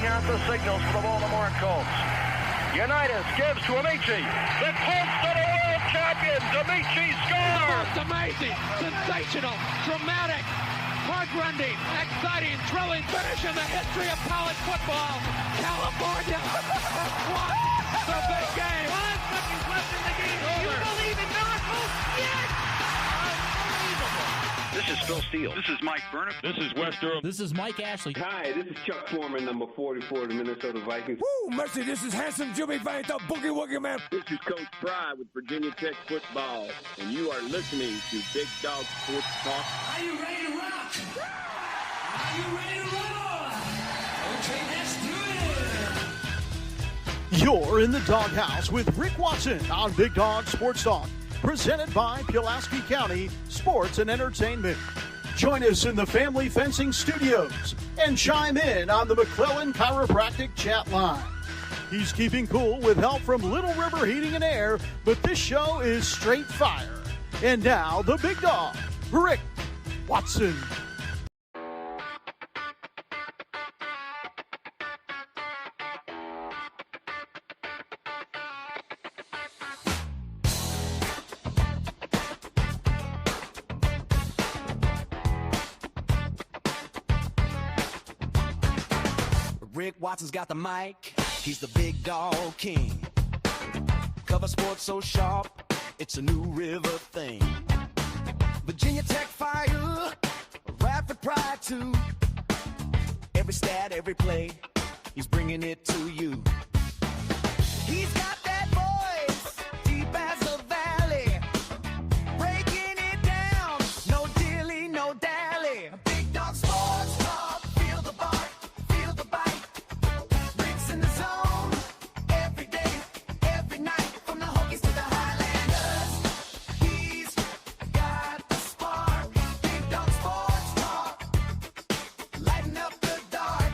sending out the signals for the Baltimore Colts. Unitas gives to Amici. The Colts are the world champions. Amici scores. It's amazing, sensational, dramatic, heart-rending, exciting, thrilling finish in the history of college football. California won the big game. 5 seconds left in the game. Do you believe in miracles? Yes! Unbelievable. This is Phil Steele. This is Mike Burnham. This is Wes Durham. This is Mike Ashley. Hi, this is Chuck Foreman, number 44 of the Minnesota Vikings. Woo, mercy, this is handsome Jimmy Vane, the Boogie Woogie Man. This is Coach Fry with Virginia Tech Football, and you are listening to Big Dog Sports Talk. Are you ready to rock? Are you ready to roll? Okay, let's do it. You're in the doghouse with Rick Watson on Big Dog Sports Talk, presented by Pulaski County Sports and Entertainment. Join us in the Family Fencing Studios and chime in on the McClellan Chiropractic chat line. He's keeping cool with help from Little River Heating and Air, but this show is straight fire. And now, the big dog, Rick Watson. Rick Watson's got the mic, he's the big dog king. Cover sports so sharp, it's a New River thing. Virginia Tech fire, Radford pride too. Every stat, every play, he's bringing it to you. He's got that voice, deep as the valley, breaking it down, no dilly, no dally. Big dog sports talk, feel the bark, feel the bite. Rick's in the zone, every day, every night, from the Hokies to the Highlanders. He's got the spark, Big dog sports talk, lighting up the dark.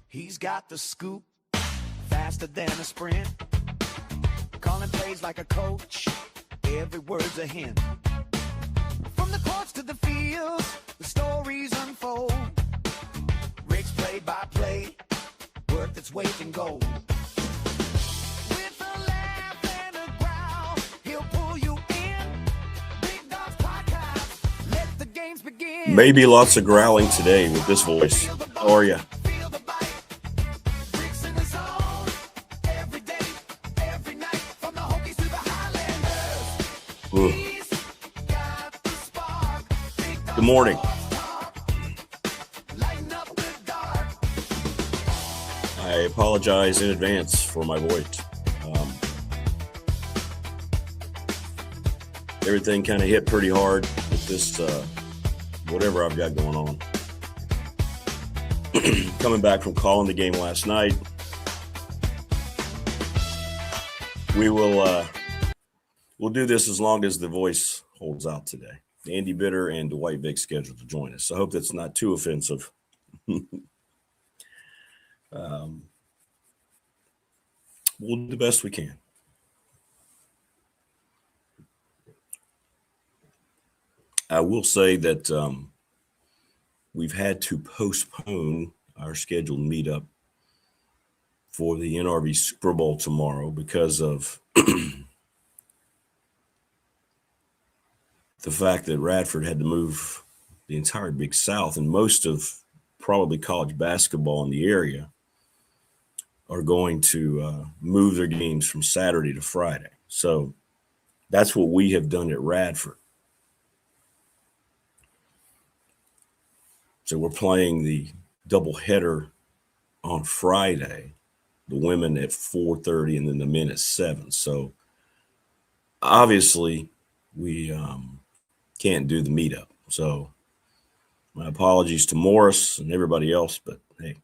He's got the scoop, faster than a sprint. Calling plays like a coach, every word's a hint. From the courts to the fields, the stories unfold. Rick's play-by-play, worth its weight in gold. With a laugh and a growl, he'll pull you in. Big Dog's podcast, let the games begin. Maybe lots of growling today with this voice. How are you? Good morning. I apologize in advance for my voice. Everything kind of hit pretty hard with this, whatever I've got going on. Coming back from calling the game last night, we'll do this as long as the voice holds out today. Andy Bitter and Dwight Vick scheduled to join us. I hope that's not too offensive. We'll do the best we can. I will say that we've had to postpone our scheduled meetup for the NRV Super Bowl tomorrow because of the fact that Radford had to move the entire Big South, and most of probably college basketball in the area are going to move their games from Saturday to Friday. So that's what we have done at Radford. So we're playing the doubleheader on Friday, the women at 4:30 and then the men at 7. So obviously we can't do the meetup. So my apologies to Morris and everybody else, but hey,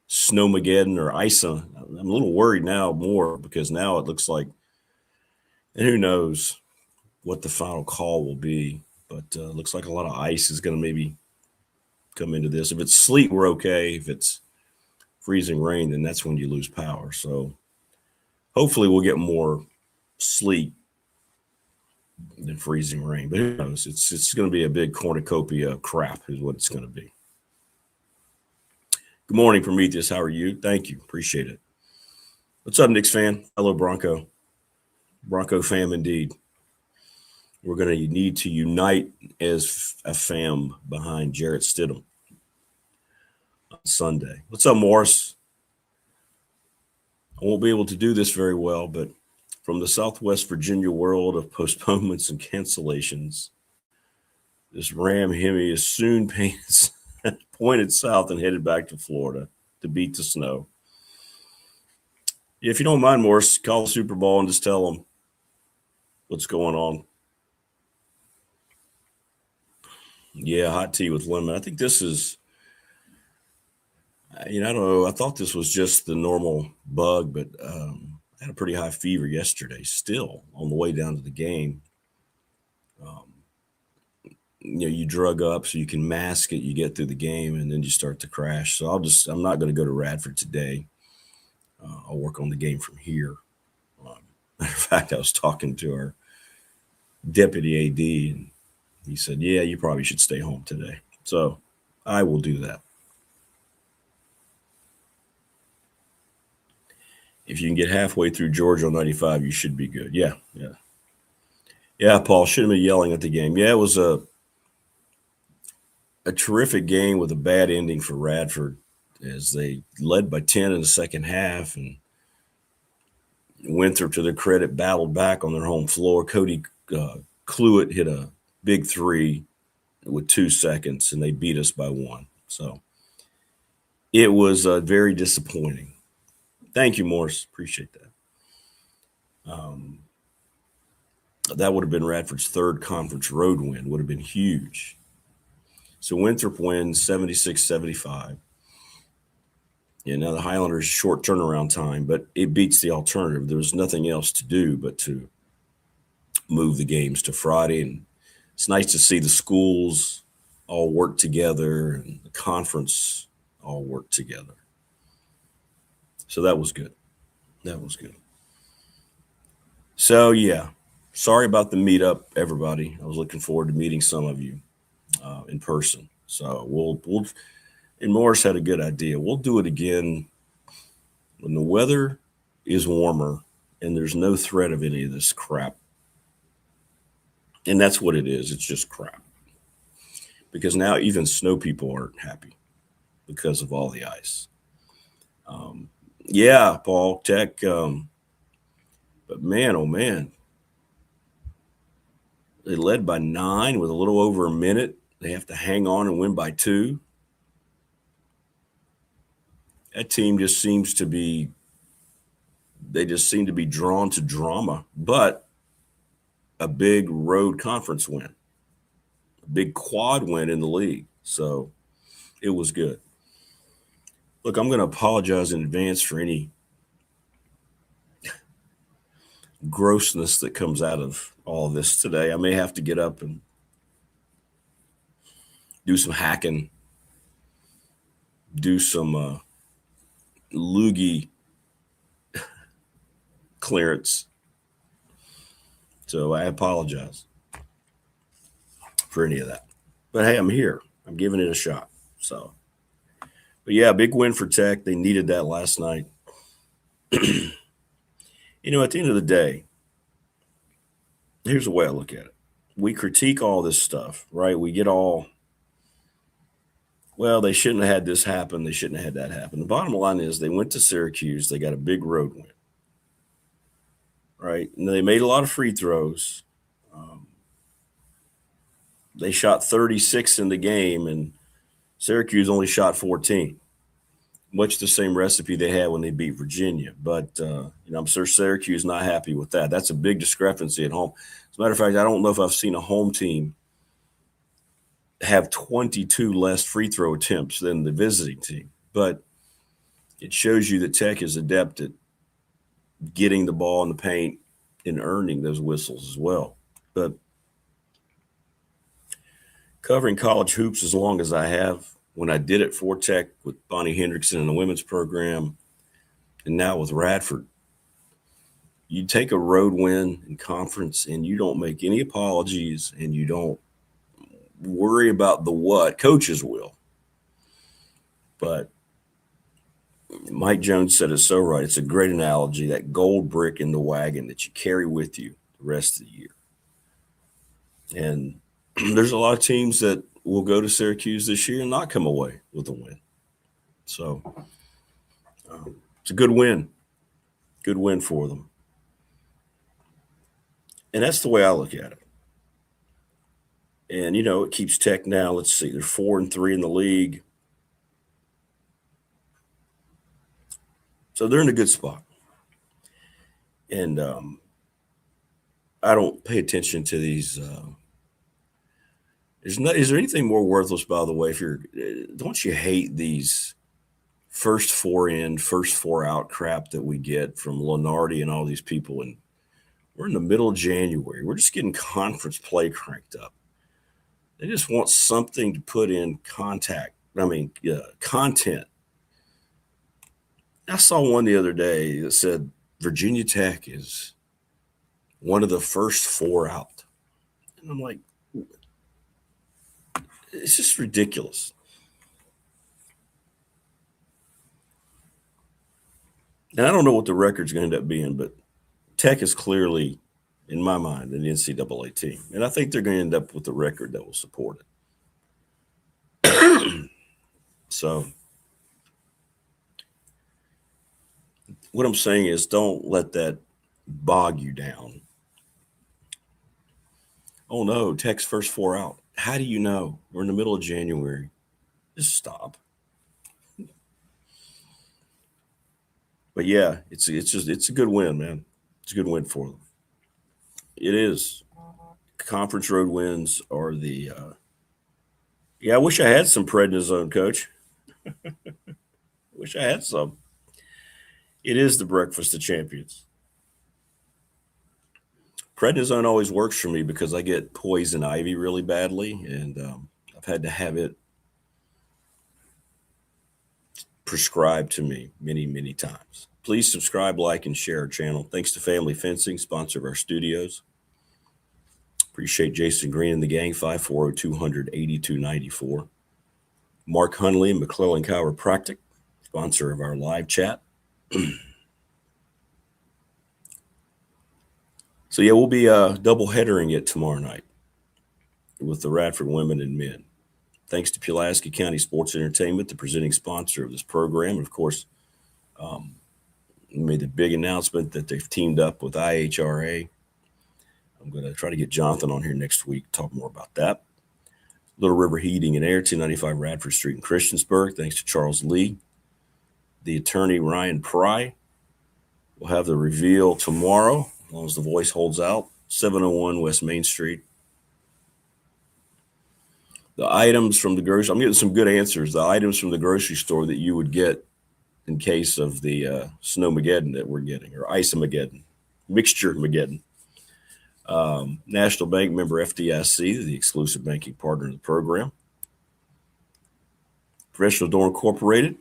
Snowmageddon or ISA, I'm a little worried now more because now it looks like, and who knows what the final call will be, but looks like a lot of ice is going to maybe come into this. If it's sleet, we're okay. If it's freezing rain, then that's when you lose power. So hopefully we'll get more sleet than freezing rain. But who knows? It's going to be a big cornucopia of crap is what it's going to be. Good morning, Prometheus. How are you? Thank you. Appreciate it. What's up, Knicks fan? Hello, Bronco. Bronco fam indeed. We're going to need to unite as a fam behind Jarrett Stidham on Sunday. What's up, Morris? I won't be able to do this very well, but from the Southwest Virginia world of postponements and cancellations, this Ram Hemi is soon pointed south and headed back to Florida to beat the snow. If you don't mind, Morris, call the Super Bowl and just tell them what's going on. Yeah, hot tea with lemon. I think this is, I don't know. I thought this was just the normal bug, but I had a pretty high fever yesterday still on the way down to the game. You drug up so you can mask it. You get through the game and then you start to crash. So I'm not going to go to Radford today. I'll work on the game from here. Matter of fact, I was talking to our deputy AD and he said, yeah, you probably should stay home today. So I will do that. If you can get halfway through Georgia on 95, you should be good. Yeah. Yeah, Paul, shouldn't have been yelling at the game. Yeah, it was a terrific game with a bad ending for Radford as they led by 10 in the second half, and Winthrop, to their credit, battled back on their home floor. Cody Cluett hit a big three with 2 seconds, and they beat us by 1. So it was very disappointing. Thank you, Morris. Appreciate that. That would have been Radford's third conference road win. Would have been huge. So Winthrop wins 76-75. Yeah, now the Highlanders' short turnaround time, but it beats the alternative. There was nothing else to do but to move the games to Friday. And it's nice to see the schools all work together and the conference all work together. So that was good. So, yeah, sorry about the meetup, everybody. I was looking forward to meeting some of you in person. So we'll and Morris had a good idea. We'll do it again when the weather is warmer and there's no threat of any of this crap. And that's what it is. It's just crap. Because now even snow people aren't happy because of all the ice. Yeah, Paul, Tech. But man, oh man. They led by 9 with a little over a minute. They have to hang on and win by 2. That team just seem to be drawn to drama, but a big road conference win, a big quad win in the league. So it was good. Look, I'm going to apologize in advance for any grossness that comes out of all of this today. I may have to get up and do some hacking, do some loogie clearance. So I apologize for any of that. But hey, I'm here. I'm giving it a shot. So, but yeah, big win for Tech. They needed that last night. At the end of the day, here's the way I look at it. We critique all this stuff, right? We get all, well, they shouldn't have had this happen. They shouldn't have had that happen. The bottom line is they went to Syracuse. They got a big road win, right? And they made a lot of free throws. They shot 36 in the game, and Syracuse only shot 14. Much the same recipe they had when they beat Virginia. But, I'm sure Syracuse is not happy with that. That's a big discrepancy at home. As a matter of fact, I don't know if I've seen a home team have 22 less free throw attempts than the visiting team. But it shows you that Tech is adept at getting the ball in the paint and earning those whistles as well. But covering college hoops as long as I have, when I did it for Tech with Bonnie Hendrickson in the women's program, and now with Radford, you take a road win in conference and you don't make any apologies and you don't worry about the what. Coaches will. But Mike Jones said it so right. It's a great analogy, that gold brick in the wagon that you carry with you the rest of the year. And there's a lot of teams that will go to Syracuse this year and not come away with a win. So it's a good win. Good win for them. And that's the way I look at it. And, it keeps Tech now. Let's see, they're 4-3 in the league. So they're in a good spot. And I don't pay attention to these. Is there anything more worthless, by the way, don't you hate these first four in, first four out crap that we get from Lenardi and all these people? And we're in the middle of January. We're just getting conference play cranked up. They just want something to put in content. I saw one the other day that said Virginia Tech is one of the first four out. And I'm like, it's just ridiculous. And I don't know what the record's going to end up being, but Tech is clearly, in my mind, an NCAA team. And I think they're going to end up with a record that will support it. So what I'm saying is, don't let that bog you down. Oh, no, Tech's first four out. How do you know? We're in the middle of January. Just stop. But, yeah, it's a good win, man. It's a good win for them. It is. Conference road wins are the I wish I had some prednisone, Coach. Wish I had some. It is the breakfast of champions. Prednisone always works for me because I get poison ivy really badly, and I've had to have it prescribed to me many, many times. Please subscribe, like, and share our channel. Thanks to Family Fencing, sponsor of our studios. Appreciate Jason Green and the gang, 540-200-8294. Mark Hunley and McClellan Chiropractic, sponsor of our live chat. So, yeah, we'll be double headering it tomorrow night with the Radford women and men. Thanks to Pulaski County Sports Entertainment, the presenting sponsor of this program. And, of course, made the big announcement that they've teamed up with IHRA. I'm going to try to get Jonathan on here next week, talk more about that. Little River Heating and Air, 295 Radford Street in Christiansburg. Thanks to Charles Lee. The attorney, Ryan Pry. We'll have the reveal tomorrow, as long as the voice holds out. 701 West Main Street. The items from the grocery, I'm getting some good answers. The items from the grocery store that you would get in case of the Snowmageddon that we're getting, or Ice-mageddon, Mixture-mageddon. National Bank member FDIC, the exclusive banking partner of the program. Professional Door Incorporated,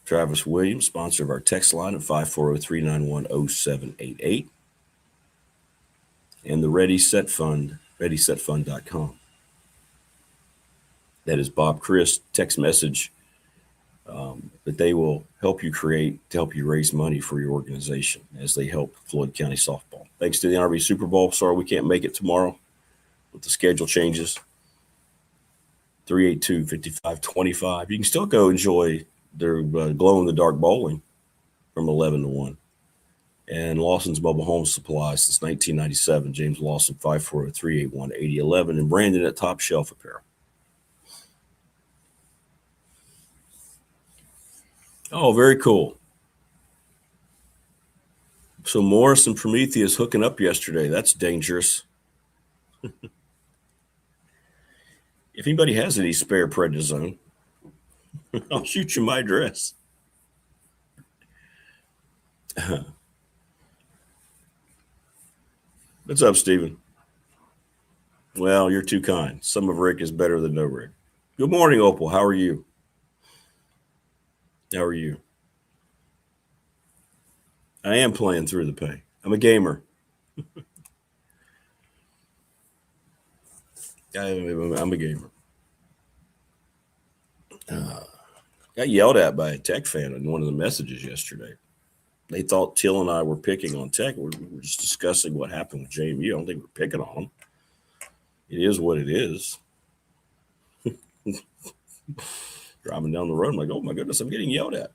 Travis Williams, sponsor of our text line at 540-391-0788. And the Ready Set Fund, ReadySetFund.com. That is Bob Chris text message that they will help you create to help you raise money for your organization as they help Floyd County softball. Thanks to the NRB Super Bowl. Sorry we can't make it tomorrow with the schedule changes. 382-5525. You can still go enjoy their glow-in-the-dark bowling from 11 to 1. And Lawson's Mobile Home Supply since 1997. James Lawson, 540-381-8011. And Brandon at Top Shelf Apparel. Oh, very cool. So Morris and Prometheus hooking up yesterday. That's dangerous. If anybody has any spare prednisone, I'll shoot you my address. What's up, Steven? Well, you're too kind. Some of Rick is better than no Rick. Good morning, Opal. How are you? How are you? I am playing through the pay. I'm a gamer. I'm a gamer. Got yelled at by a Tech fan in one of the messages yesterday. They thought Till and I were picking on Tech. We were just discussing what happened with JMU. I don't think we're picking on them. It is what it is. Driving down the road, I'm like, oh my goodness, I'm getting yelled at.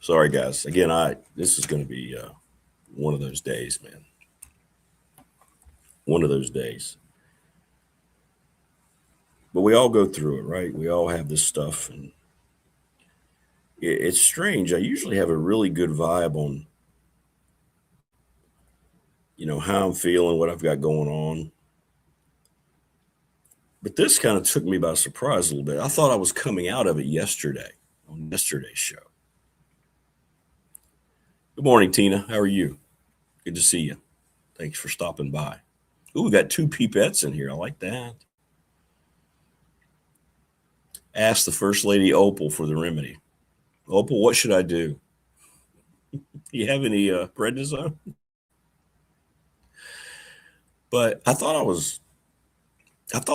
Sorry, guys. Again, this is going to be one of those days, man. One of those days. But we all go through it, right? We all have this stuff, and it's strange. I usually have a really good vibe on, how I'm feeling, what I've got going on. But this kind of took me by surprise a little bit. I thought I was coming out of it yesterday on yesterday's show. Good morning, Tina. How are you? Good to see you. Thanks for stopping by. Ooh, we got 2 peepettes in here. I like that. Ask the First Lady Opal for the remedy. Opal, what should I do? You have any prednisone? But I thought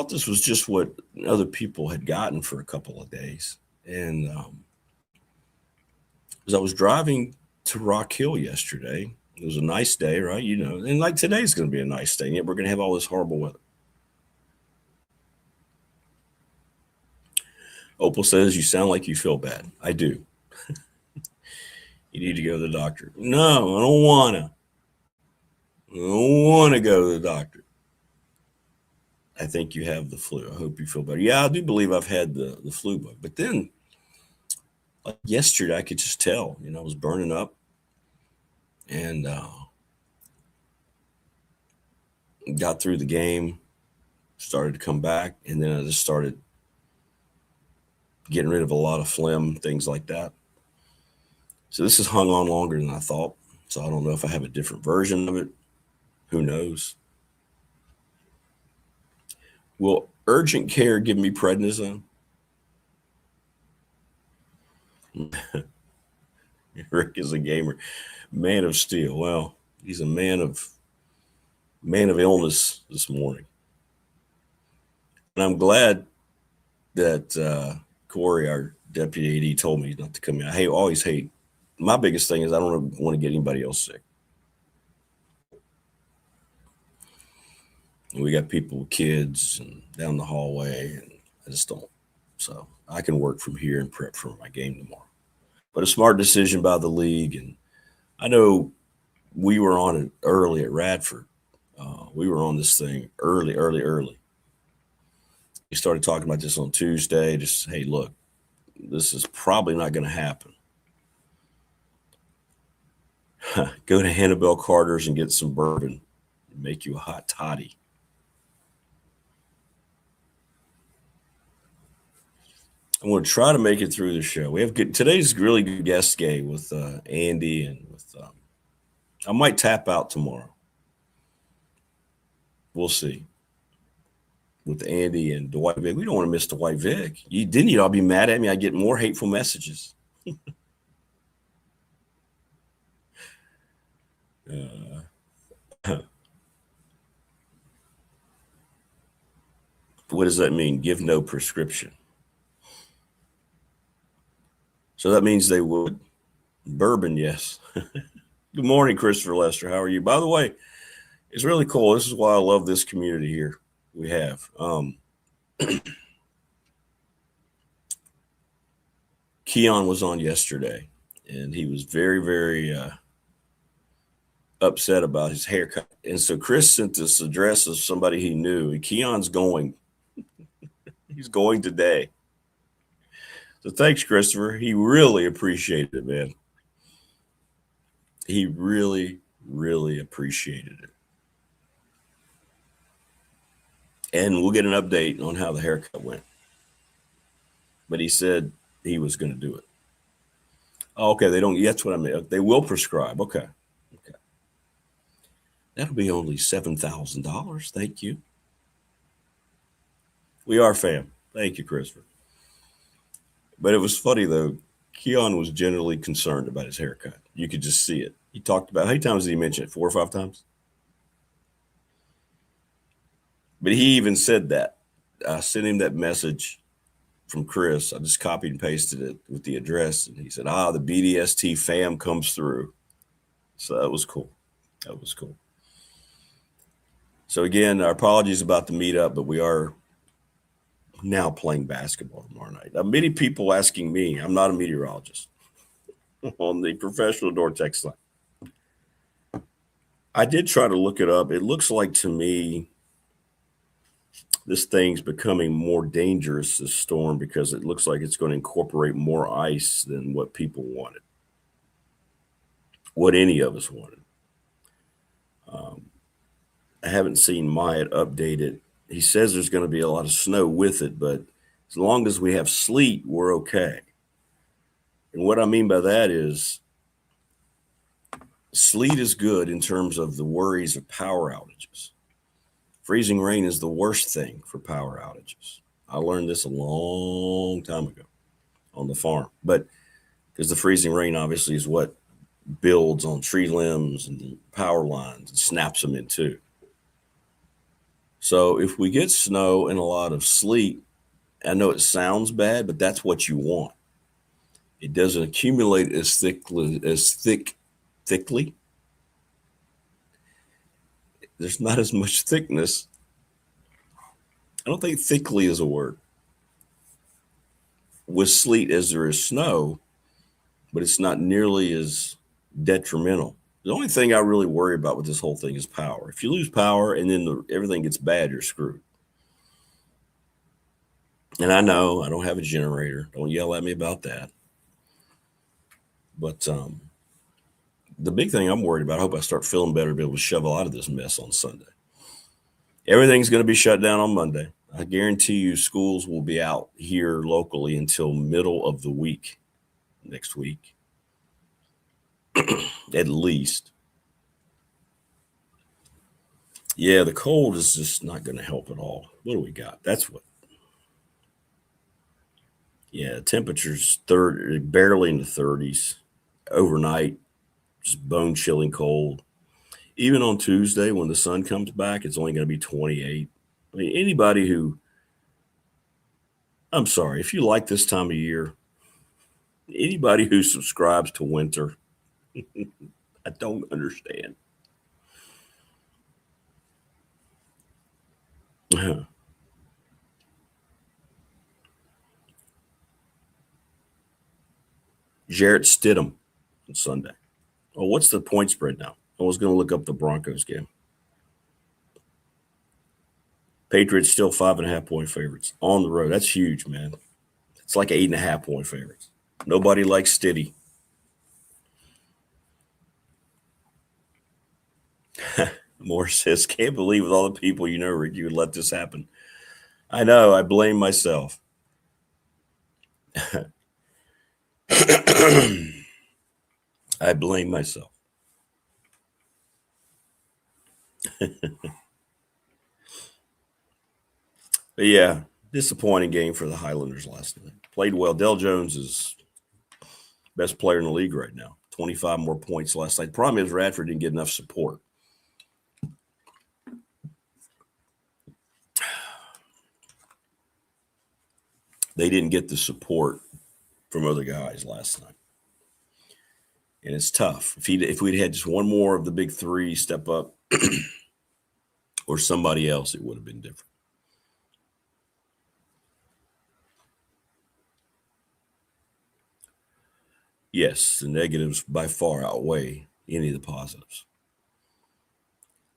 this was just what other people had gotten for a couple of days. And as I was driving to Rock Hill yesterday, it was a nice day, right? And like today's going to be a nice day, and yet we're going to have all this horrible weather. Opal says, you sound like you feel bad. I do. You need to go to the doctor. No, I don't want to. I don't want to go to the doctor. I think you have the flu. I hope you feel better. Yeah, I do believe I've had the flu bug. But then, like yesterday, I could just tell, I was burning up. And got through the game, started to come back, and then I just started getting rid of a lot of phlegm, things like that. So this has hung on longer than I thought. So I don't know if I have a different version of it. Who knows? Will urgent care give me prednisone? Rick is a gamer. Man of steel. Well, he's a man of illness this morning. And I'm glad that Corey, our deputy AD, told me not to come in. I always hate. My biggest thing is I don't want to get anybody else sick. And we got people with kids and down the hallway, and I just don't. So I can work from here and prep for my game tomorrow. But a smart decision by the league. And I know we were on it early at Radford. We were on this thing early. We started talking about this on Tuesday. Just, hey, look, this is probably not going to happen. Go to Hannibal Carter's and get some bourbon and make you a hot toddy. I'm going to try to make it through the show. We have today's really good guest day with Andy and with. I might tap out tomorrow. We'll see. With Andy and Dwight Vick, we don't want to miss Dwight Vick. Didn't you all be mad at me? I get more hateful messages. What does that mean? Give no prescription. So that means they would. Bourbon, yes. Good morning, Christopher Lester. How are you? By the way, it's really cool. This is why I love this community here we have. Keon was on yesterday, and he was very, very upset about his haircut. And so Chris sent this address of somebody he knew, and Keon's going. He's going today. So thanks, Christopher. He really appreciated it, man. He really, really appreciated it. And we'll get an update on how the haircut went. But he said he was going to do it. Oh, okay, that's what I mean. They will prescribe. Okay. That'll be only $7,000. Thank you. We are fam. Thank you, Christopher. But it was funny, though. Keon was generally concerned about his haircut. You could just see it. He talked about, how many times did he mention it? 4 or 5 times? But he even said that. I sent him that message from Chris. I just copied and pasted it with the address. And he said, the BDST fam comes through. So that was cool. That was cool. So again, our apologies about the meetup, but we are now playing basketball tomorrow night. Now, many people asking me, I'm not a meteorologist, on the professional door text line. I did try to look it up. It looks like to me this thing's becoming more dangerous, this storm, because it looks like it's going to incorporate more ice than what people wanted, what any of us wanted. I haven't seen Myatt update it. He says there's going to be a lot of snow with it, but as long as we have sleet, we're okay. And what I mean by that is sleet is good in terms of the worries of power outages. Freezing rain is the worst thing for power outages. I learned this a long time ago on the farm, but because the freezing rain obviously is what builds on tree limbs and power lines and snaps them in two. So if we get snow and a lot of sleet, I know it sounds bad, but that's what you want. It doesn't accumulate as thickly. There's not as much thickness. I don't think thickly is a word with sleet as there is snow, but it's not nearly as detrimental. The only thing I really worry about with this whole thing is power. If you lose power and then everything gets bad, you're screwed. And I know I don't have a generator. Don't yell at me about that. But the big thing I'm worried about, I hope I start feeling better to be able to shovel out of this mess on Sunday. Everything's going to be shut down on Monday. I guarantee you schools will be out here locally until middle of the week next week. At least. Yeah, the cold is just not going to help at all. What do we got? That's what. Yeah, temperatures barely in the 30s overnight, just bone chilling cold. Even on Tuesday when the sun comes back, it's only going to be 28. I mean, anybody who, I'm sorry, if you like this time of year, anybody who subscribes to winter, I don't understand. Jarrett Stidham on Sunday. Oh, what's the point spread now? I was going to look up the Broncos game. Patriots still 5.5 point favorites on the road. That's huge, man. It's like 8.5 point favorites. Nobody likes Stiddy. Moore says, can't believe with all the people you know, Rick, you would let this happen. I know. I blame myself. I blame myself. But yeah, disappointing game for the Highlanders last night. Played well. Del Jones is best player in the league right now. 25 more points last night. The problem is Radford didn't get enough support. They didn't get the support from other guys last night. And it's tough. If we'd had just one more of the big three step up or somebody else, it would have been different. Yes, the negatives by far outweigh any of the positives.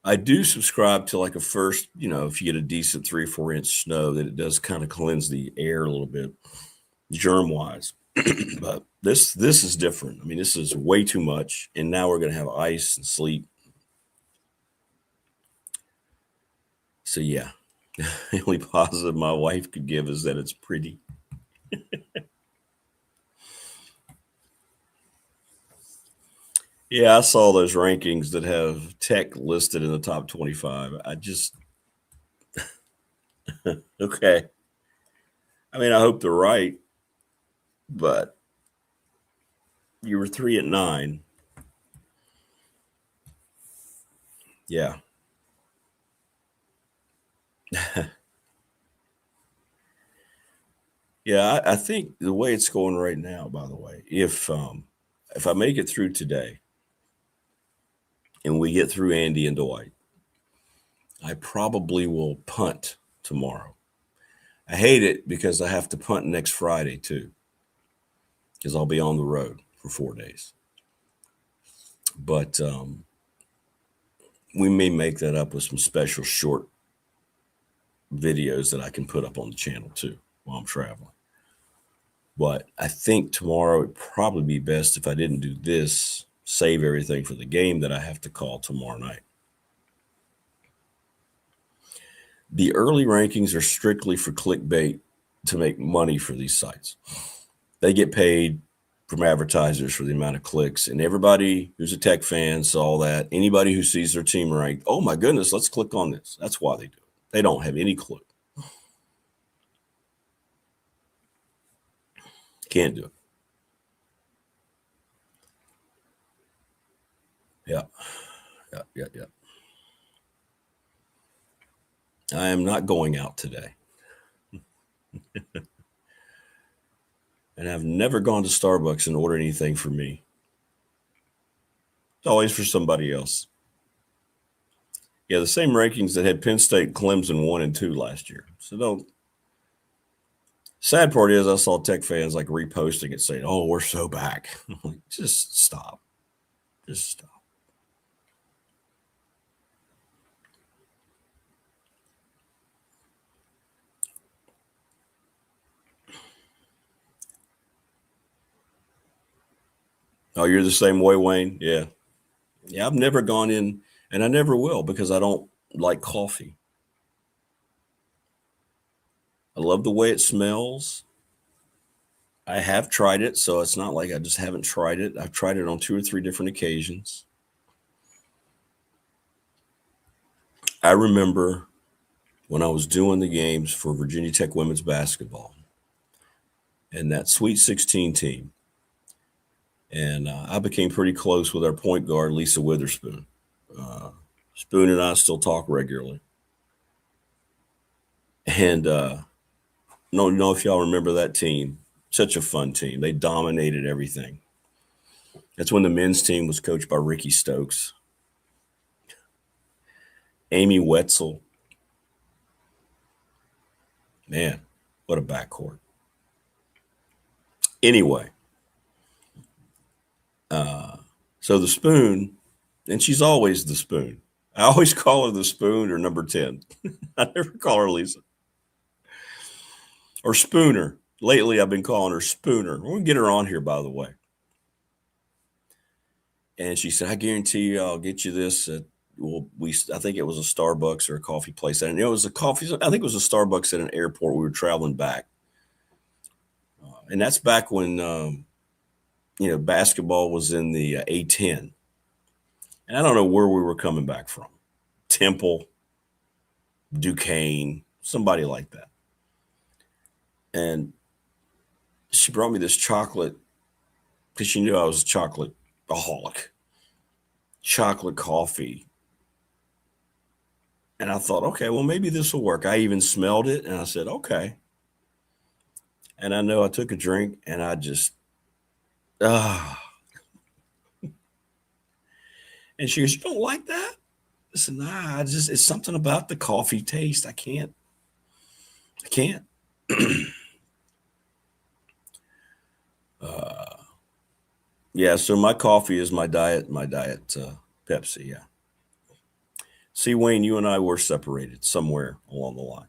I do subscribe to like a first, if you get a decent 3 or 4 inch snow, that it does kind of cleanse the air a little bit, germ-wise. But this is different. I mean, this is way too much, and now we're going to have ice and sleet. So, yeah, the only positive my wife could give is that it's pretty. Yeah, I saw those rankings that have Tech listed in the top 25. I just okay. I mean, I hope they're right, but You were 3-9. Yeah. Yeah, I think the way it's going right now, by the way, if I make it through today and we get through Andy and Dwight, I probably will punt tomorrow. I hate it because I have to punt next Friday too, because I'll be on the road for 4 days. But we may make that up with some special short videos that I can put up on the channel too while I'm traveling. But I think tomorrow it'd probably be best if I didn't do this, save everything for the game that I have to call tomorrow night. The early rankings are strictly for clickbait to make money for these sites. They get paid from advertisers for the amount of clicks, and everybody who's a tech fan saw that. Anybody who sees their team ranked, oh my goodness, let's click on this. That's why they do it. They don't have any clue. Can't do it. Yeah. I am not going out today. And I've never gone to Starbucks and ordered anything for me. It's always for somebody else. Yeah, the same rankings that had Penn State, Clemson 1 and 2 last year. So don't. Sad part is I saw tech fans like reposting it saying, oh, we're so back. I'm like, just stop. Just stop. Oh, you're the same way, Wayne? Yeah. Yeah, I've never gone in, and I never will because I don't like coffee. I love the way it smells. I have tried it, so it's not like I just haven't tried it. I've tried it on 2 or 3 different occasions. I remember when I was doing the games for Virginia Tech women's basketball and that Sweet 16 team. And I became pretty close with our point guard, Lisa Witherspoon. Spoon and I still talk regularly. And don't know if y'all remember that team. Such a fun team. They dominated everything. That's when the men's team was coached by Ricky Stokes. Amy Wetzel. Man, what a backcourt. Anyway. So the Spoon, and she's always the Spoon. I always call her the Spoon or number 10. I never call her Lisa. Or Spooner. Lately, I've been calling her Spooner. We're going to get her on here, by the way. And she said, I guarantee you I'll get you this at, I think it was a Starbucks or a coffee place. And it was a coffee. I think it was a Starbucks at an airport. We were traveling back. And that's back when, basketball was in the A10. And I don't know where we were coming back from. Temple, Duquesne, somebody like that. And she brought me this chocolate because she knew I was a chocolate-aholic. Chocolate coffee. And I thought, okay, well, maybe this will work. I even smelled it, and I said, okay. And I know I took a drink, and I just, And she goes, you don't like that? I said, nah, it's something about the coffee taste. I can't. Yeah, so my coffee is my diet Pepsi, yeah. See, Wayne, you and I were separated somewhere along the line.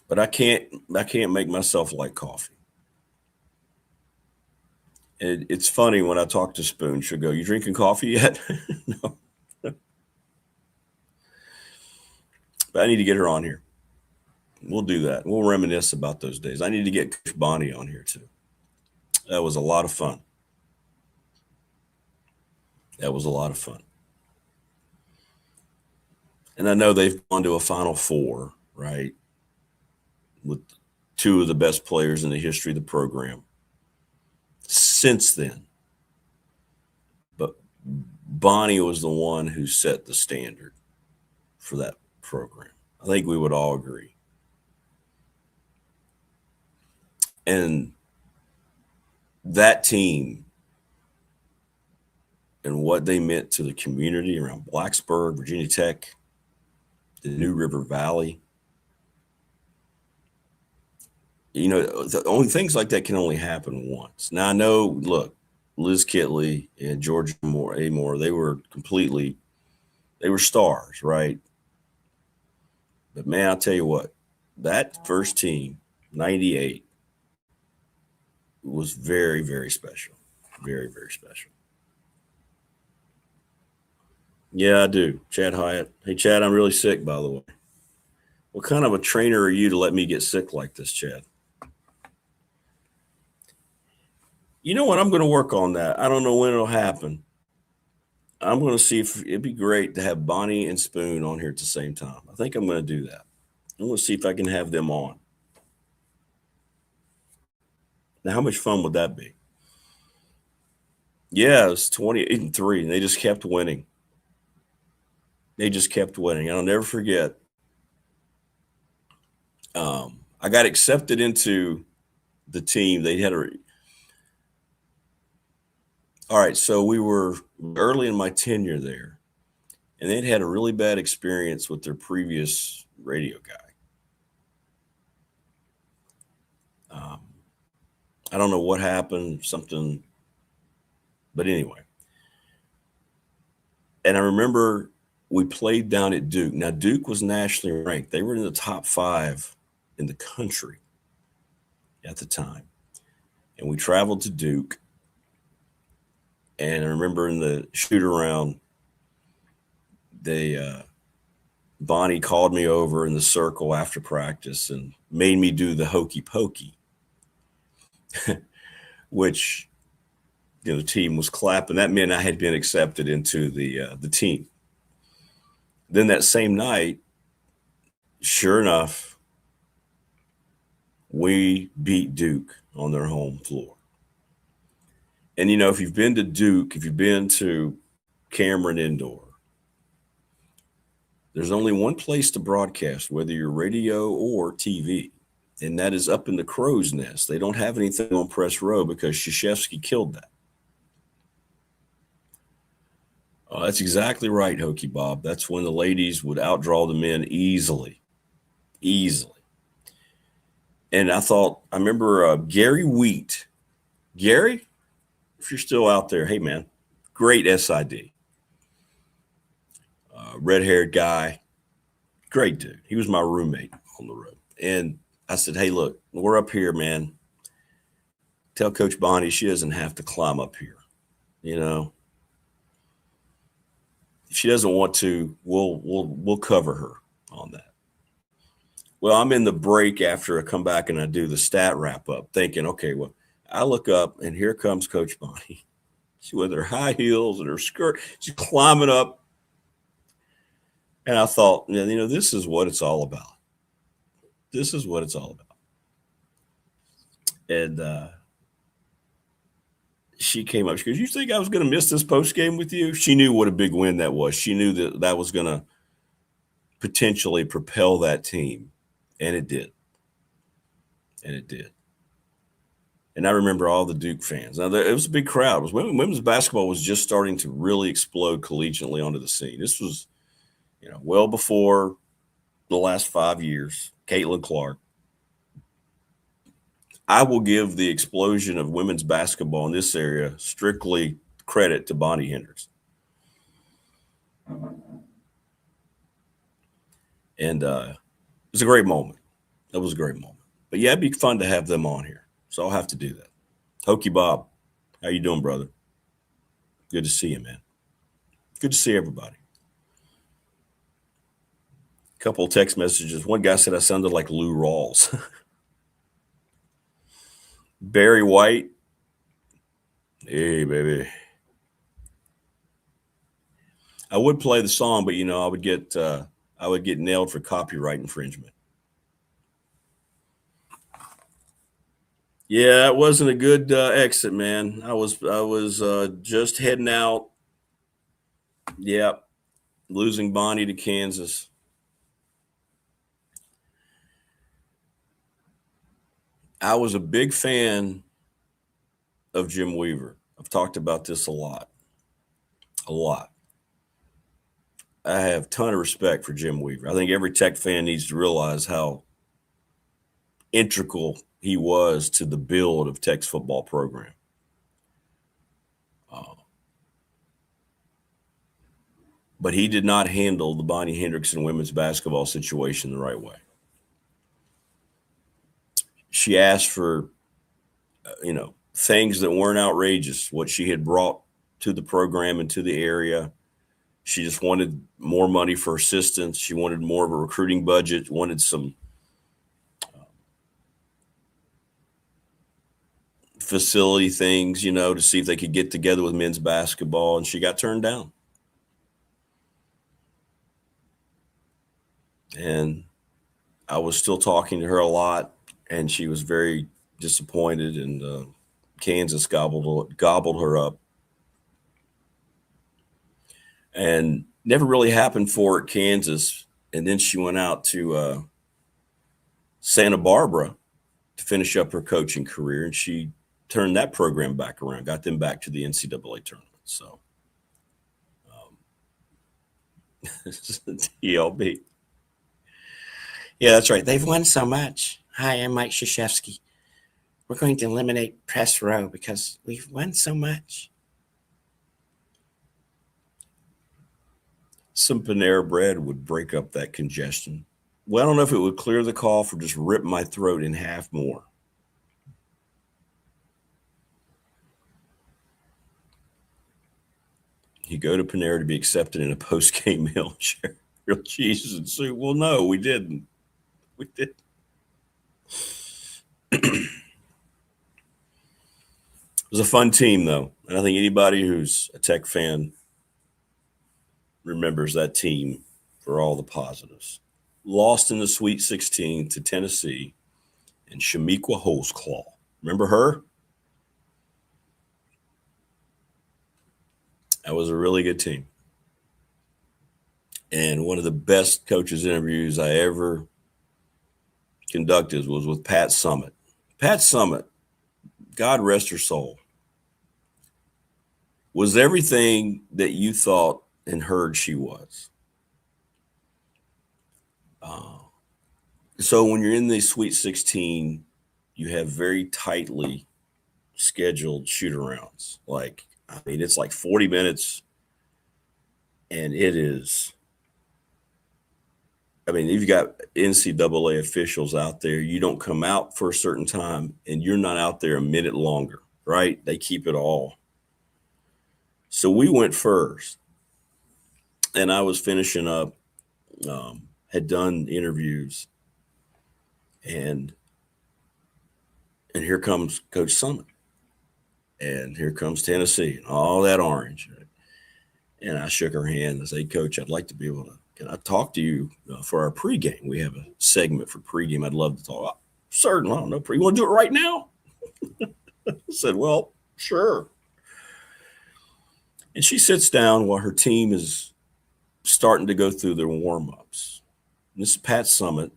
But I can't make myself like coffee. It's funny when I talk to Spoon, she'll go, you drinking coffee yet? No. But I need to get her on here. We'll do that. We'll reminisce about those days. I need to get Coach Bonnie on here too. That was a lot of fun. And I know they've gone to a Final Four, right? With 2 of the best players in the history of the program. since then. But Bonnie was the one who set the standard for that program. I think we would all agree. And that team and what they meant to the community around Blacksburg, Virginia Tech, the New River Valley. You know, the only things like that can only happen once. Now I know, look, Liz Kitley and Georgia Moore, they were stars, right? But man, I'll tell you what, that first team, 98, was very, very special. Very, very special. Yeah, I do. Chad Hyatt. Hey, Chad, I'm really sick, by the way. What kind of a trainer are you to let me get sick like this, Chad? You know what? I'm going to work on that. I don't know when it'll happen. I'm going to see if it'd be great to have Bonnie and Spoon on here at the same time. I think I'm going to do that. I'm going to see if I can have them on. Now, how much fun would that be? Yeah, it was 28-3, and they just kept winning. They just kept winning. I'll never forget. I got accepted into the team. They had all right, so we were early in my tenure there, and they'd had a really bad experience with their previous radio guy. I don't know what happened, something, but anyway. And I remember we played down at Duke. Now, Duke was nationally ranked. They were in the top 5 in the country at the time. And we traveled to Duke. And I remember in the shoot around, Bonnie called me over in the circle after practice and made me do the hokey pokey, which, you know, the team was clapping. That meant I had been accepted into the team. Then that same night, sure enough, we beat Duke on their home floor. And, you know, if you've been to Duke, if you've been to Cameron Indoor, there's only one place to broadcast, whether you're radio or TV, and that is up in the crow's nest. They don't have anything on press row because Krzyzewski killed that. That's exactly right, Hokey Bob. That's when the ladies would outdraw the men easily. And I remember Gary Wheat. Gary, if you're still out there, hey, man, great SID. Red-haired guy, great dude. He was my roommate on the road. And I said, hey, look, we're up here, man. Tell Coach Bonnie she doesn't have to climb up here, you know. If she doesn't want to, we'll cover her on that. Well, I'm in the break after I come back and I do the stat wrap up, thinking, okay, well, I look up and here comes Coach Bonnie. She with her high heels and her skirt, she's climbing up. And I thought, you know, this is what it's all about. This is what it's all about. And she came up. She goes, you think I was going to miss this post game with you? She knew what a big win that was. She knew that was going to potentially propel that team. And it did. And I remember all the Duke fans. Now, it was a big crowd. It was women's basketball was just starting to really explode collegiately onto the scene. This was, you know, well before the last 5 years. Caitlin Clark. I will give the explosion of women's basketball in this area strictly credit to Bonnie Hendricks. And it was a great moment. That was a great moment. But yeah, it'd be fun to have them on here. So I'll have to do that. Hokey Bob, how you doing, brother? Good to see you, man. Good to see everybody. A couple of text messages. One guy said I sounded like Lou Rawls. Barry White. Hey, baby. I would play the song, but, you know, I would get nailed for copyright infringement. Yeah, it wasn't a good exit, man. I was just heading out. Yep, losing Bonnie to Kansas. I was a big fan of Jim Weaver. I've talked about this a lot. A lot. I have a ton of respect for Jim Weaver. I think every Tech fan needs to realize how integral he was to the build of Tech's football program. But he did not handle the Bonnie Hendrickson women's basketball situation the right way. She asked for, things that weren't outrageous, what she had brought to the program and to the area. She just wanted more money for assistants. She wanted more of a recruiting budget, wanted some facility things, to see if they could get together with men's basketball, and she got turned down. And I was still talking to her a lot, and she was very disappointed, and Kansas gobbled her up. And never really happened for her at Kansas. And then she went out to Santa Barbara to finish up her coaching career, and she turned that program back around, got them back to the NCAA tournament. So, TLB. Yeah, that's right. They've won so much. Hi, I'm Mike Krzyzewski. We're going to eliminate press row because we've won so much. Some Panera bread would break up that congestion. Well, I don't know if it would clear the cough or just rip my throat in half more. You go to Panera to be accepted in a post-game meal, share grilled cheese and soup. Well, no, we didn't. We didn't. It was a fun team, though. And I think anybody who's a Tech fan remembers that team for all the positives. Lost in the Sweet 16 to Tennessee and Shamiqua Holesclaw. Remember her? That was a really good team. And one of the best coaches interviews I ever conducted was with Pat Summitt. Pat Summitt, God rest her soul, was everything that you thought and heard she was. So when you're in the Sweet 16, you have very tightly scheduled shoot-arounds. It's like 40 minutes, and it is. You've got NCAA officials out there. You don't come out for a certain time, and you're not out there a minute longer, right? They keep it all. So we went first, and I was finishing up, had done interviews, and here comes Coach Summitt, and here comes Tennessee, and all that orange. And I shook her hand and said, Coach, I'd like to be able to, can I talk to you for our pregame? We have a segment for pregame. I'd love to talk. Certainly, I don't know. You want to do it right now? I said, well, sure. And she sits down while her team is starting to go through their warm-ups. And this is Pat Summitt.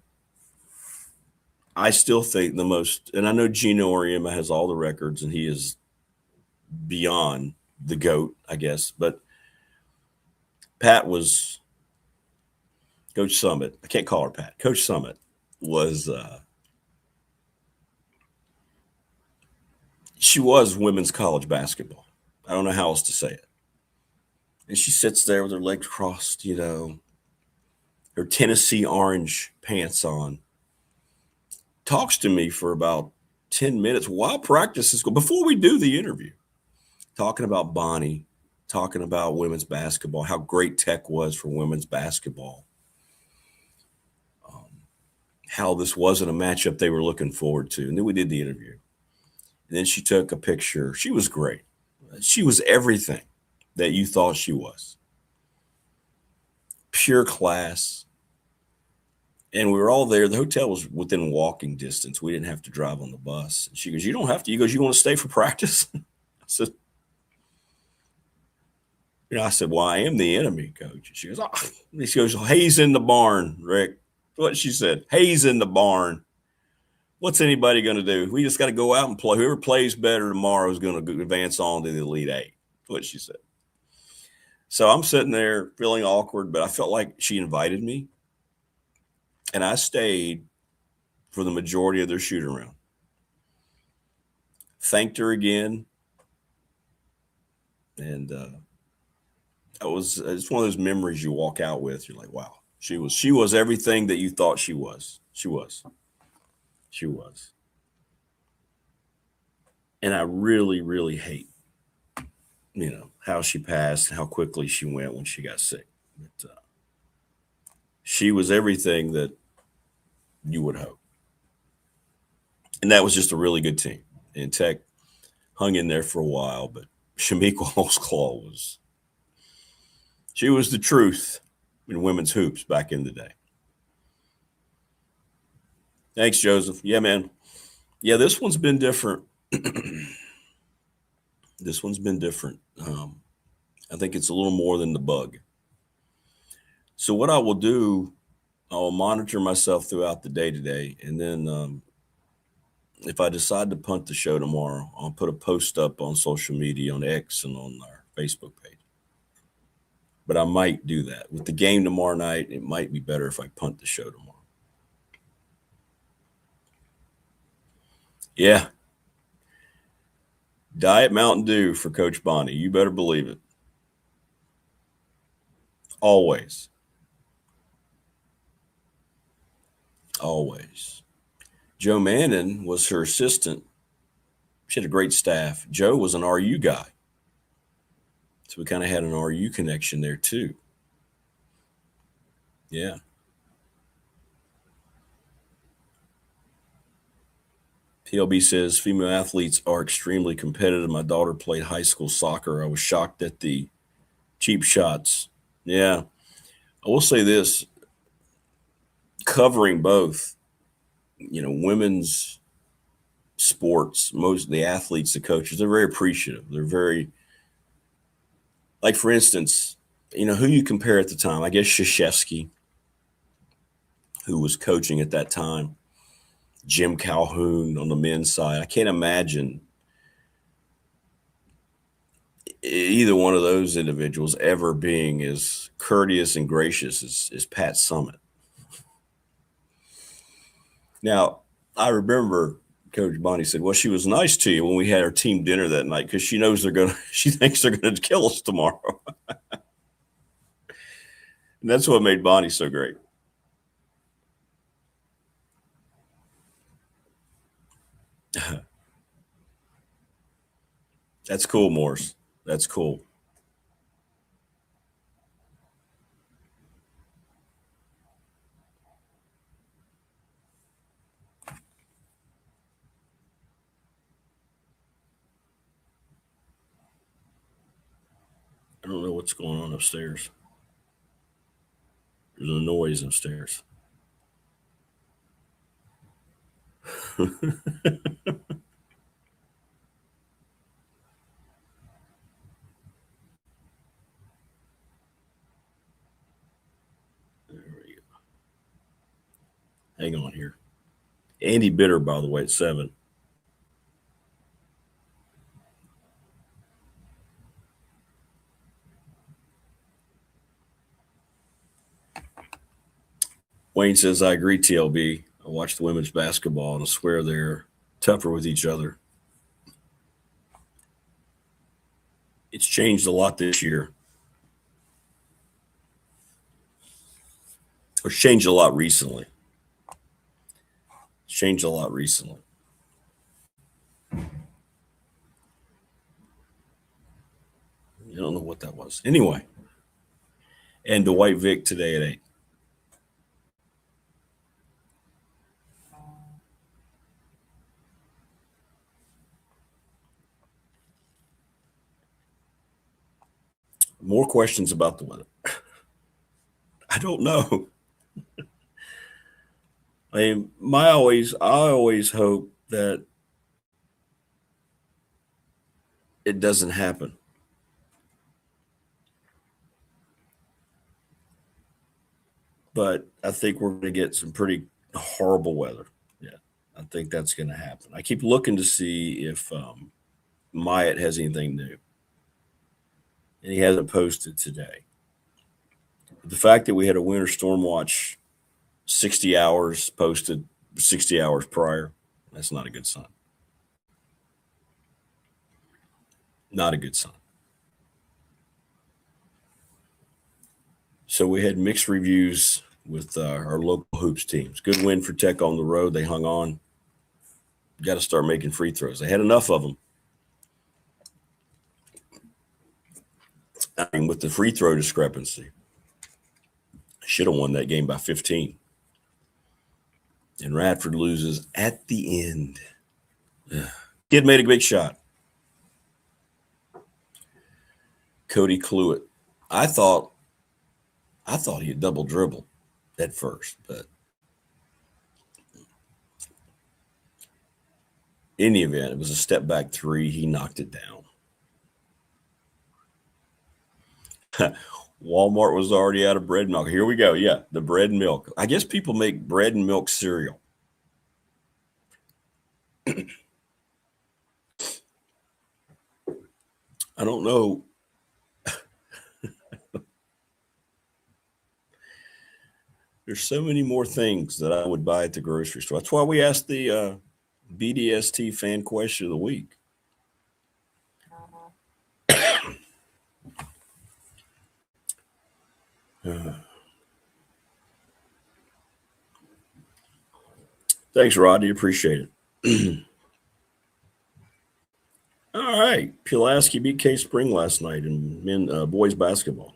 I still think the most, and I know Gino Auriemma has all the records, and he is beyond the GOAT, I guess. But Pat was Coach Summitt. I can't call her Pat. Coach Summitt was she was women's college basketball. I don't know how else to say it. And she sits there with her legs crossed, her Tennessee orange pants on, talks to me for about 10 minutes while practice is going, before we do the interview, talking about Bonnie, talking about women's basketball, how great Tech was for women's basketball, how this wasn't a matchup they were looking forward to. And then we did the interview. And then she took a picture. She was great. She was everything that you thought she was. Pure class, And we were all there. The hotel was within walking distance. We didn't have to drive on the bus. And she goes, you don't have to. He goes, you want to stay for practice? I said, I said, well, I am the enemy, coach. She goes, she goes, Hayes in the barn, Rick. What she said, Hayes in the barn. What's anybody going to do? We just got to go out and play. Whoever plays better tomorrow is going to advance on to the Elite Eight. What she said. So I'm sitting there feeling awkward, but I felt like she invited me. And I stayed for the majority of their shoot around. Thanked her again. And it's one of those memories you walk out with. You're like, wow, she was everything that you thought she was. She was. And I really, really hate, how she passed, how quickly she went when she got sick. But, she was everything that you would hope. And that was just a really good team. And Tech hung in there for a while, but Shamika Holtzclaw she was the truth in women's hoops back in the day. Thanks, Joseph. Yeah, man. Yeah, this one's been different. This one's been different. I think it's a little more than the bug. So what I will do, I'll monitor myself throughout the day today. And then if I decide to punt the show tomorrow, I'll put a post up on social media, on X and on our Facebook page. But I might do that. With the game tomorrow night, it might be better if I punt the show tomorrow. Yeah. Diet Mountain Dew for Coach Bonnie. You better believe it. Always. Always. Joe Mannon was her assistant. She had a great staff. Joe was an RU guy. So we kind of had an RU connection there too. Yeah. PLB says female athletes are extremely competitive. My daughter played high school soccer. I was shocked at the cheap shots. Yeah. I will say this, covering both, women's sports, most of the athletes, the coaches, they're very appreciative. They're very, like, for instance, who you compare at the time, I guess Krzyzewski, who was coaching at that time, Jim Calhoun on the men's side. I can't imagine either one of those individuals ever being as courteous and gracious as Pat Summitt. Now, I remember Coach Bonnie said, well, she was nice to you when we had our team dinner that night because she thinks they're going to kill us tomorrow. And that's what made Bonnie so great. That's cool, Morris. That's cool. I don't know what's going on upstairs. There's a noise upstairs. Hang on here. Andy Bitter, by the way, at 7. Wayne says, I agree, TLB. I watched the women's basketball and I swear they're tougher with each other. It's changed a lot this year. It's changed a lot recently. I don't know what that was. Anyway. And Dwight Vick today at 8. More questions about the weather. I don't know. I mean, I always hope that it doesn't happen. But I think we're going to get some pretty horrible weather. Yeah, I think that's going to happen. I keep looking to see if Myatt has anything new, and he hasn't posted today. But the fact that we had a winter storm watch 60 hours posted 60 hours prior, that's not a good sign. Not a good sign. So we had mixed reviews with our local hoops teams. Good win for Tech on the road. They hung on. Got to start making free throws. They had enough of them. I mean, with the free throw discrepancy, should have won that game by 15. And Radford loses at the end. Kid made a big shot. Cody Cluett. I thought he had double dribble at first, but in the event, it was a step back three. He knocked it down. Walmart was already out of bread and milk. Here we go. Yeah, the bread and milk. I guess people make bread and milk cereal. I don't know. There's so many more things that I would buy at the grocery store. That's why we asked the BDST fan question of the week. Thanks, Rodney. Appreciate it. All right. Pulaski beat K Spring last night in boys basketball.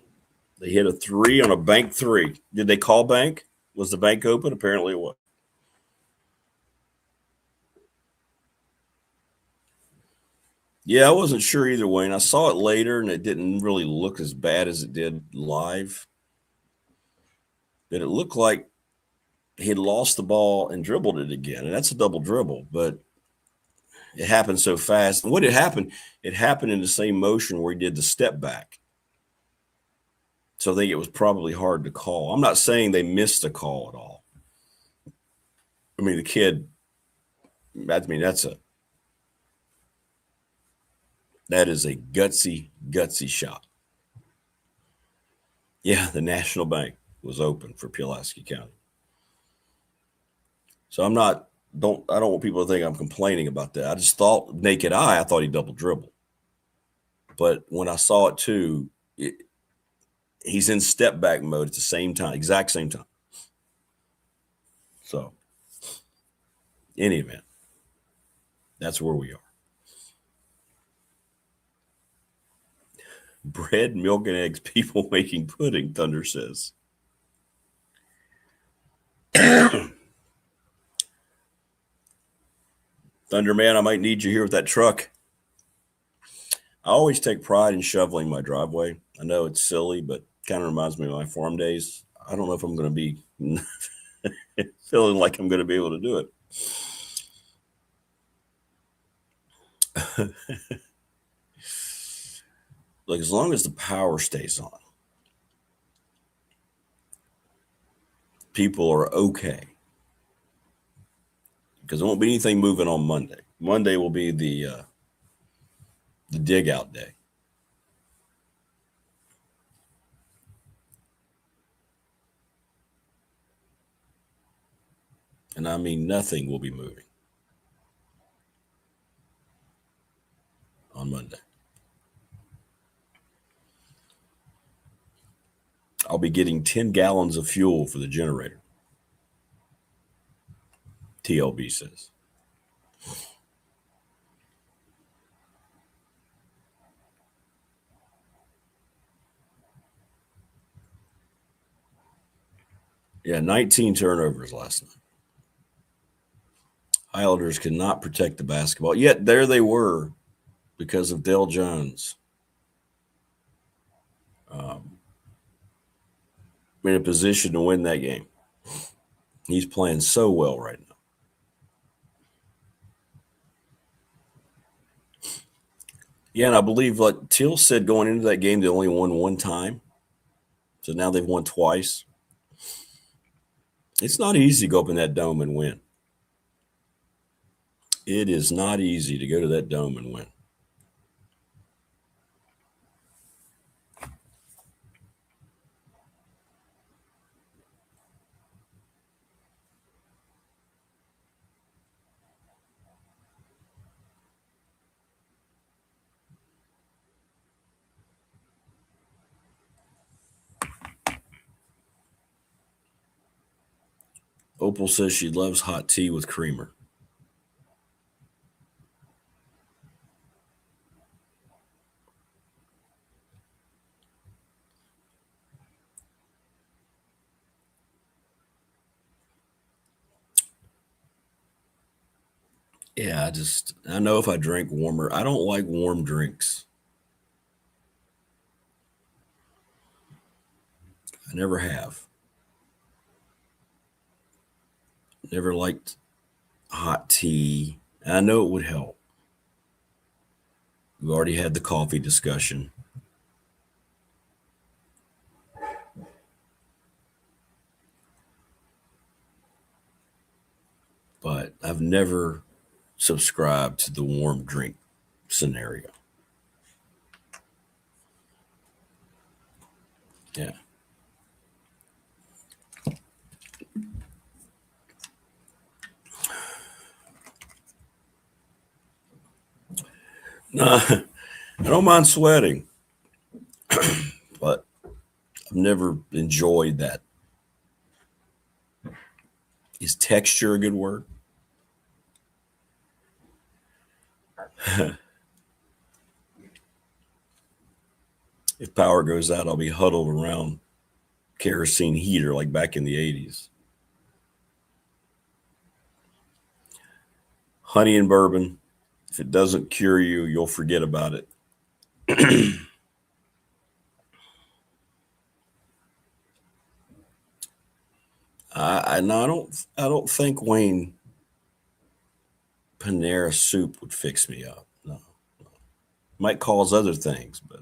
They hit a three on a bank three. Did they call bank? Was the bank open? Apparently it was. Yeah, I wasn't sure either way. And I saw it later, and it didn't really look as bad as it did live. But it looked like he had lost the ball and dribbled it again. And that's a double dribble. But it happened so fast. And what had happened, it happened in the same motion where he did the step back. So I think it was probably hard to call. I'm not saying they missed a call at all. I mean, the kid, that is a gutsy shot. Yeah, the National Bank was open for Pulaski County. So I don't want people to think I'm complaining about that. I just thought, naked eye, I thought he double dribbled. But when I saw it too, he's in step back mode at the same time, exact same time. So, in any event, that's where we are. Bread, milk, and eggs, people making pudding, Thunder says. Thunder Man, I might need you here with that truck. I always take pride in shoveling my driveway. I know it's silly, but kind of reminds me of my farm days. I don't know if I'm going to be feeling like I'm going to be able to do it. Like, as long as the power stays on, people are okay. Because there won't be anything moving on Monday. Monday will be the dig out day. And I mean, nothing will be moving on Monday. I'll be getting 10 gallons of fuel for the generator, TLB says. Yeah, 19 turnovers last night. Islanders could not protect the basketball. Yet there they were because of Dale Jones. In a position to win that game. He's playing so well right now. Yeah, and I believe, like Till said, going into that game, they only won one time. So now they've won twice. It's not easy to go up in that dome and win. It is not easy to go to that dome and win. Opal says she loves hot tea with creamer. Yeah, I know if I drink warmer, I don't like warm drinks. I never have. Never liked hot tea. I know it would help. We've already had the coffee discussion. But I've never subscribed to the warm drink scenario. Yeah. No, I don't mind sweating, but I've never enjoyed that. Is texture a good word? If power goes out, I'll be huddled around kerosene heater like back in the 80s. Honey and bourbon. If it doesn't cure you, you'll forget about it. I don't think Wayne Panera soup would fix me up. No. Might cause other things, but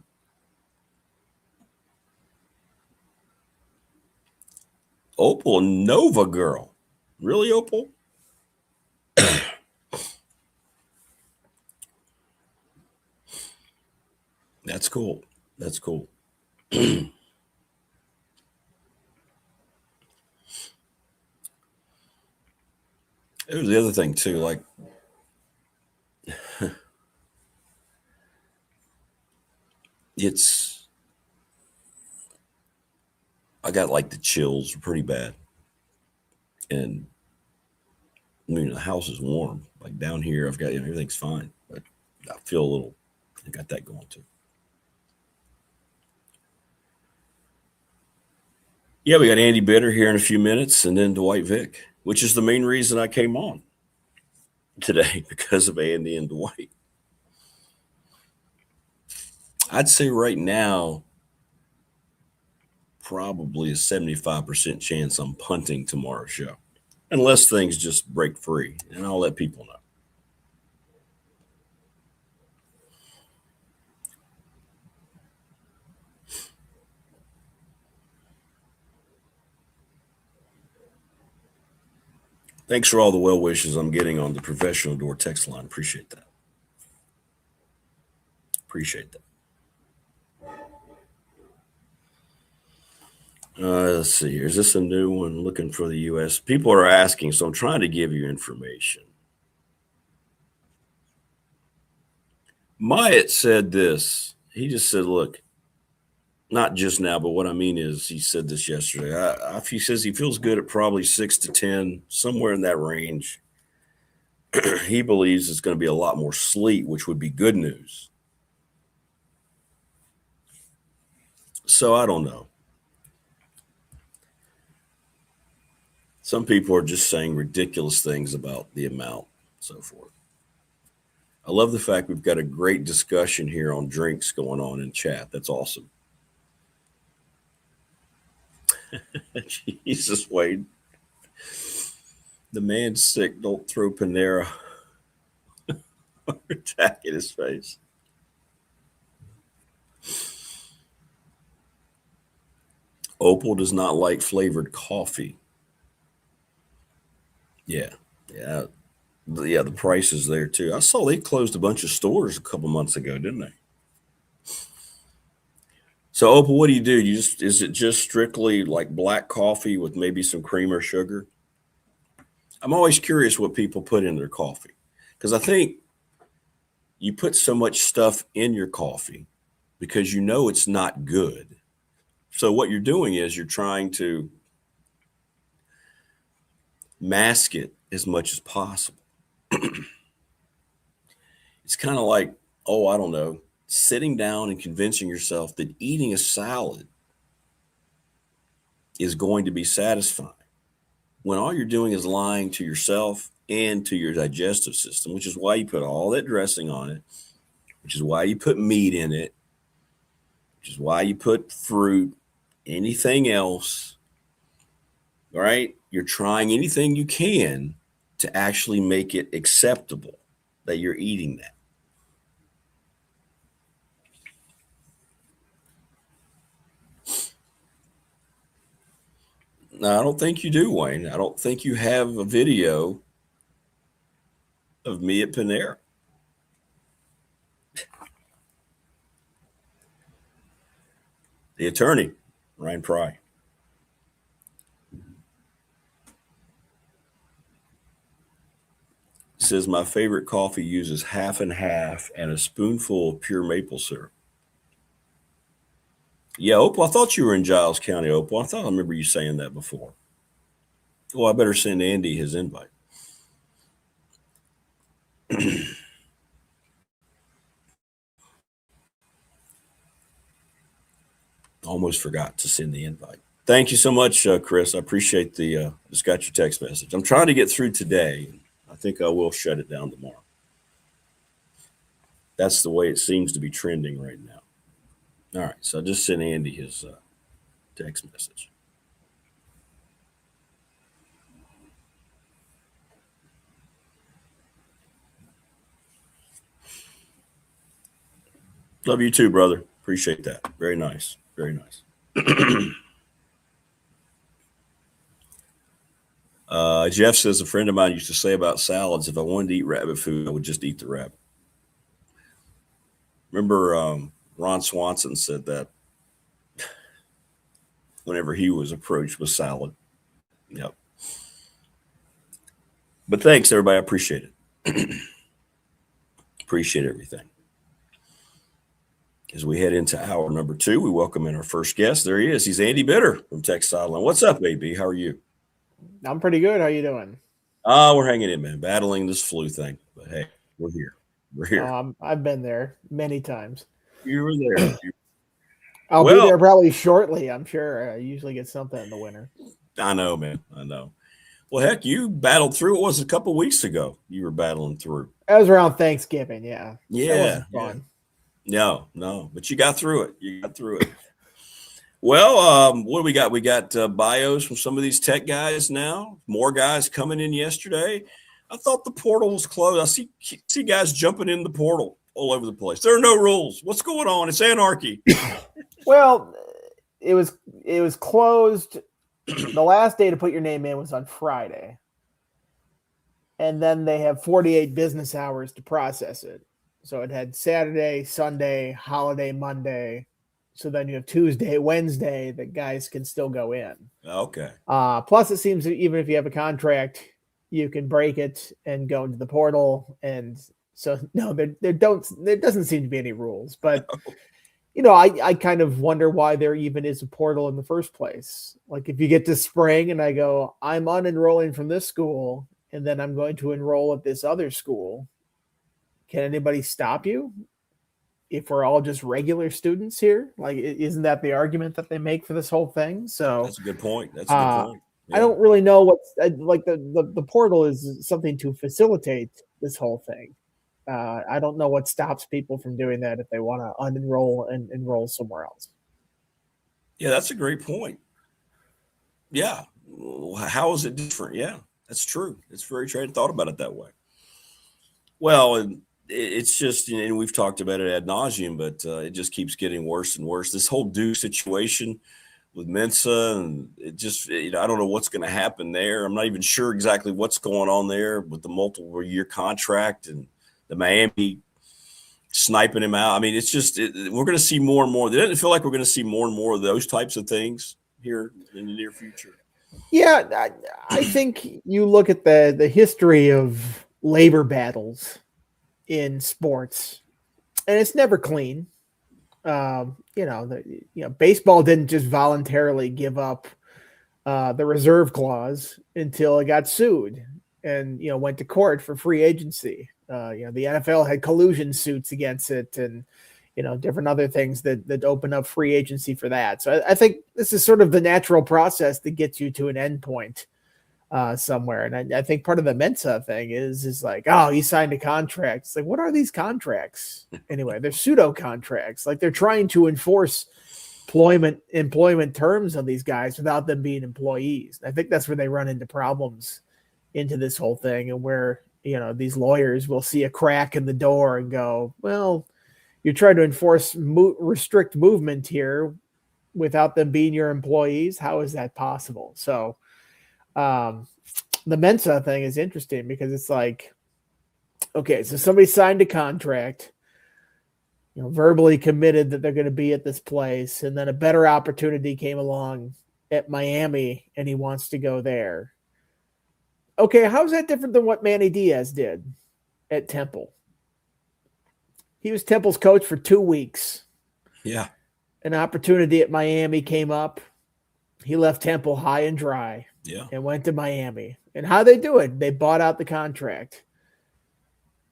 Opal Nova girl. Really, Opal? That's cool. That's cool. It was the other thing too, like I got like the chills pretty bad. And I mean, the house is warm. Like down here, I've got, everything's fine. But I feel I got that going too. Yeah, we got Andy Bitter here in a few minutes and then Dwight Vick, which is the main reason I came on today, because of Andy and Dwight. I'd say right now, probably a 75% chance I'm punting tomorrow's show, unless things just break free, and I'll let people know. Thanks for all the well wishes I'm getting on the professional door text line. Appreciate that. Appreciate that. Let's see here. Is this a new one? Looking for the U.S. People are asking, so I'm trying to give you information. Myatt said this. He just said, look, not just now, but what I mean is he said this yesterday. He says he feels good at probably 6 to 10, somewhere in that range. He believes it's going to be a lot more sleet, which would be good news. So I don't know. Some people are just saying ridiculous things about the amount, so forth. I love the fact we've got a great discussion here on drinks going on in chat. That's awesome. Jesus, Wade. The man's sick. Don't throw Panera attack in his face. Opal does not like flavored coffee. Yeah. The price is there too. I saw they closed a bunch of stores a couple months ago, didn't they? So Opal, what do? Is it just strictly like black coffee with maybe some cream or sugar? I'm always curious what people put in their coffee, because I think you put so much stuff in your coffee because you know it's not good. So what you're doing is you're trying to mask it as much as possible. It's kind of like, I don't know, sitting down and convincing yourself that eating a salad is going to be satisfying, when all you're doing is lying to yourself and to your digestive system, which is why you put all that dressing on it, which is why you put meat in it, which is why you put fruit, anything else. All right? You're trying anything you can to actually make it acceptable that you're eating that. No, I don't think you do, Wayne. I don't think you have a video of me at Panera. The attorney, Ryan Pry. Says my favorite coffee uses half and half and a spoonful of pure maple syrup. Yeah, Opal, I thought you were in Giles County, Opal. I thought I remember you saying that before. Well, I better send Andy his invite. Almost forgot to send the invite. Thank you so much, Chris. I appreciate just got your text message. I'm trying to get through today. I think I will shut it down tomorrow. That's the way it seems to be trending right now. All right, so I just sent Andy his text message. Love you too, brother. Appreciate that. Very nice. Very nice. Jeff says a friend of mine used to say about salads, if I wanted to eat rabbit food, I would just eat the rabbit. Remember Ron Swanson said that whenever he was approached with salad. Yep. But thanks, everybody. I appreciate it. Appreciate everything. As we head into hour number 2, we welcome in our first guest. There he is. He's Andy Bitter from Tech Sideline. What's up, AB? How are you? I'm pretty good. How you doing? We're hanging in, man. Battling this flu thing. But hey, we're here. We're here. I've been there many times. You were there. I'll be there probably shortly, I'm sure. I usually get something in the winter. I know, man. I know. Well, heck, you battled through. It was a couple weeks ago you were battling through. That was around Thanksgiving, yeah. Yeah. Fun. No, but you got through it. Well, what do we got? We got bios from some of these tech guys now. More guys coming in yesterday. I thought the portal was closed. I see guys jumping in the portal all over the place. There are no rules. What's going on? It's anarchy. Well, it was closed. The last day to put your name in was on Friday. And then they have 48 business hours to process it. So it had Saturday, Sunday, holiday, Monday. So then you have Tuesday, Wednesday that guys can still go in. Okay. Plus, it seems that even if you have a contract, you can break it and go into the portal. And so, no, there doesn't seem to be any rules. But, you know, I kind of wonder why there even is a portal in the first place. Like if you get to spring and I go, I'm unenrolling from this school and then I'm going to enroll at this other school. Can anybody stop you if we're all just regular students here? Like, isn't that the argument that they make for this whole thing? So that's a good point. Yeah. I don't really know what's like the portal is something to facilitate this whole thing. I don't know what stops people from doing that if they want to unenroll and enroll somewhere else. Yeah, that's a great point. Yeah. How is it different? Yeah. That's true. It's very true. I hadn't thought about it that way. Well, and it's just, and we've talked about it ad nauseum, but it just keeps getting worse and worse. This whole Duke situation with Mensa, and it just, I don't know what's going to happen there. I'm not even sure exactly what's going on there with the multiple year contract and the Miami sniping him out. I mean, it's just, we're going to see more and more. It doesn't feel like we're going to see more and more of those types of things here in the near future. Yeah, I think you look at the history of labor battles in sports, and it's never clean. Baseball didn't just voluntarily give up the reserve clause until it got sued and went to court for free agency. The NFL had collusion suits against it, and different other things that open up free agency for that. So I think this is sort of the natural process that gets you to an end point somewhere. And I think part of the Mensa thing is like, oh, he signed a contract. It's like, what are these contracts? Anyway, they're pseudo contracts. Like they're trying to enforce employment terms on these guys without them being employees. And I think that's where they run into problems into this whole thing, and where, these lawyers will see a crack in the door and go, well, you're trying to enforce restrict movement here without them being your employees. How is that possible? So the Mensa thing is interesting because it's like, okay, so somebody signed a contract, verbally committed that they're going to be at this place, and then a better opportunity came along at Miami and he wants to go there. Okay, how is that different than what Manny Diaz did at Temple? He was Temple's coach for 2 weeks. Yeah. An opportunity at Miami came up. He left Temple high and dry. Yeah. And went to Miami. And how they do it? They bought out the contract.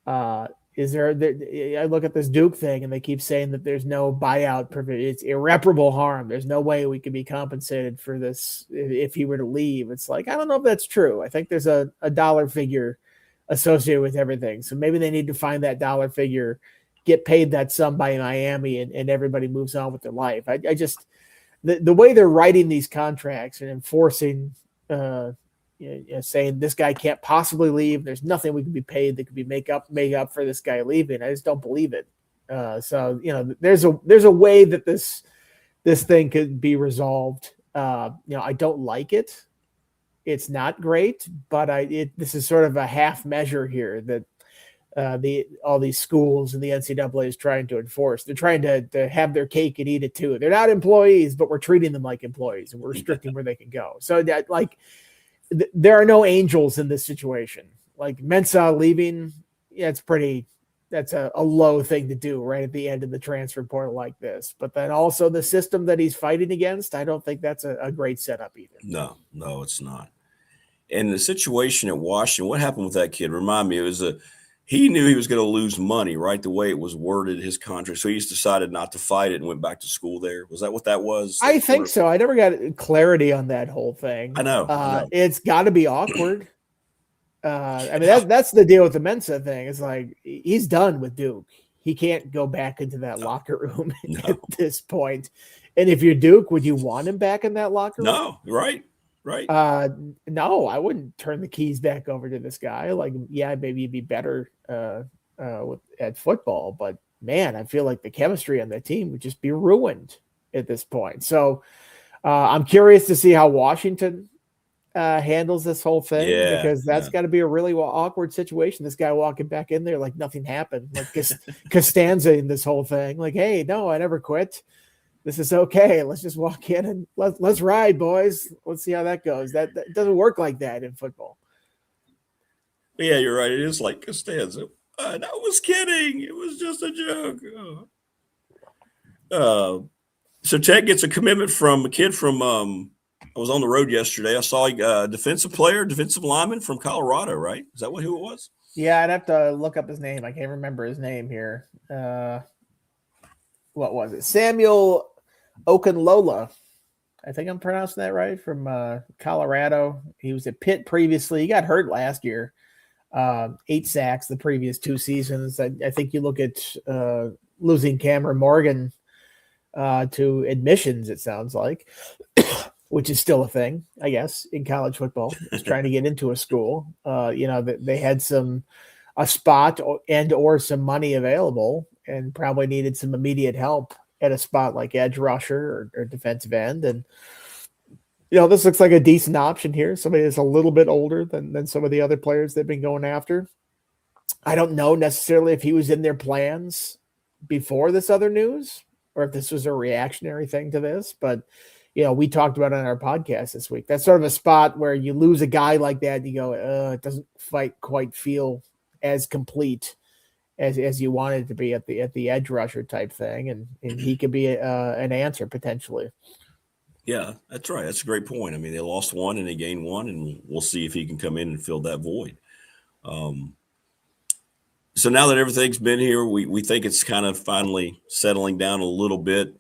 I look at this Duke thing and they keep saying that there's no buyout provision. It's irreparable harm. There's no way we could be compensated for this if he were to leave. It's like, I don't know if that's true. I think there's a dollar figure associated with everything. So maybe they need to find that dollar figure, get paid that sum by Miami, and everybody moves on with their life. I just, the way they're writing these contracts and enforcing, saying this guy can't possibly leave. There's nothing we can be paid that could be make up for this guy leaving. I just don't believe it. So there's a way that this thing could be resolved. I don't like it. It's not great, but this is sort of a half measure here that all these schools and the NCAA is trying to enforce. They're trying to have their cake and eat it too. They're not employees, but we're treating them like employees and we're restricting where they can go. So that, there are no angels in this situation. Like Mensa leaving, that's a low thing to do right at the end of the transfer portal like this. But then also the system that he's fighting against, I don't think that's a great setup either. No, it's not. And the situation at Washington, what happened with that kid? Remind me, he knew he was going to lose money, right? The way it was worded, his contract. So he just decided not to fight it and went back to school there. Was that what that was? I think so. I never got clarity on that whole thing. I know. It's got to be awkward. That's the deal with the Mensa thing. It's like he's done with Duke. He can't go back into that locker room at this point. And if you're Duke, would you want him back in that locker room? No, right. No, I wouldn't turn the keys back over to this guy. Like, yeah, maybe he'd be better at football, but man, I feel like the chemistry on the team would just be ruined at this point. So I'm curious to see how Washington handles this whole thing, because that's got to be a really awkward situation. This guy walking back in there like nothing happened, like Costanza in this whole thing. Like, hey, no, I never quit. This is okay. Let's just walk in and let's ride, boys. Let's see how that goes. That doesn't work like that in football. Yeah, you're right. It is like Costanza. I was kidding. It was just a joke. So Ted gets a commitment from a kid from I was on the road yesterday. I saw a defensive lineman from Colorado, right? Is that who it was? Yeah, I'd have to look up his name. I can't remember his name here. What was it? Samuel Okunlola. I think I'm pronouncing that right, from Colorado. He was at Pitt previously. He got hurt last year. 8 sacks the previous 2 seasons. I think you look at losing Cameron Morgan to admissions, it sounds like. which is still a thing, I guess, in college football, is trying to get into a school. They had a spot or some money available and probably needed some immediate help at a spot like edge rusher or defensive end. And, this looks like a decent option here. Somebody that's a little bit older than some of the other players they've been going after. I don't know necessarily if he was in their plans before this other news or if this was a reactionary thing to this, but we talked about it on our podcast this week. That's sort of a spot where you lose a guy like that and you go, it doesn't quite feel as complete as you wanted it to be at the edge rusher type thing. And he could be an answer potentially. Yeah, that's right. That's a great point. I mean, they lost one and they gained one, and we'll see if he can come in and fill that void. So now that everything's been here, we think it's kind of finally settling down a little bit.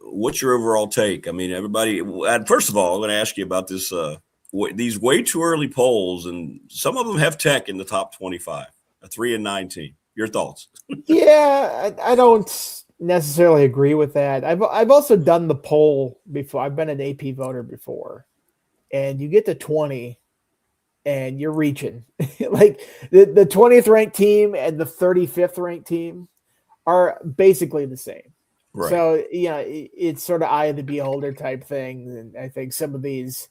What's your overall take? I mean, everybody, first of all, I'm going to ask you about this, these way too early polls, and some of them have Tech in the top 25, a 3-9 team. Your thoughts? Yeah, I don't necessarily agree with that. I've also done the poll before. I've been an AP voter before, and you get to 20 and you're reaching. Like the 20th ranked team and the 35th ranked team are basically the same. Right. So, it's sort of eye of the beholder type thing. And I think some of these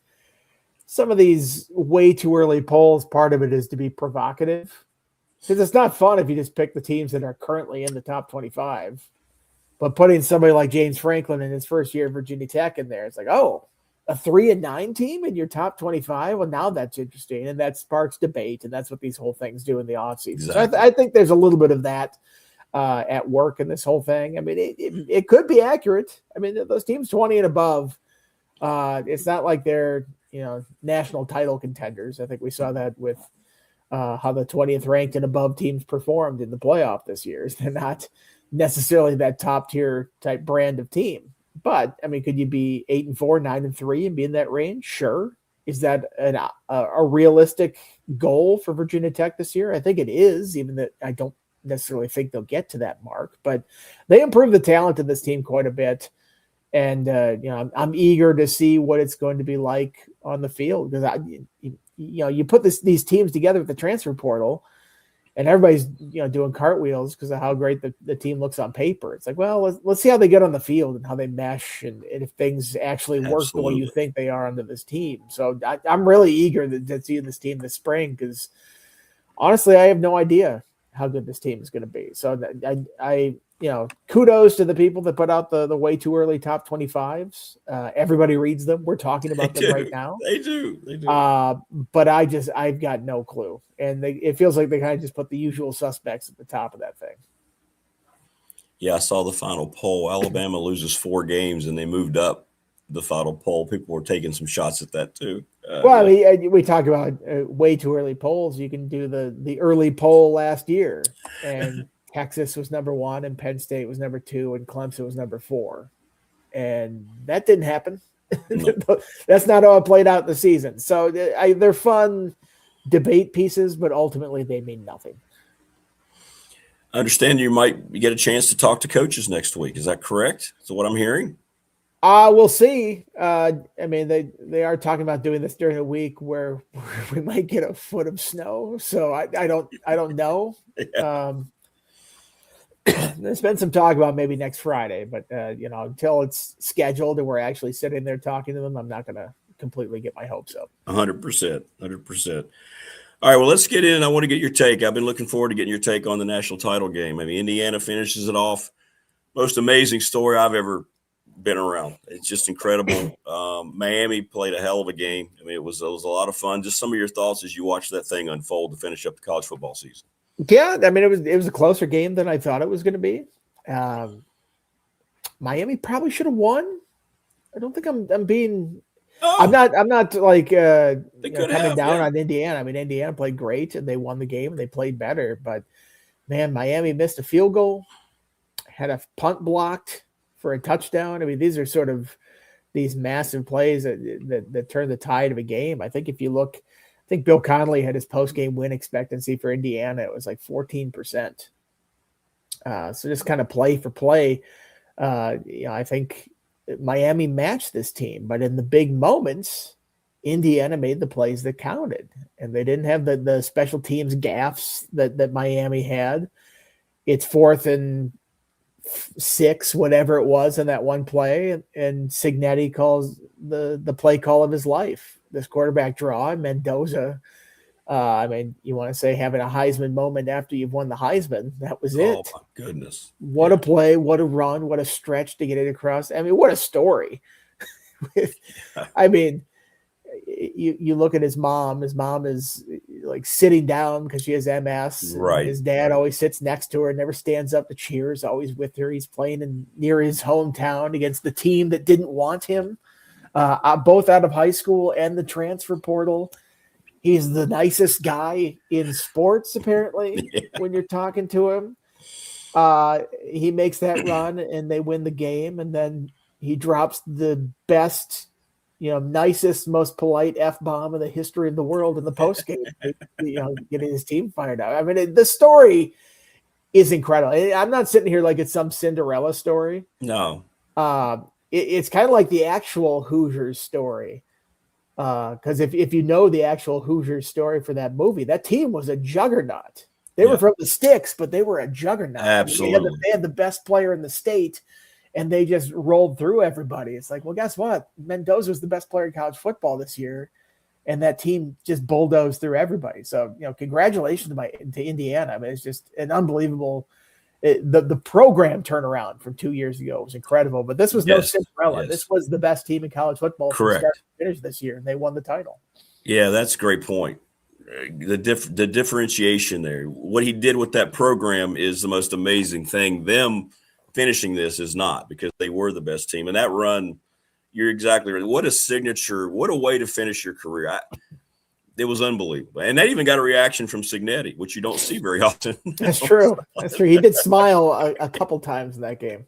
way too early polls, part of it is to be provocative, because it's not fun if you just pick the teams that are currently in the top 25, but putting somebody like James Franklin in his first year at Virginia Tech in there, it's like, oh, a 3-9 team in your top 25. Well, now that's interesting. And that sparks debate. And that's what these whole things do in the offseason. Exactly. So I think there's a little bit of that at work in this whole thing. I mean, it could be accurate. I mean, those teams 20 and above, it's not like they're, national title contenders. I think we saw that with how the 20th ranked and above teams performed in the playoff this year. They're not necessarily that top tier type brand of team. But I mean, could you be 8-4, 9-3 and be in that range? Sure. Is that a realistic goal for Virginia Tech this year? I think it is, even that I don't necessarily think they'll get to that mark, but they improved the talent of this team quite a bit. And, I'm eager to see what it's going to be like on the field, because you put these teams together with the transfer portal and everybody's, doing cartwheels because of how great the team looks on paper. It's like, well, let's see how they get on the field and how they mesh and if things actually work the way you think they are under this team. So I'm really eager to see this team this spring, because honestly, I have no idea how good this team is going to be. So I kudos to the people that put out the way too early top 25s. Everybody reads them. We're talking about them right now. They do. But I've got no clue. And it feels like they kind of just put the usual suspects at the top of that thing. Yeah, I saw the final poll. Alabama loses 4 games and they moved up the final poll. People were taking some shots at that too. I mean, we talk about way too early polls. You can do the early poll last year, and Texas was number 1 and Penn State was number 2 and Clemson was number 4. And that didn't happen. No. That's not how it played out in the season. So they're fun debate pieces, but ultimately they mean nothing. I understand you might get a chance to talk to coaches next week. Is that correct? So what I'm hearing? We'll see. I mean, they are talking about doing this during a week where we might get a foot of snow. So I don't know. Yeah. There's been some talk about maybe next Friday, but until it's scheduled and we're actually sitting there talking to them, I'm not going to completely get my hopes up. 100%. All right, well, let's get in. I want to get your take. I've been looking forward to getting your take on the national title game. I mean, Indiana finishes it off. Most amazing story I've ever been around. It's just incredible. Miami played a hell of a game. I mean, it was a lot of fun. Just some of your thoughts as you watched that thing unfold to finish up the college football season. Yeah, I mean, it was a closer game than I thought it was going to be. Miami probably should have won. I don't think I'm being. Oh, I'm not like coming down on Indiana. I mean, Indiana played great and they won the game and they played better. But man, Miami missed a field goal, had a punt blocked for a touchdown. I mean, these are sort of these massive plays that turn the tide of a game. I think if you look. I think Bill Connolly had his post-game win expectancy for Indiana. It was like 14%. So just kind of play for play. I think Miami matched this team, but in the big moments, Indiana made the plays that counted, and they didn't have the special teams gaffes that Miami had. It's 4th and 6, whatever it was in that one play, and Signetti calls the play call of his life. This quarterback draw, Mendoza. You want to say having a Heisman moment after you've won the Heisman. That was it. Oh, my goodness. What a play, what a run, what a stretch to get it across. What a story. You look at his mom. His mom is like sitting down because she has MS. Right. His dad always sits next to her, never stands up to cheer, is always with her. He's playing near his hometown against the team that didn't want him, both out of high school and the transfer portal. He's the nicest guy in sports, apparently, when you're talking to him. He makes that run, and they win the game, and then he drops the best, nicest, most polite F-bomb in the history of the world in the postgame, getting his team fired up. The story is incredible. I'm not sitting here like it's some Cinderella story. No. It's kind of like the actual Hoosiers story. Because if you know the actual Hoosiers story for that movie, that team was a juggernaut. They were from the sticks, but they were a juggernaut. Absolutely. They had the best player in the state, and they just rolled through everybody. It's like, well, guess what? Mendoza was the best player in college football this year, and that team just bulldozed through everybody. So, congratulations to Indiana. It's just an unbelievable. The program turnaround from 2 years ago was incredible, but this was no Cinderella. Yes. This was the best team in college football from Correct. start to finish this year, and they won the title. Yeah, that's a great point. The differentiation there. What he did with that program is the most amazing thing. Them finishing this is not, because they were the best team. And that run, you're exactly right. What a signature. What a way to finish your career. It was unbelievable. And they even got a reaction from Signetti, which you don't see very often. That's true. That's true. He did smile a couple times in that game.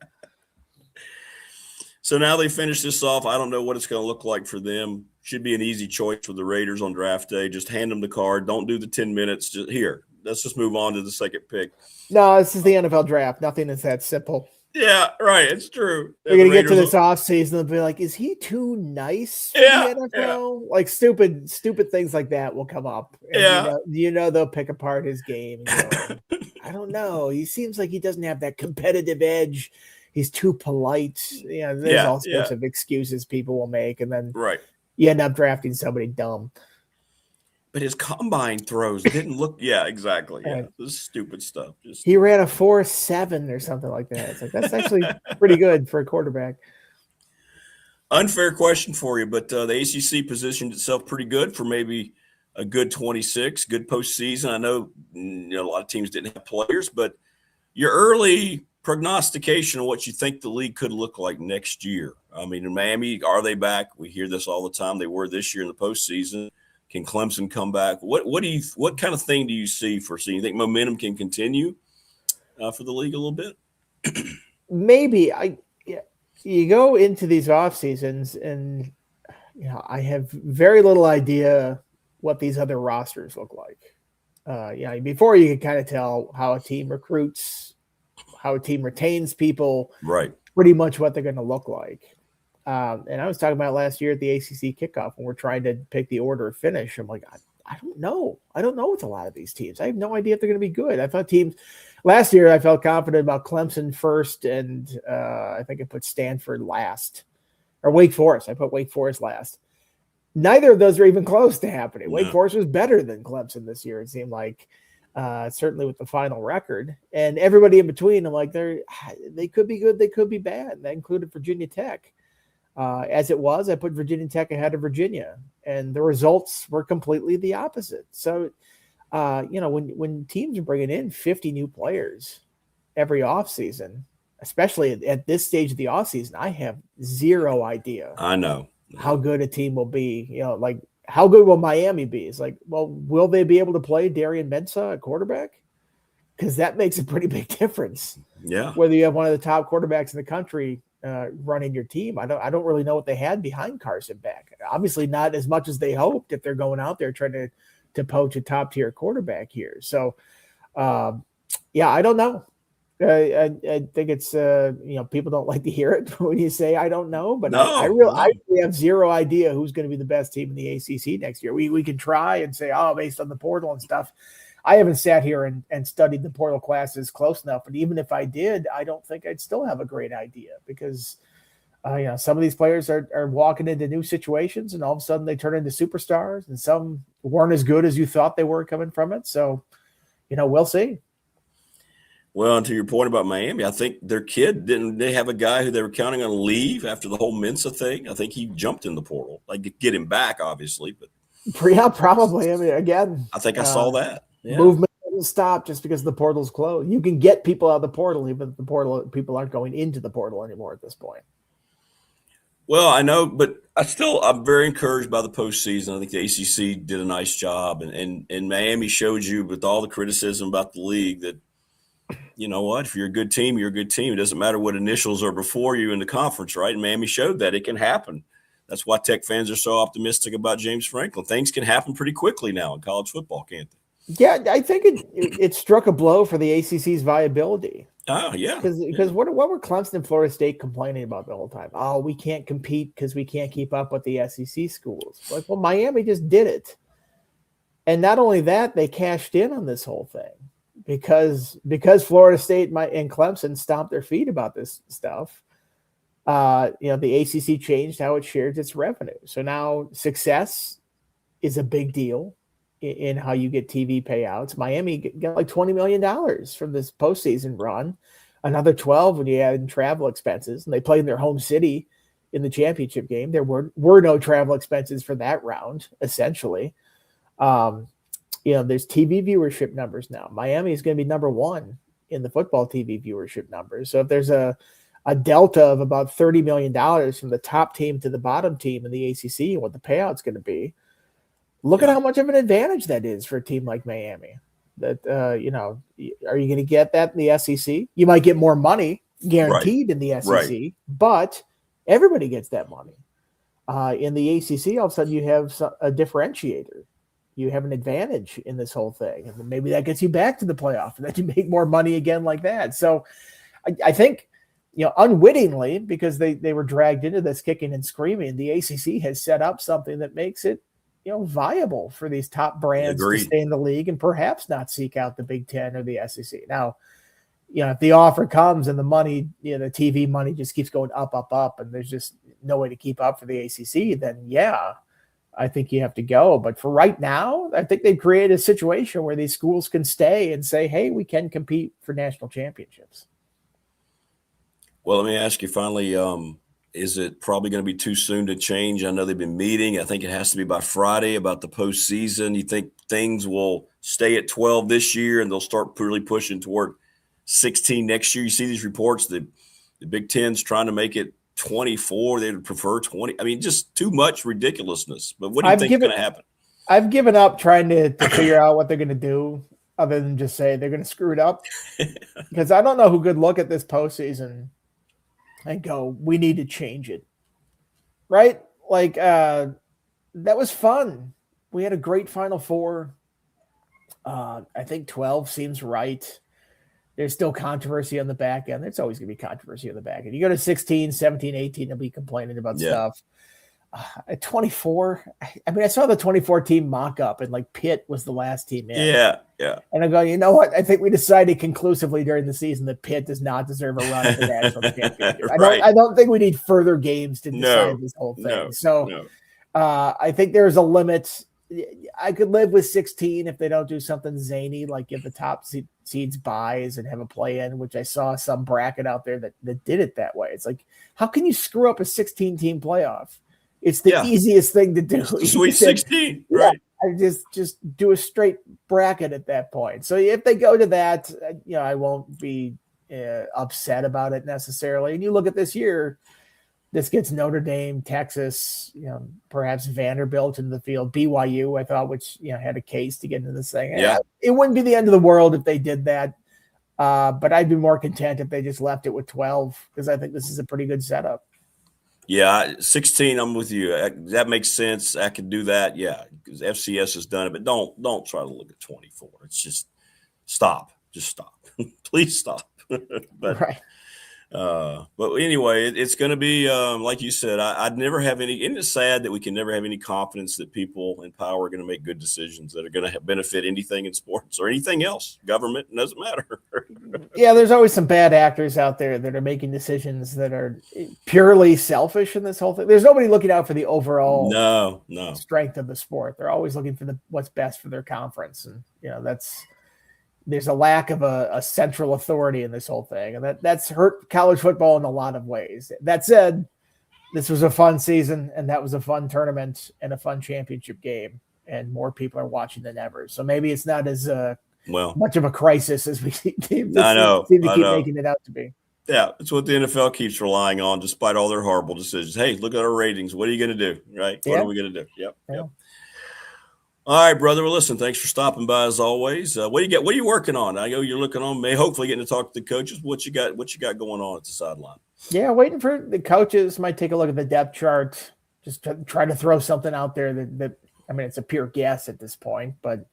So now they finish this off. I don't know what it's going to look like for them. Should be an easy choice for the Raiders on draft day. Just hand them the card. Don't do the 10 minutes. Just here. Let's just move on to the second pick. No, this is the NFL draft. Nothing is that simple. Yeah, right. It's true. They're going to get to this offseason and be like, is he too nice for the NFL? Like stupid things like that will come up. And they'll pick apart his game. And I don't know. He seems like he doesn't have that competitive edge. He's too polite. There's all sorts of excuses people will make. And then you end up drafting somebody dumb. But his combine throws didn't look. Yeah, exactly. Yeah, this stupid stuff. He ran a 4.7 or something like that. It's like that's actually pretty good for a quarterback. Unfair question for you, but the ACC positioned itself pretty good for maybe a good 26, good postseason. I know a lot of teams didn't have players, but your early prognostication of what you think the league could look like next year. In Miami, are they back? We hear this all the time. They were this year in the postseason. Can Clemson come back? What kind of thing do you see for seeing? You think momentum can continue for the league a little bit? Maybe. You go into these off seasons, and I have very little idea what these other rosters look like. Before you can kind of tell how a team recruits, how a team retains people, right? Pretty much what they're going to look like. And I was talking about last year at the ACC kickoff when we're trying to pick the order of finish. I'm like, I don't know. I don't know with a lot of these teams. I have no idea if they're going to be good. I thought teams last year, I felt confident about Clemson first, and I think I put Stanford last, or Wake Forest. I put Wake Forest last. Neither of those are even close to happening. No. Wake Forest was better than Clemson this year, it seemed like, certainly with the final record. And everybody in between, I'm like, they could be good, they could be bad. That included Virginia Tech. As it was, I put Virginia Tech ahead of Virginia, and the results were completely the opposite. So, when teams are bringing in 50 new players every offseason, especially at this stage of the offseason, I have zero idea. I know how good a team will be. Like how good will Miami be? It's like, well, will they be able to play Darian Mensah at quarterback? Because that makes a pretty big difference. Yeah, whether you have one of the top quarterbacks in the country running your team. I don't really know what they had behind Carson Beck. Obviously not as much as they hoped if they're going out there trying to poach a top tier quarterback here. So I don't know. I think it's people don't like to hear it when you say I don't know, but I No. really have zero idea who's going to be the best team in the ACC next year. We can try and say, based on the portal and stuff. I haven't sat here and studied the portal classes close enough, but even if I did, I don't think I'd still have a great idea because some of these players are walking into new situations and all of a sudden they turn into superstars, and some weren't as good as you thought they were coming from it. So, we'll see. Well, and to your point about Miami, I think their kid, didn't they have a guy who they were counting on leave after the whole Mensa thing? I think he jumped in the portal. Like, get him back, obviously, but yeah, probably. I mean, again, I think I saw that. Yeah. Movement doesn't stop just because the portal's closed. You can get people out of the portal, even if the portal people aren't going into the portal anymore at this point. Well, I know, but I'm very encouraged by the postseason. I think the ACC did a nice job, and Miami showed you with all the criticism about the league that, you know what, if you're a good team, you're a good team. It doesn't matter what initials are before you in the conference, right? And Miami showed that it can happen. That's why Tech fans are so optimistic about James Franklin. Things can happen pretty quickly now in college football, can't they? Yeah, I think it struck a blow for the ACC's viability. Oh, yeah. Because what were Clemson and Florida State complaining about the whole time? Oh, we can't compete because we can't keep up with the SEC schools. Like, well, Miami just did it. And not only that, they cashed in on this whole thing because Florida State and Clemson stomped their feet about this stuff. The ACC changed how it shares its revenue. So now success is a big deal in how you get TV payouts. Miami got like $20 million from this postseason run, another 12 when you add in travel expenses, and they played in their home city in the championship game. There were no travel expenses for that round, essentially. There's TV viewership numbers now. Miami is going to be number one in the football TV viewership numbers. So if there's a delta of about $30 million from the top team to the bottom team in the ACC and what the payout's going to be, look at how much of an advantage that is for a team like Miami. That, are you going to get that in the SEC? You might get more money guaranteed in the SEC, but everybody gets that money. In the ACC, all of a sudden you have a differentiator. You have an advantage in this whole thing. And maybe that gets you back to the playoff and then you make more money again like that. So I think, unwittingly, because they were dragged into this kicking and screaming, the ACC has set up something that makes it viable for these top brands to stay in the league and perhaps not seek out the Big Ten or the SEC. Now, if the offer comes and the money, the TV money just keeps going up, and there's just no way to keep up for the ACC, then yeah, I think you have to go. But for right now, I think they've created a situation where these schools can stay and say, hey, we can compete for national championships. Well, let me ask you finally, is it probably going to be too soon to change? I know they've been meeting. I think it has to be by Friday about the postseason. You think things will stay at 12 this year and they'll start really pushing toward 16 next year? You see these reports that the Big Ten's trying to make it 24. They would prefer 20. I mean, just too much ridiculousness. But what do you think is going to happen? I've given up trying to figure out what they're going to do other than just say they're going to screw it up. Because I don't know who could look at this postseason and go, we need to change it. Right? Like, that was fun. We had a great Final Four. I think 12 seems right. There's still controversy on the back end. There's always going to be controversy on the back end. You go to 16, 17, 18, they'll be complaining about stuff. At 24, I saw the 24 team mock-up, and like Pitt was the last team in. Yeah. And I go, you know what? I think we decided conclusively during the season that Pitt does not deserve a run at the national championship. Right. I don't think we need further games to decide this whole thing. I think there's a limit. I could live with 16 if they don't do something zany, like give the top seeds buys and have a play-in, which I saw some bracket out there that did it that way. It's like, how can you screw up a 16-team playoff? It's the easiest thing to do. Sweet 16, right? I just do a straight bracket at that point. So if they go to that, I won't be upset about it necessarily. And you look at this year, this gets Notre Dame, Texas, perhaps Vanderbilt in the field, BYU, I thought, which had a case to get into this thing. Yeah, it wouldn't be the end of the world if they did that, but I'd be more content if they just left it with 12 because I think this is a pretty good setup. Yeah, 16, I'm with you. That makes sense. I could do that. Yeah, because FCS has done it, but don't try to look at 24. It's just stop. Just stop. Please stop. Right. But anyway, it's going to be like you said. I'd never have any. Isn't it sad that we can never have any confidence that people in power are going to make good decisions that are going to benefit anything in sports or anything else? Government, it doesn't matter. Yeah, there's always some bad actors out there that are making decisions that are purely selfish in this whole thing. There's nobody looking out for the overall no strength of the sport. They're always looking for what's best for their conference, and there's a lack of a central authority in this whole thing, and that's hurt college football in a lot of ways. That said, this was a fun season, and that was a fun tournament and a fun championship game, and more people are watching than ever. So maybe it's not as much of a crisis as we seem to keep making it out to be. Yeah, it's what the NFL keeps relying on, despite all their horrible decisions. Hey, look at our ratings. What are you going to do? Right? What are we going to do? Yep. All right, brother. Well, listen, thanks for stopping by as always. What do you get? What are you working on? I know you're looking on, hopefully getting to talk to the coaches. What you got going on at the sideline? Yeah, waiting for the coaches. Might take a look at the depth chart. Just try to throw something out there that I mean, it's a pure guess at this point, but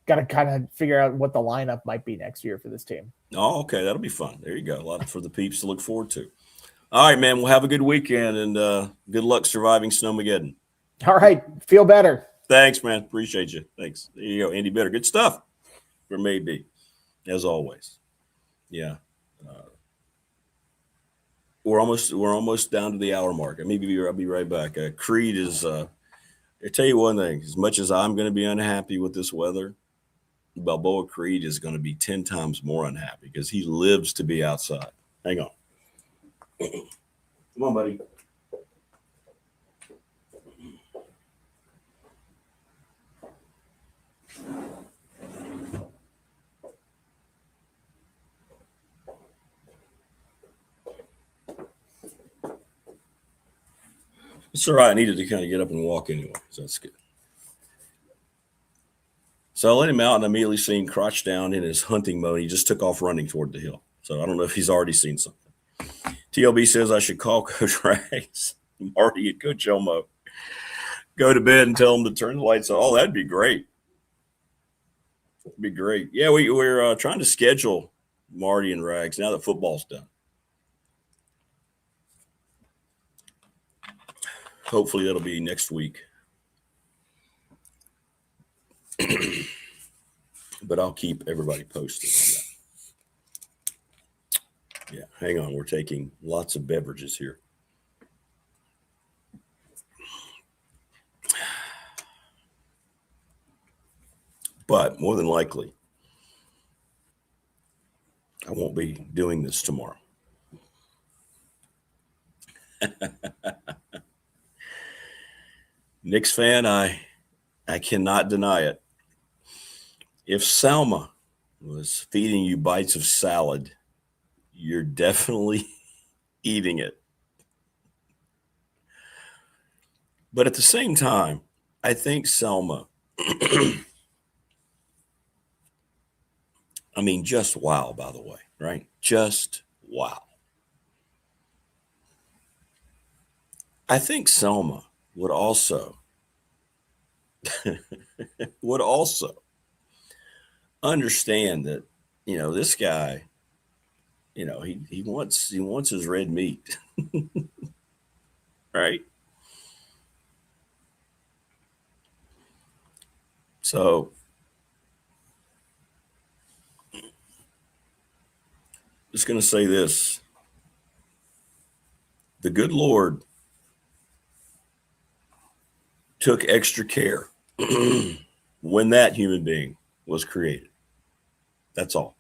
got to kind of figure out what the lineup might be next year for this team. Oh, okay. That'll be fun. There you go. A lot for the peeps to look forward to. All right, man. We'll have a good weekend, and good luck surviving Snowmageddon. All right. Feel better. Thanks, man. Appreciate you. Thanks. There you go, Andy Bitter. Good stuff. There may be, as always. Yeah. We're almost down to the hour mark. I'll be right back. Creed is. I tell you one thing. As much as I'm going to be unhappy with this weather, Balboa Creed is going to be 10 times more unhappy because he lives to be outside. Hang on. Come on, buddy. It's all right. I needed to kind of get up and walk anyway, so that's good. So I let him out and immediately seen crotch down in his hunting mode. He just took off running toward the hill. So I don't know if he's already seen something. TLB says I should call Coach Rags, Marty, and Coach Elmo. Go to bed and tell them to turn the lights on. Oh, that'd be great. That'd be great. Yeah, we're trying to schedule Marty and Rags now that football's done. Hopefully that'll be next week. But I'll keep everybody posted on that. Yeah, hang on. We're taking lots of beverages here. But more than likely, I won't be doing this tomorrow. Knicks fan, I cannot deny it. If Selma was feeding you bites of salad, you're definitely eating it. But at the same time, I think Selma, I mean, just wow, by the way, right? Just wow. I think Selma would also understand that, this guy, he wants his red meat. Right? So just going to say this. The good Lord took extra care when that human being was created. That's all.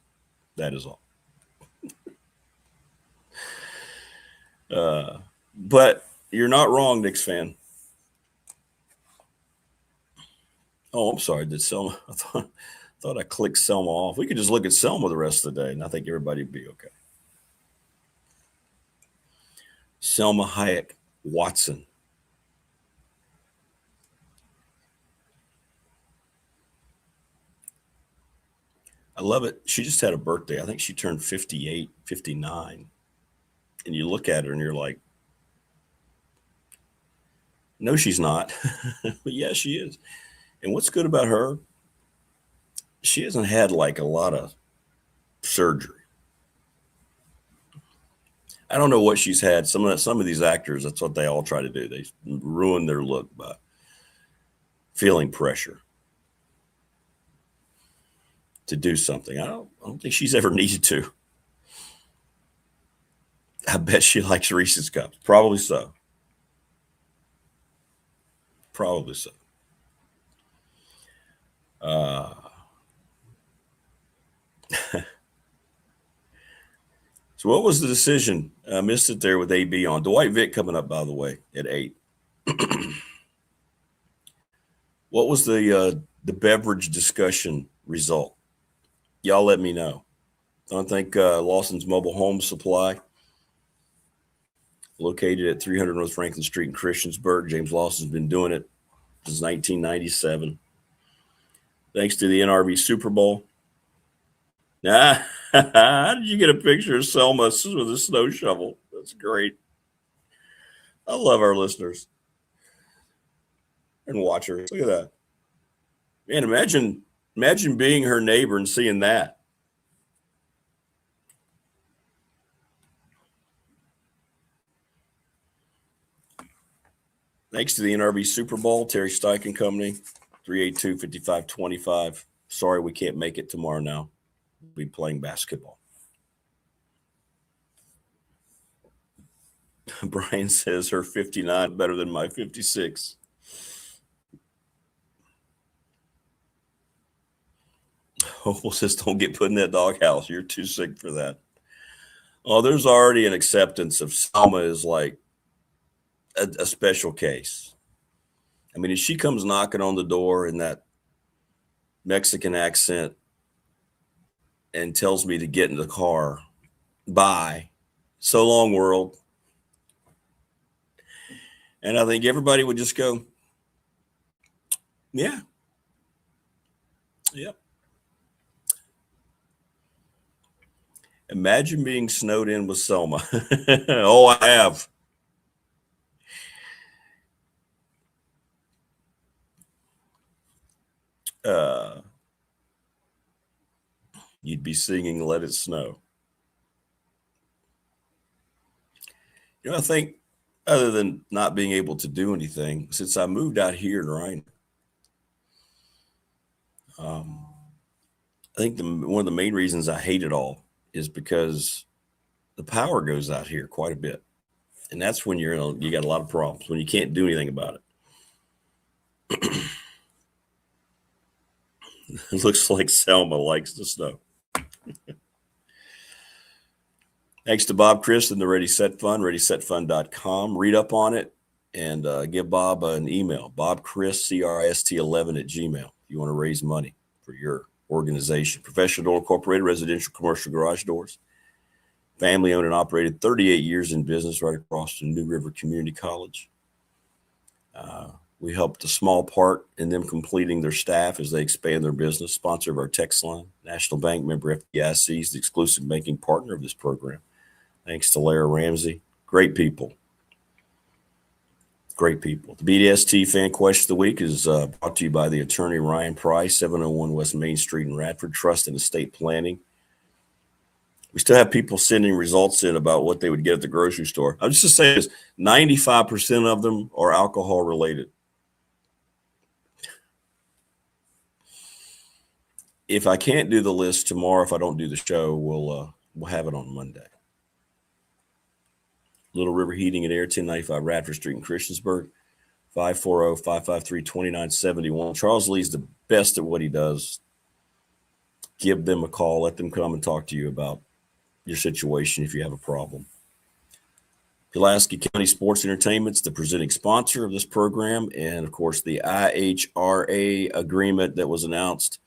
That is all. But you're not wrong, Knicks fan. Oh, I'm sorry. Did Selma? I thought I clicked Selma off. We could just look at Selma the rest of the day, and I think everybody would be okay. Selma Hayek Watson. I love it. She just had a birthday. I think she turned 58, 59. And you look at her and you're like, no, she's not. But yeah, she is. And what's good about her, she hasn't had like a lot of surgery. I don't know what she's had. Some of these actors, that's what they all try to do. They ruin their look by feeling pressure to do something. I don't think she's ever needed to. I bet she likes Reese's Cups. Probably so. Probably so. So what was the decision? I missed it there with AB on. Dwight Vick coming up, by the way, at 8. What was the beverage discussion result? Y'all let me know. I don't think Lawson's Mobile Home Supply, located at 300 North Franklin Street in Christiansburg. James Lawson's been doing it since 1997. Thanks to the NRV Super Bowl. How did you get a picture of Selma with a snow shovel? That's great. I love our listeners and watchers. Look at that. Man, imagine being her neighbor and seeing that. Thanks to the NRV Super Bowl, Terry Steichen Company, 382-5525. Sorry we can't make it tomorrow now. We'll be playing basketball. Brian says her 59 better than my 56. Hopeful says don't get put in that doghouse. You're too sick for that. Oh, there's already an acceptance of Selma is like a special case. I mean, if she comes knocking on the door in that Mexican accent and tells me to get in the car, bye, so long, world. And I think everybody would just go, yeah. Yep. Imagine being snowed in with Selma. Oh, I have. You'd be singing Let It Snow. You know, I think other than not being able to do anything, since I moved out here to Ryan, I think one of the main reasons I hate it all is because the power goes out here quite a bit. And that's when you got a lot of problems, when you can't do anything about it. It looks like Selma likes the snow. Thanks to Bob Chris and the Ready Set Fund, readysetfund.com. Read up on it and give Bob an email, bobchris11@gmail. If you want to raise money for your organization. Professional Door Incorporated, residential, commercial garage doors. Family owned and operated, 38 years in business right across from New River Community College. We helped a small part in them completing their staff as they expand their business. Sponsor of our text line, National Bank member FDIC is the exclusive banking partner of this program. Thanks to Lara Ramsey. Great people. Great people. The BDST Fan Question of the Week is brought to you by the attorney Ryan Price, 701 West Main Street in Radford, Trust and Estate Planning. We still have people sending results in about what they would get at the grocery store. I'm just saying this, 95% of them are alcohol related. If I can't do the list tomorrow, if I don't do the show, we'll have it on Monday. Little River Heating and Air, 1095 Radford Street in Christiansburg, 540-553-2971. Charles Lee's the best at what he does. Give them a call. Let them come and talk to you about your situation if you have a problem. Pulaski County Sports Entertainment's the presenting sponsor of this program. And, of course, the IHRA agreement that was announced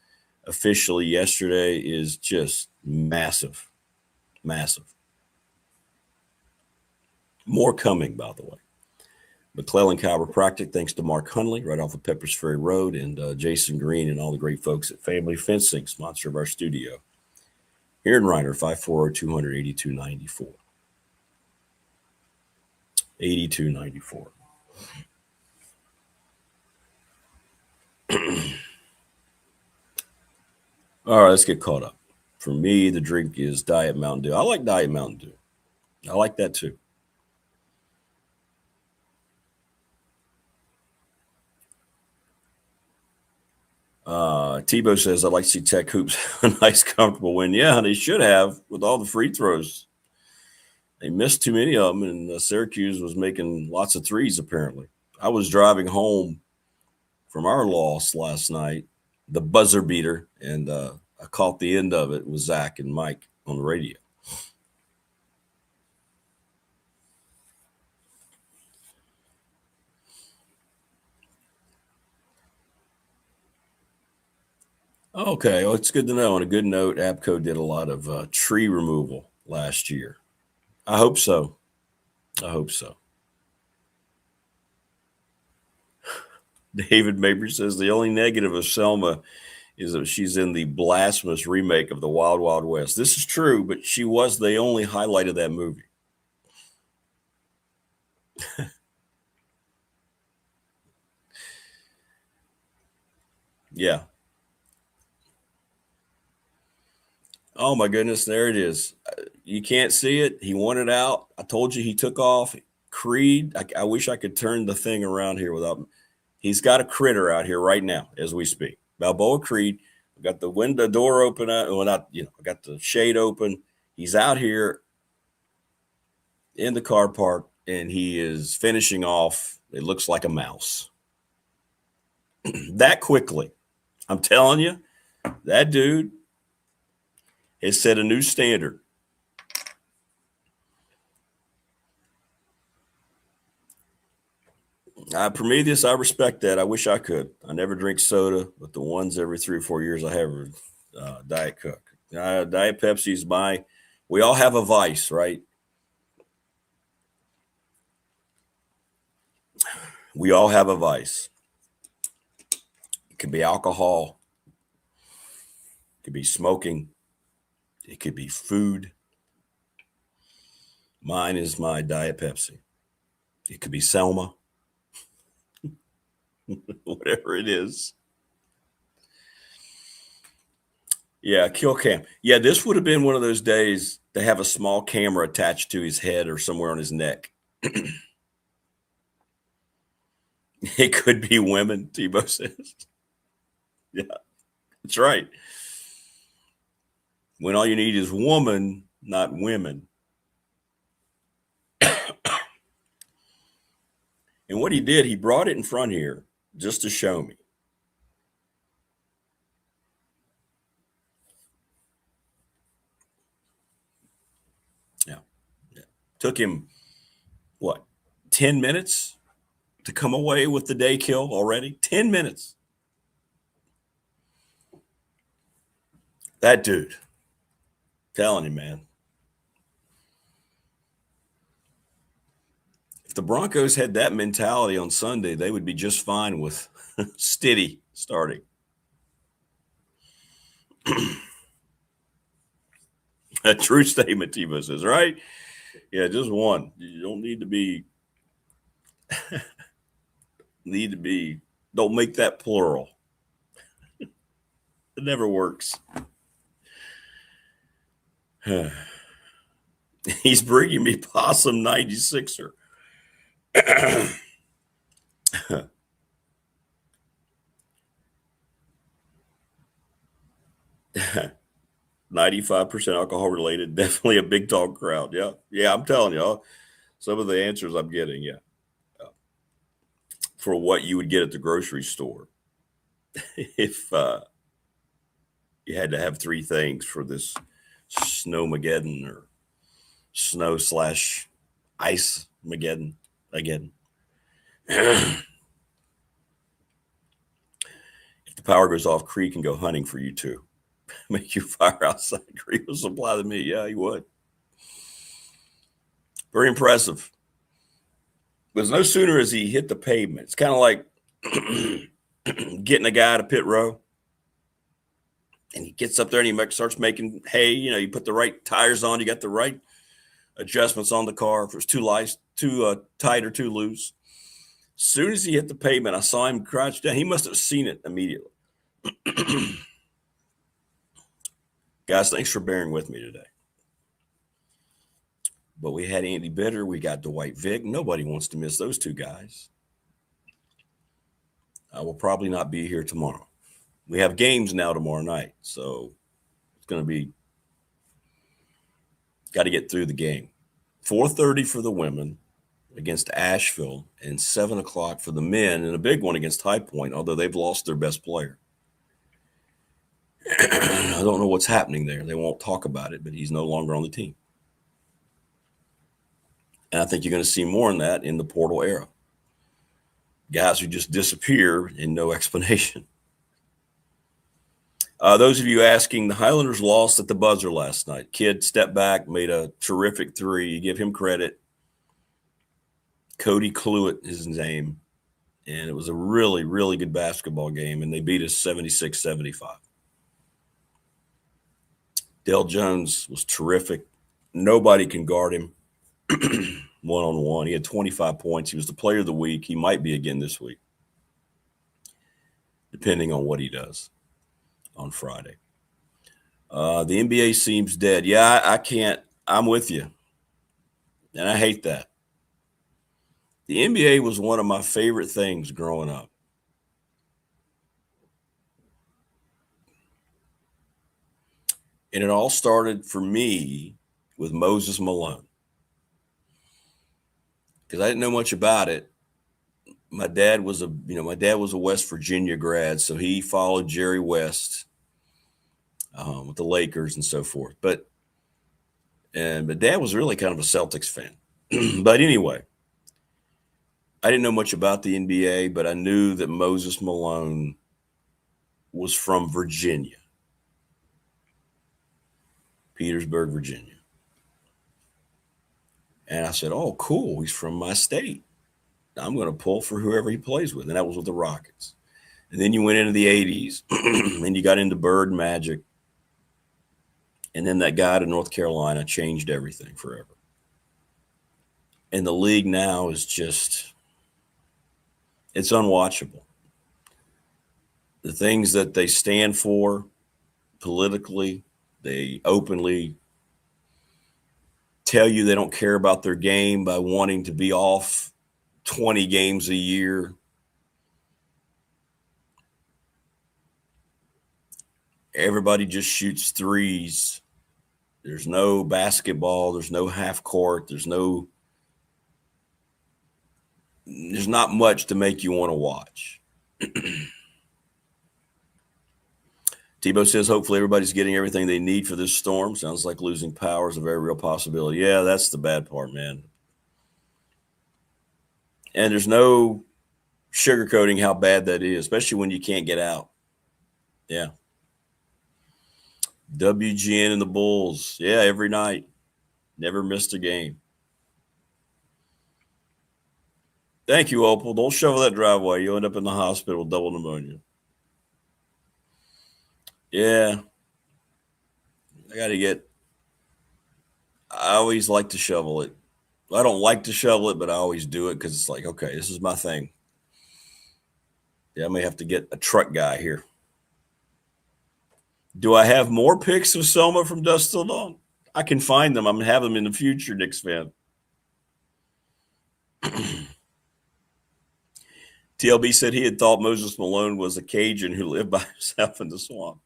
officially yesterday is just massive. Massive. More coming, by the way. McClellan Chiropractic, thanks to Mark Hunley, right off of Peppers Ferry Road, and Jason Green and all the great folks at Family Fencing, sponsor of our studio. Here in Reiner, 540-200-8294. 8294. All right, let's get caught up. For me, the drink is Diet Mountain Dew. I like Diet Mountain Dew. I like that too. Tebow says, I'd like to see Tech Hoops a nice, comfortable win. Yeah, they should have with all the free throws. They missed too many of them, and Syracuse was making lots of threes, apparently. I was driving home from our loss last night, the buzzer beater, and I caught the end of it with Zach and Mike on the radio. Okay, well, it's good to know. On a good note, APCO did a lot of tree removal last year. I hope so. I hope so. David Mabry says the only negative of Selma is that she's in the blasphemous remake of the Wild Wild West. This is true, but she was the only highlight of that movie. Yeah. Oh, my goodness. There it is. You can't see it. He wanted out. I told you he took off. Creed. I wish I could turn the thing around here without. He's got a critter out here right now as we speak. Balboa Creed. I got the window door open. Well, not, I got the shade open. He's out here in the car park, and he is finishing off. It looks like a mouse. That quickly. I'm telling you, that dude has set a new standard. Prometheus, I respect that. I wish I could. I never drink soda, but the ones every 3 or 4 years I have are Diet Coke. Diet Pepsi's we all have a vice, right? We all have a vice. It could be alcohol. It could be smoking. It could be food. Mine is my Diet Pepsi. It could be Selma. Whatever it is. Yeah, kill cam. Yeah, this would have been one of those days to have a small camera attached to his head or somewhere on his neck. It could be women, Tebow says. Yeah, that's right. When all you need is woman, not women. And what he did, he brought it in front here just to show me. Yeah. Took him, 10 minutes to come away with the day kill already? 10 minutes. That dude. Telling you, man. If the Broncos had that mentality on Sunday, they would be just fine with Stiddy starting. A true statement, Tebow says, right? Yeah, just one. You don't need to be don't make that plural. It never works. He's bringing me Possum 96er. 95% alcohol related. Definitely a big dog crowd. Yeah. Yeah, I'm telling y'all. Some of the answers I'm getting, yeah. For what you would get at the grocery store if you had to have 3 things for this Snowmageddon or snow/ice-mageddon again. If the power goes off, Cree can go hunting for you too. Make you fire outside. Cree will supply the meat. Yeah, he would. Very impressive. Because no sooner as he hit the pavement, it's kind of like getting a guy to pit row. And he gets up there and he starts making hay. You put the right tires on. You got the right adjustments on the car. If it was too tight or too loose. As soon as he hit the pavement, I saw him crouch down. He must have seen it immediately. Guys, thanks for bearing with me today. But we had Andy Bitter. We got Dwight Vick. Nobody wants to miss those two guys. I will probably not be here tomorrow. We have games now tomorrow night, so it's going to be got to get through the game. 4:30 for the women against Asheville and 7 o'clock for the men, and a big one against High Point, although they've lost their best player. I don't know what's happening there. They won't talk about it, but he's no longer on the team. And I think you're going to see more in that in the portal era. Guys who just disappear in no explanation. Those of you asking, the Highlanders lost at the buzzer last night. Kid stepped back, made a terrific three. You give him credit. Cody Cluett is his name. And it was a really, really good basketball game, and they beat us 76-75. Dale Jones was terrific. Nobody can guard him one-on-one. He had 25 points. He was the player of the week. He might be again this week, depending on what he does on Friday. The NBA seems dead. Yeah, I can't. I'm with you. And I hate that. The NBA was one of my favorite things growing up. And it all started for me with Moses Malone. Because I didn't know much about it. My dad was a West Virginia grad, so he followed Jerry West with the Lakers and so forth. But Dad was really kind of a Celtics fan. But anyway, I didn't know much about the NBA, but I knew that Moses Malone was from Virginia. Petersburg, Virginia. And I said, oh, cool. He's from my state. I'm going to pull for whoever he plays with. And that was with the Rockets. And then you went into the 80s and you got into Bird Magic. And then that guy to North Carolina changed everything forever. And the league now is just, it's unwatchable. The things that they stand for politically, they openly tell you they don't care about their game by wanting to be off 20 games a year. Everybody just shoots threes. There's no basketball. There's no half court. There's not much to make you want to watch. Tebow says, hopefully everybody's getting everything they need for this storm. Sounds like losing power is a very real possibility. Yeah, that's the bad part, man. And there's no sugarcoating how bad that is, especially when you can't get out. Yeah. WGN and the Bulls. Yeah, every night. Never missed a game. Thank you, Opal. Don't shovel that driveway. You'll end up in the hospital with double pneumonia. Yeah. I always like to shovel it. I don't like to shovel it, but I always do it because it's like, okay, this is my thing. Yeah, I may have to get a truck guy here. Do I have more pics of Selma from Dusk Till Dawn? I can find them. I'm going to have them in the future, Knicks fan. TLB said he had thought Moses Malone was a Cajun who lived by himself in the swamp.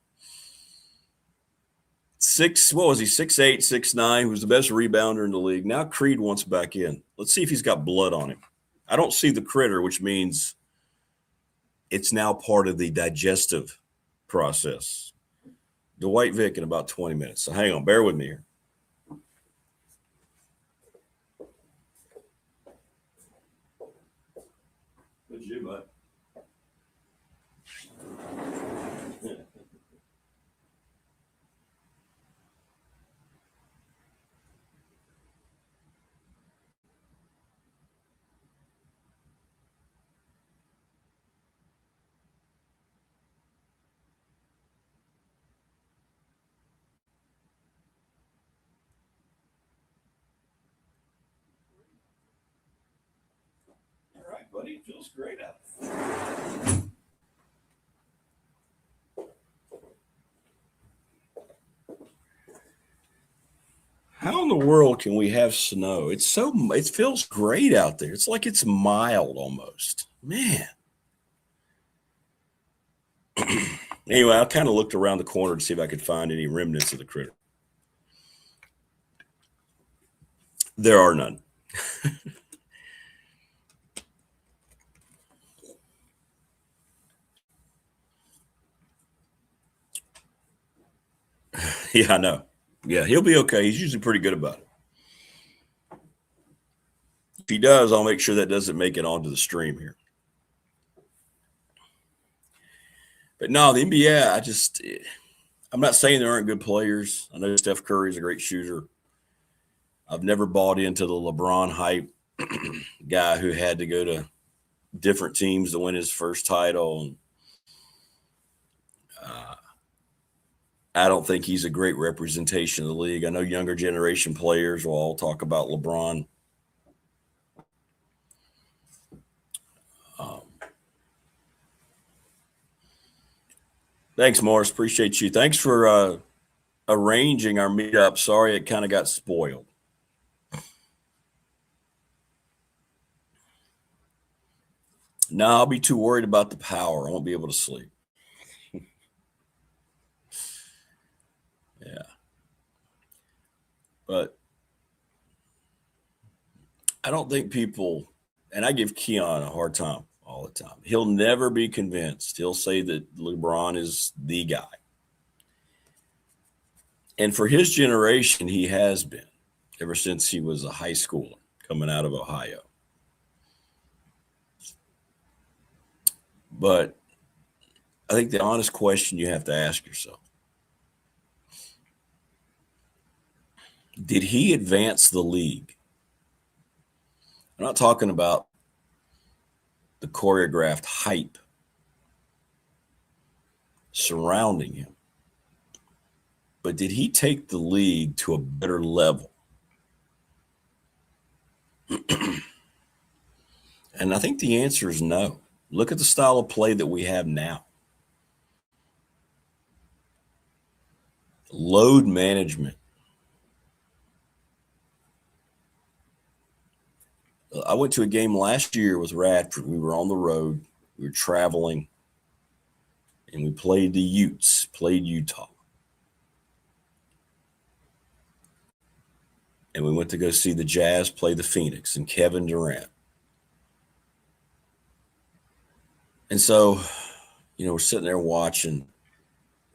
6'8", 6'9", who was the best rebounder in the league. Now Creed wants back in. Let's see if he's got blood on him. I don't see the critter, which means it's now part of the digestive process. Dwight Vick in about 20 minutes. So hang on, bear with me here. Good you, bud. All right, buddy. It feels great out there. How in the world can we have snow? It feels great out there. It's like it's mild almost. Man. Anyway, I kind of looked around the corner to see if I could find any remnants of the critter. There are none. Yeah, I know. Yeah, he'll be okay. He's usually pretty good about it. If he does, I'll make sure that doesn't make it onto the stream here. But no, the NBA, I'm not saying there aren't good players. I know Steph Curry's a great shooter. I've never bought into the LeBron hype guy who had to go to different teams to win his first title. And I don't think he's a great representation of the league. I know younger generation players will all talk about LeBron. Thanks, Morris. Appreciate you. Thanks for arranging our meetup. Sorry it kind of got spoiled. No, I'll be too worried about the power. I won't be able to sleep. Yeah. But I don't think people, and I give Keon a hard time all the time. He'll never be convinced. He'll say that LeBron is the guy. And for his generation, he has been ever since he was a high schooler coming out of Ohio. But I think the honest question you have to ask yourself, did he advance the league? I'm not talking about the choreographed hype surrounding him, but did he take the league to a better level? And I think the answer is no. Look at the style of play that we have now. Load management. I went to a game last year with Radford. We were on the road. We were traveling. And we played the Utes, played Utah. And we went to go see the Jazz play the Phoenix and Kevin Durant. And so, we're sitting there watching.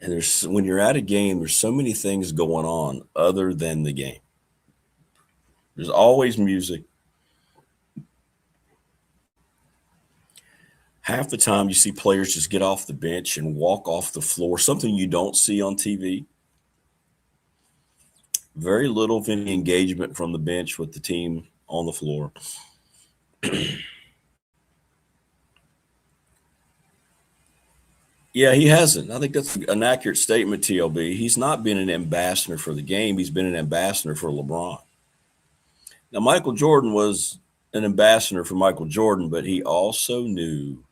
And when you're at a game, there's so many things going on other than the game. There's always music. Half the time you see players just get off the bench and walk off the floor, something you don't see on TV. Very little of any engagement from the bench with the team on the floor. Yeah, he hasn't. I think that's an accurate statement, TLB. He's not been an ambassador for the game. He's been an ambassador for LeBron. Now, Michael Jordan was an ambassador for Michael Jordan, but he also knew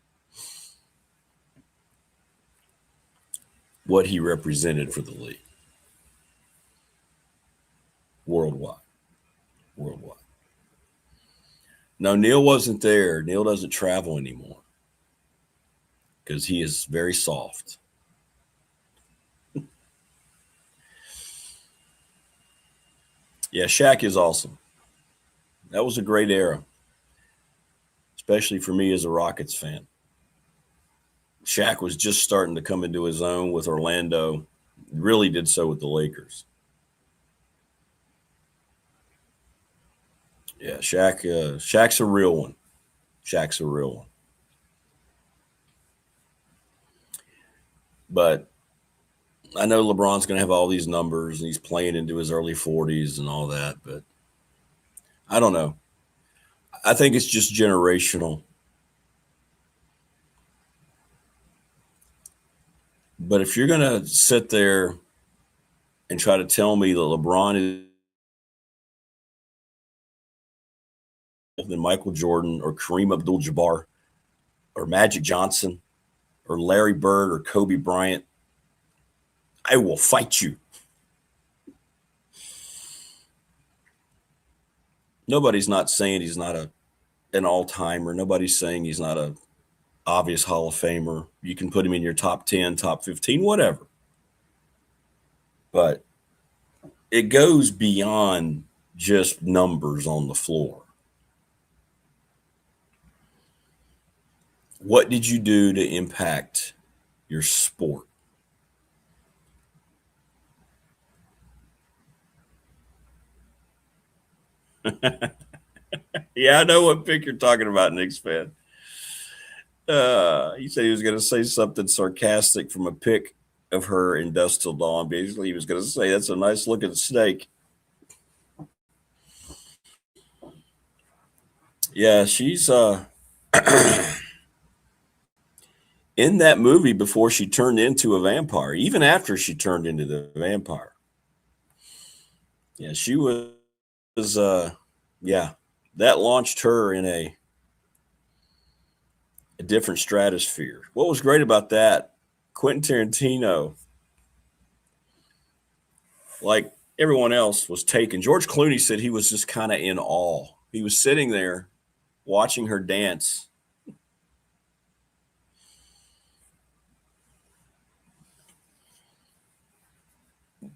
what he represented for the league. Worldwide. No, Neil wasn't there. Neil doesn't travel anymore because he is very soft. Yeah, Shaq is awesome. That was a great era, especially for me as a Rockets fan. Shaq was just starting to come into his own with Orlando. Really did so with the Lakers. Yeah, Shaq's a real one. Shaq's a real one. But I know LeBron's going to have all these numbers and he's playing into his early 40s and all that, but I don't know. I think it's just generational. But if you're going to sit there and try to tell me that LeBron is than Michael Jordan or Kareem Abdul-Jabbar or Magic Johnson or Larry Bird or Kobe Bryant, I will fight you. Nobody's not saying he's not an all-timer. Nobody's saying he's not a obvious Hall of Famer. You can put him in your top 10, top 15, whatever. But it goes beyond just numbers on the floor. What did you do to impact your sport? Yeah, I know what pick you're talking about, Knicks fan. He said he was going to say something sarcastic from a pic of her in Dusk Till Dawn. Basically, he was going to say, that's a nice looking snake. Yeah, she's in that movie before she turned into a vampire, even after she turned into the vampire. Yeah, she was that launched her in a different stratosphere. What was great about that, Quentin Tarantino, like everyone else, was taken. George Clooney said he was just kind of in awe. He was sitting there watching her dance.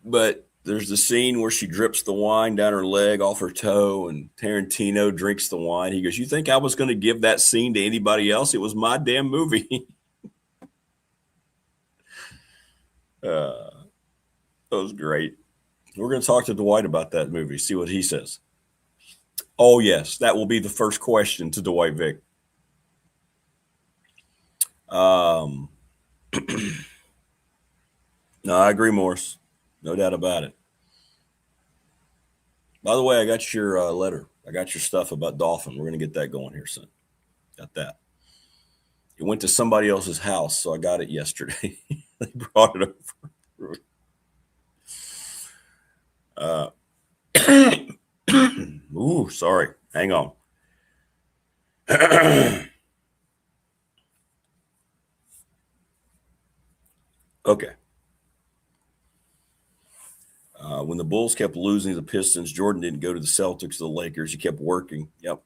But there's the scene where she drips the wine down her leg off her toe, and Tarantino drinks the wine. He goes, "You think I was going to give that scene to anybody else? It was my damn movie." That was great. We're going to talk to Dwight about that movie, see what he says. Oh, yes, that will be the first question to Dwight Vick. No, I agree, Morris. No doubt about it. By the way, I got your letter. I got your stuff about Dolphin. We're going to get that going here soon. Got that. It went to somebody else's house, so I got it yesterday. They brought it over. Ooh, sorry. Hang on. Okay. When the Bulls kept losing to the Pistons, Jordan didn't go to the Celtics or the Lakers. He kept working. Yep.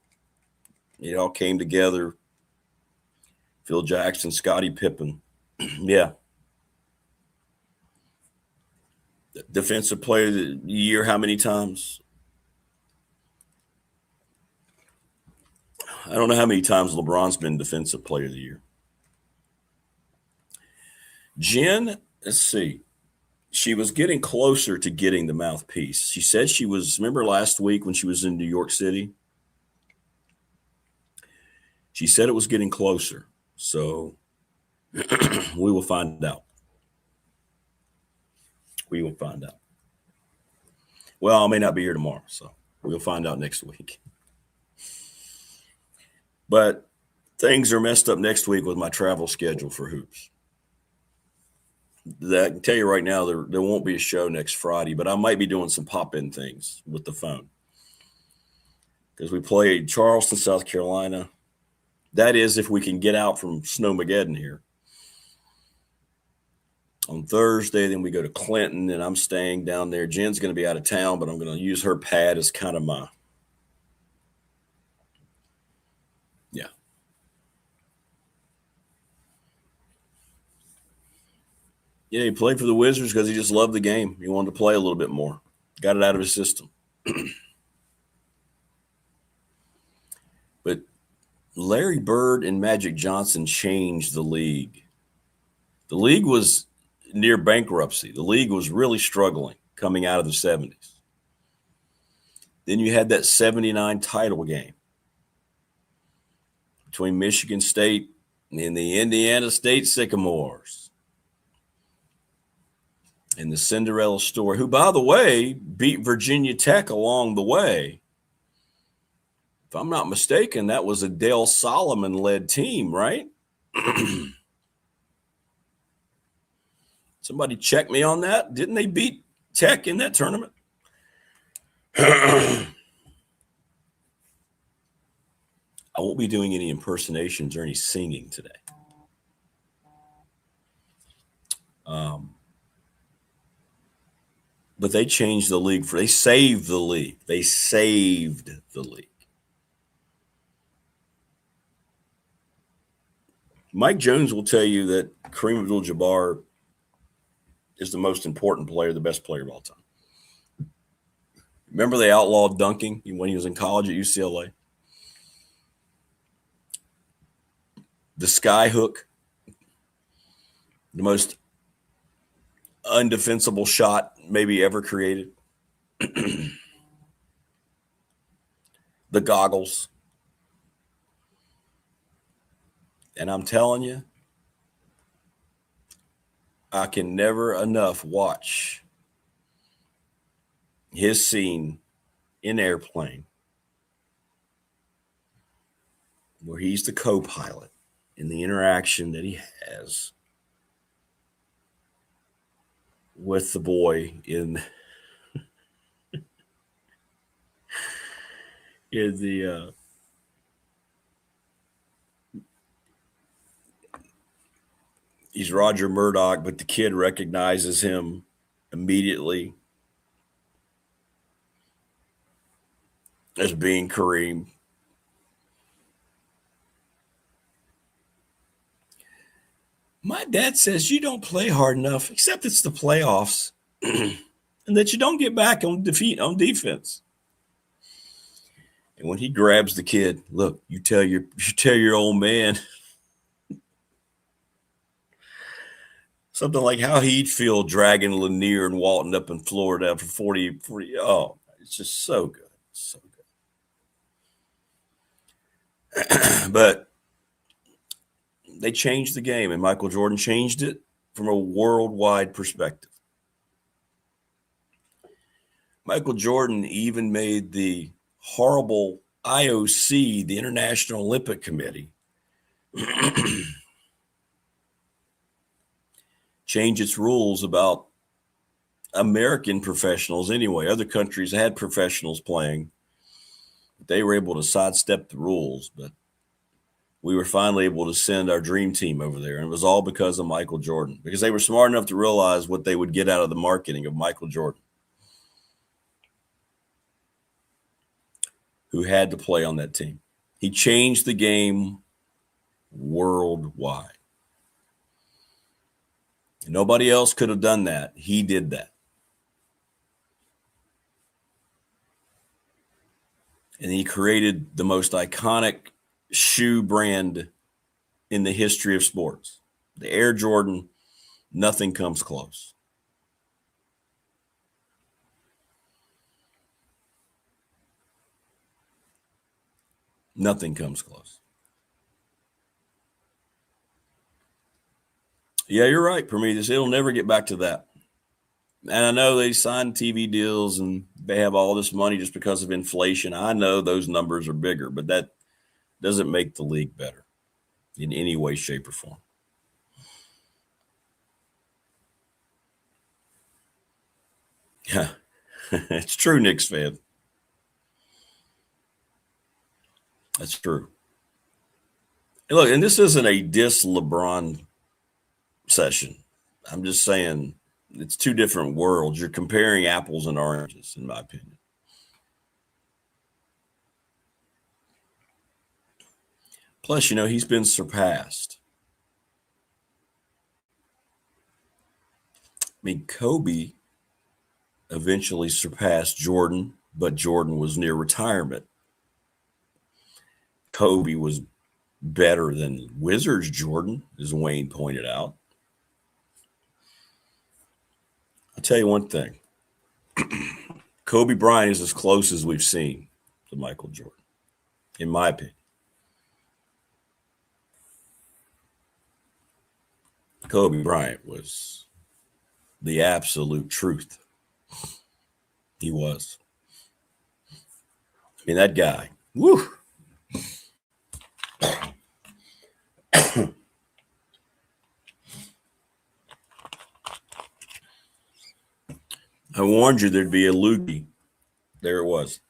It all came together. Phil Jackson, Scottie Pippen. Yeah. Defensive player of the year, how many times? I don't know how many times LeBron's been defensive player of the year. Jen, let's see. She was getting closer to getting the mouthpiece. She said she was, remember last week when she was in New York City? She said it was getting closer. So we will find out. We will find out. Well, I may not be here tomorrow, so we'll find out next week. But things are messed up next week with my travel schedule for hoops. I can tell you right now, there won't be a show next Friday, but I might be doing some pop-in things with the phone. Because we play Charleston, South Carolina. That is if we can get out from Snowmageddon here. On Thursday, then we go to Clinton, and I'm staying down there. Jen's going to be out of town, but I'm going to use her pad as kind of my – yeah. Yeah, he played for the Wizards because he just loved the game. He wanted to play a little bit more. Got it out of his system. But Larry Bird and Magic Johnson changed the league. The league was near bankruptcy. The league was really struggling coming out of the 70s. Then you had that 79 title game between Michigan State and the Indiana State Sycamores. And the Cinderella story, who, by the way, beat Virginia Tech along the way. If I'm not mistaken, that was a Dale Solomon-led team, right? Somebody check me on that. Didn't they beat Tech in that tournament? I won't be doing any impersonations or any singing today. But they changed the league. They saved the league. They saved the league. Mike Jones will tell you that Kareem Abdul-Jabbar is the most important player, the best player of all time. Remember they outlawed dunking when he was in college at UCLA? The sky hook, the most undefensible shot maybe ever created. The goggles. And I'm telling you, I can never enough watch his scene in Airplane where he's the co-pilot in the interaction that he has with the boy in the he's Roger Murdoch, but the kid recognizes him immediately as being Kareem. My dad says you don't play hard enough, except it's the playoffs, and that you don't get back on defense. And when he grabs the kid, look, you tell your old man something like how he'd feel dragging Lanier and Walton up in Florida for 40. Oh, it's just so good. So good. But they changed the game, and Michael Jordan changed it from a worldwide perspective. Michael Jordan even made the horrible IOC, the International Olympic Committee, change its rules about American professionals anyway. Other countries had professionals playing. They were able to sidestep the rules, but we were finally able to send our dream team over there. And it was all because of Michael Jordan, because they were smart enough to realize what they would get out of the marketing of Michael Jordan, who had to play on that team. He changed the game worldwide. And nobody else could have done that. He did that. And he created the most iconic shoe brand in the history of sports. The Air Jordan, nothing comes close. Nothing comes close. Yeah, you're right, Prometheus. It'll never get back to that. And I know they signed TV deals and they have all this money just because of inflation. I know those numbers are bigger, but that doesn't make the league better in any way, shape, or form. Yeah, it's true, Knicks fan. That's true. And look, and this isn't a diss LeBron session. I'm just saying it's two different worlds. You're comparing apples and oranges, in my opinion. Plus, he's been surpassed. I mean, Kobe eventually surpassed Jordan, but Jordan was near retirement. Kobe was better than Wizards Jordan, as Wayne pointed out. I'll tell you one thing. Kobe Bryant is as close as we've seen to Michael Jordan, in my opinion. Kobe Bryant was the absolute truth. He was. I mean, that guy. Woo! I warned you there'd be a loogie. There it was.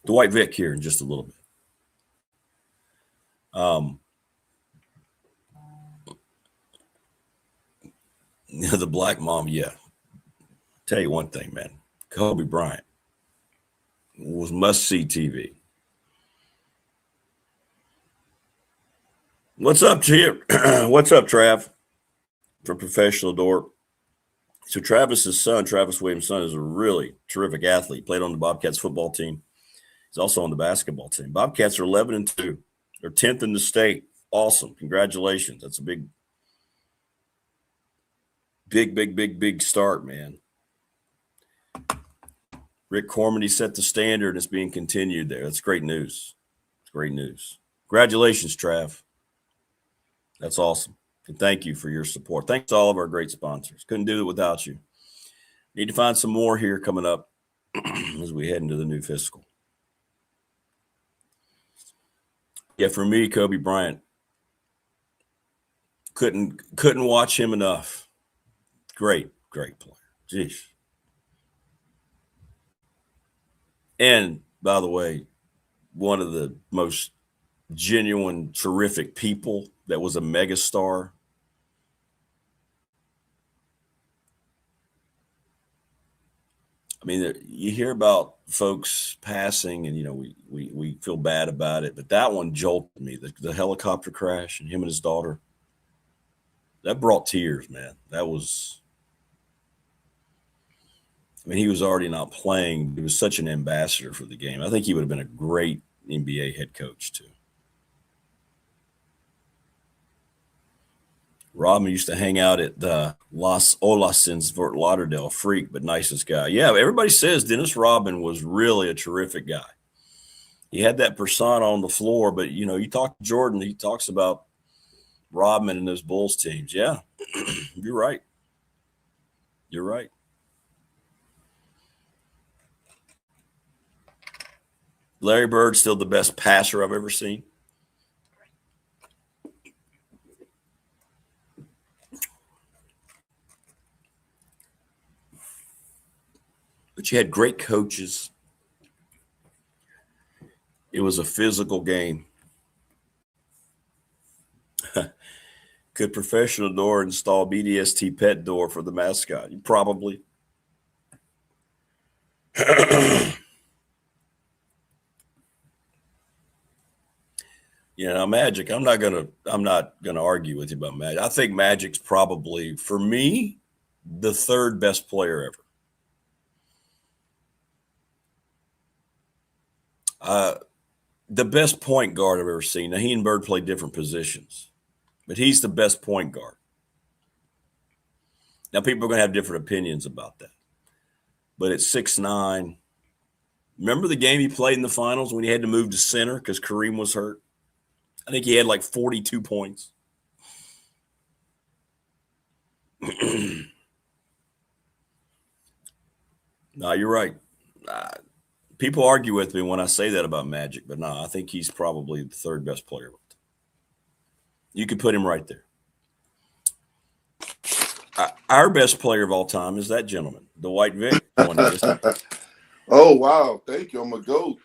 Dwight Vick here in just a little bit. The black mom, yeah. Tell you one thing, man. Kobe Bryant was must-see TV. What's up, Chip? What's up, Trav? From Professional Dork. So Travis's son, Travis Williams' son, is a really terrific athlete. Played on the Bobcats football team. He's also on the basketball team. Bobcats are 11-2. They're 10th in the state. Awesome. Congratulations. That's a big start, man. Rick Cormany set the standard, and it's being continued there. That's great news. It's great news. Congratulations, Trav. That's awesome. And thank you for your support. Thanks to all of our great sponsors. Couldn't do it without you. Need to find some more here coming up as we head into the new fiscal. Yeah, for me, Kobe Bryant, couldn't watch him enough. Great player. Jeez. And by the way, one of the most genuine, terrific people that was a megastar. I mean, you hear about folks passing and, we feel bad about it, but that one jolted me. The helicopter crash and him and his daughter, that brought tears, man. He was already not playing. He was such an ambassador for the game. I think he would have been a great NBA head coach too. Robin used to hang out at the Las Olas in Fort Lauderdale. Freak, but nicest guy. Yeah, everybody says Dennis Rodman was really a terrific guy. He had that persona on the floor, but, you talk to Jordan, he talks about Rodman and those Bulls teams. Yeah, you're right. You're right. Larry Bird's still the best passer I've ever seen. But you had great coaches. It was a physical game. Could Professional Door install BDST pet door for the mascot? Probably. Magic. I'm not gonna argue with you about Magic. I think Magic's probably, for me, the third best player ever. The best point guard I've ever seen. Now, he and Bird play different positions, but he's the best point guard. Now, people are going to have different opinions about that. But at 6'9", remember the game he played in the finals when he had to move to center because Kareem was hurt? I think he had like 42 points. No, you're right. People argue with me when I say that about Magic, but no, I think he's probably the third best player. You could put him right there. Our best player of all time is that gentleman, Dwight Vick. Oh, wow. Thank you. I'm a GOAT.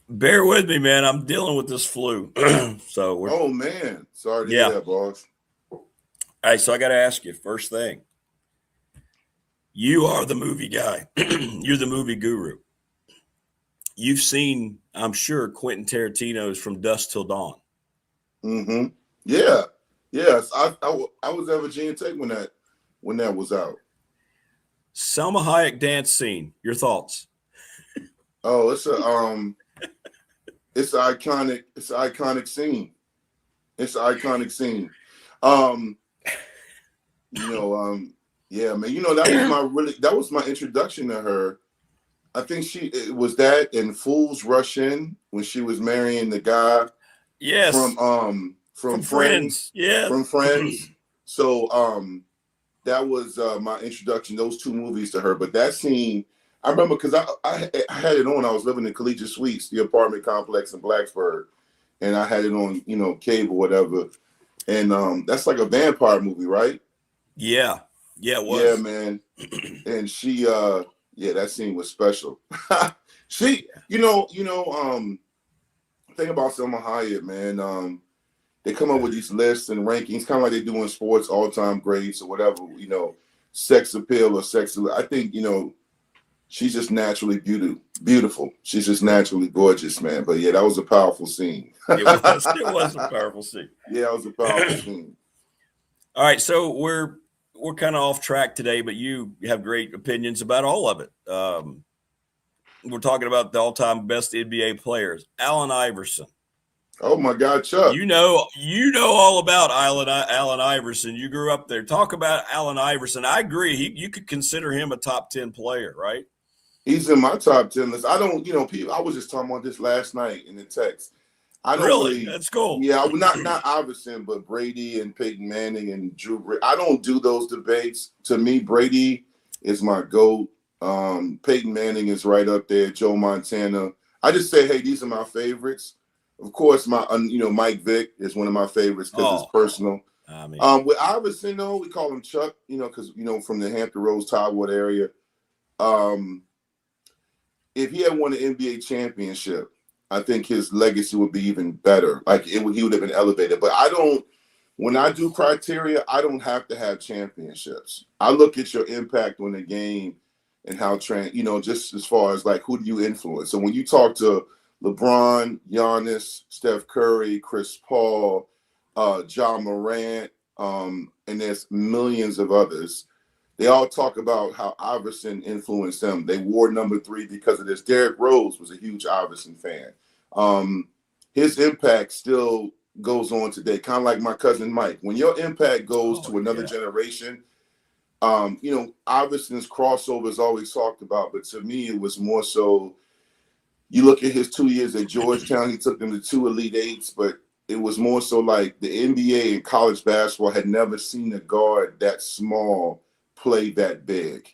Bear with me, man. I'm dealing with this flu. Oh, man. Sorry to hear that, boss. All right, so I got to ask you, first thing. You are the movie guy. You're the movie guru. You've seen, I'm sure, Quentin Tarantino's From Dusk Till Dawn. Mm-hmm. Yeah. Yes. I was at Virginia Tech when that was out. Selma Hayek dance scene. Your thoughts? Oh, it's an iconic scene. It's an iconic scene. Yeah, man. That was my introduction to her. I think it was that and Fools Rush In when she was marrying the guy. Yes. From Friends. Yeah. From Friends. So that was my introduction, those two movies to her. But that scene, I remember because I had it on. I was living in Collegiate Suites, the apartment complex in Blacksburg, and I had it on, cable, whatever. And that's like a vampire movie, right? Yeah. Yeah, it was. Yeah, man. And she that scene was special. She, thing about Selma Hayek, man, they come up with these lists and rankings, kind of like they do in sports, all-time grades or whatever, sex appeal or sex. I think, she's just naturally beautiful. She's just naturally gorgeous, man. But yeah, that was a powerful scene. It was a powerful scene. Yeah, it was a powerful scene. All right, so we're kind of off track today, but you have great opinions about all of it. We're talking about the all-time best NBA players. Allen Iverson. Oh my God, Chuck! You know all about Allen Iverson. You grew up there. Talk about Allen Iverson. I agree. You could consider him a top 10 player, right? He's in my top 10 list. I don't, people. I was just talking about this last night in the text. I don't really. That's cool. Yeah, not Iverson, but Brady and Peyton Manning and Drew. I don't do those debates. To me, Brady is my GOAT. Peyton Manning is right up there. Joe Montana. I just say, hey, these are my favorites. Of course, Mike Vick is one of my favorites because it's personal. With Iverson, though, we call him Chuck, because, from the Hampton Roads, Toddwood area. If he had won an NBA championship, I think his legacy would be even better. Like, he would have been elevated. But when I do criteria, I don't have to have championships. I look at your impact on the game and how, just as far as, like, who do you influence? So when you talk to LeBron, Giannis, Steph Curry, Chris Paul, John Morant, and there's millions of others. They all talk about how Iverson influenced them. They wore number 3 because of this. Derrick Rose was a huge Iverson fan. His impact still goes on today, kind of like my cousin Mike. When your impact goes to another generation, Iverson's crossover is always talked about, but to me, it was more so. You look at his 2 years at Georgetown, he took them to 2 Elite Eights, but it was more so like the NBA and college basketball had never seen a guard that small play that big.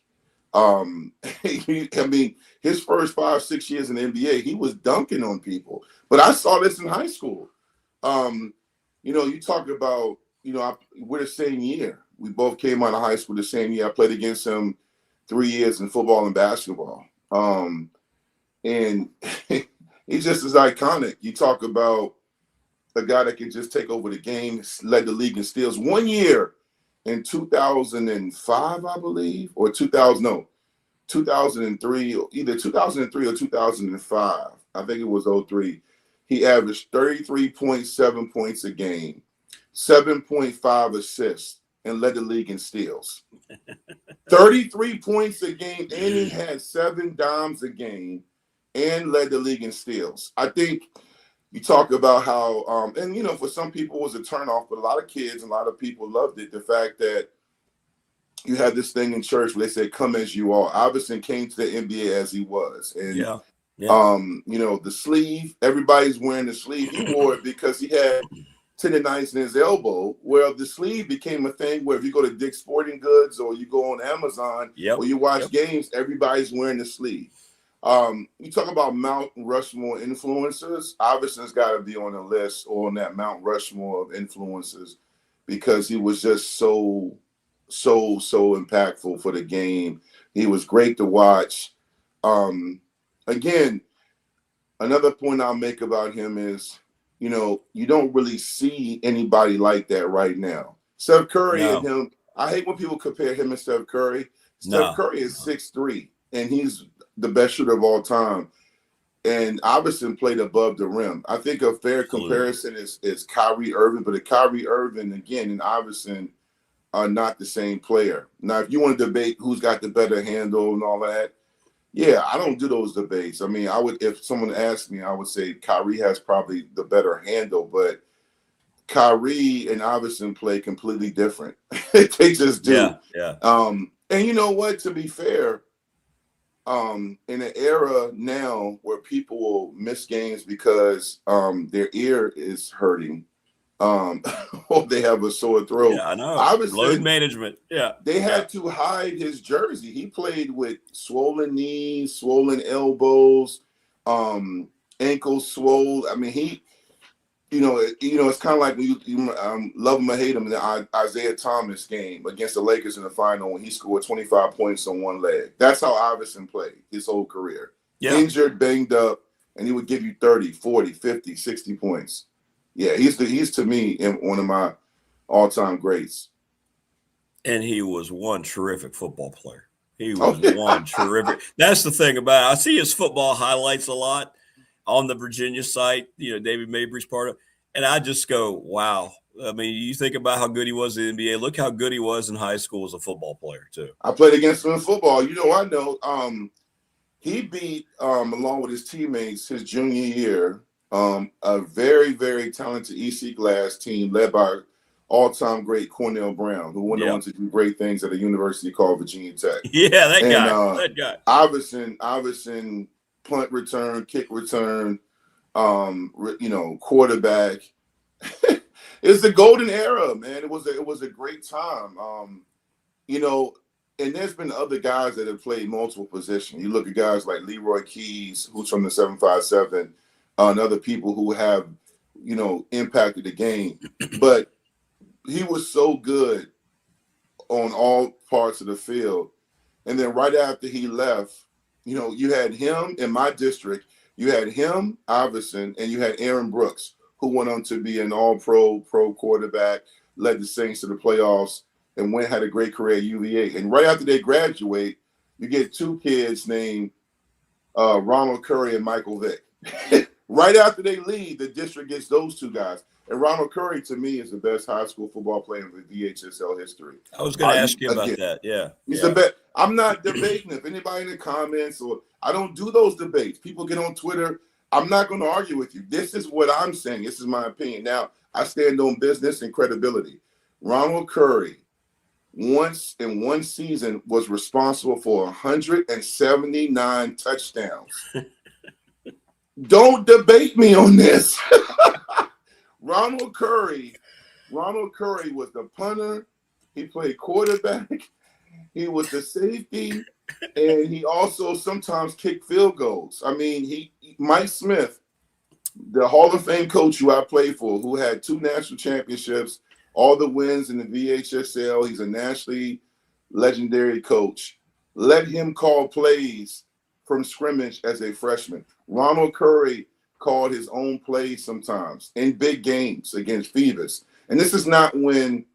His first 5-6 years in the NBA, he was dunking on people. But I saw this in high school. You talk about, we're the same year. We both came out of high school the same year. I played against him 3 years in football and basketball. And he just is iconic. You talk about a guy that can just take over the game, led the league in steals. 1 year in 2005, I believe, or 2003, either 2003 or 2005. I think it was 03. He averaged 33.7 points a game, 7.5 assists, and led the league in steals. 33 points a game, and he had 7 dimes a game. And led the league in steals. I think you talk about how, for some people it was a turnoff, but a lot of kids and a lot of people loved it. The fact that you had this thing in church where they said, "Come as you are." Iverson came to the NBA as he was, and the sleeve. Everybody's wearing the sleeve. He wore it because he had tendonitis in his elbow. Well, the sleeve became a thing where if you go to Dick's Sporting Goods or you go on Amazon or you watch games, everybody's wearing the sleeve. You talk about Mount Rushmore influencers. Iverson's got to be on the list or on that Mount Rushmore of influencers because he was just so impactful for the game. He was great to watch. Again, another point I'll make about him is, you don't really see anybody like that right now. Steph Curry and him, I hate when people compare him and Steph Curry. Steph Curry is 6'3", and he's the best shooter of all time. And Iverson played above the rim. I think a fair comparison is Kyrie Irving, but Kyrie Irving, again, and Iverson are not the same player. Now, if you want to debate who's got the better handle and all that, I don't do those debates. I mean, if someone asked me, I would say Kyrie has probably the better handle, but Kyrie and Iverson play completely different. They just do. Yeah. And you know what? To be fair, in an era now where people will miss games because their ear is hurting, or they have a sore throat. Yeah, I know. Load management. Yeah. They had to hide his jersey. He played with swollen knees, swollen elbows, ankles swollen. I mean, it's kind of like when you love him or hate him, the Isaiah Thomas game against the Lakers in the final when he scored 25 points on one leg. That's how Iverson played his whole career. Yeah. Injured, banged up, and he would give you 30, 40, 50, 60 points. Yeah, he's to me one of my all-time greats. And he was one terrific football player. He was one terrific. That's the thing about it. I see his football highlights a lot on the Virginia site. David Mabry's part of it. And I just go, wow. I mean, you think about how good he was in the NBA. Look how good he was in high school as a football player, too. I played against him in football. I know. He beat, along with his teammates, his junior year, a very, very talented EC Glass team led by all-time great Cornell Brown, who went on to do great things at a university called Virginia Tech. Yeah, that guy. Iverson, punt return, kick return, quarterback. It's the golden era, man. It was a great time. And there's been other guys that have played multiple positions. You look at guys like Leroy Keys, who's from the 757, and other people who have, impacted the game. But he was so good on all parts of the field. And then right after he left, you had him in my district. You had him, Iverson, and you had Aaron Brooks, who went on to be an all-pro quarterback, led the Saints to the playoffs, and had a great career at UVA. And right after they graduate, you get two kids named Ronald Curry and Michael Vick. Right after they leave, the district gets those two guys. And Ronald Curry, to me, is the best high school football player in the VHSL history. I was going to ask you about that. Yeah. He's the best. I'm not debating. If anybody in the comments, or I don't do those debates. People get on Twitter. I'm not going to argue with you. This is what I'm saying. This is my opinion. Now, I stand on business and credibility. Ronald Curry, once in one season, was responsible for 179 touchdowns. Don't debate me on this. Ronald Curry was the punter. He played quarterback. He was the safety, and he also sometimes kicked field goals. I mean, Mike Smith, the Hall of Fame coach who I played for, who had 2 national championships, all the wins in the VHSL. He's a nationally legendary coach. Let him call plays from scrimmage as a freshman. Ronald Curry called his own plays sometimes in big games against Phoebus. And this is not when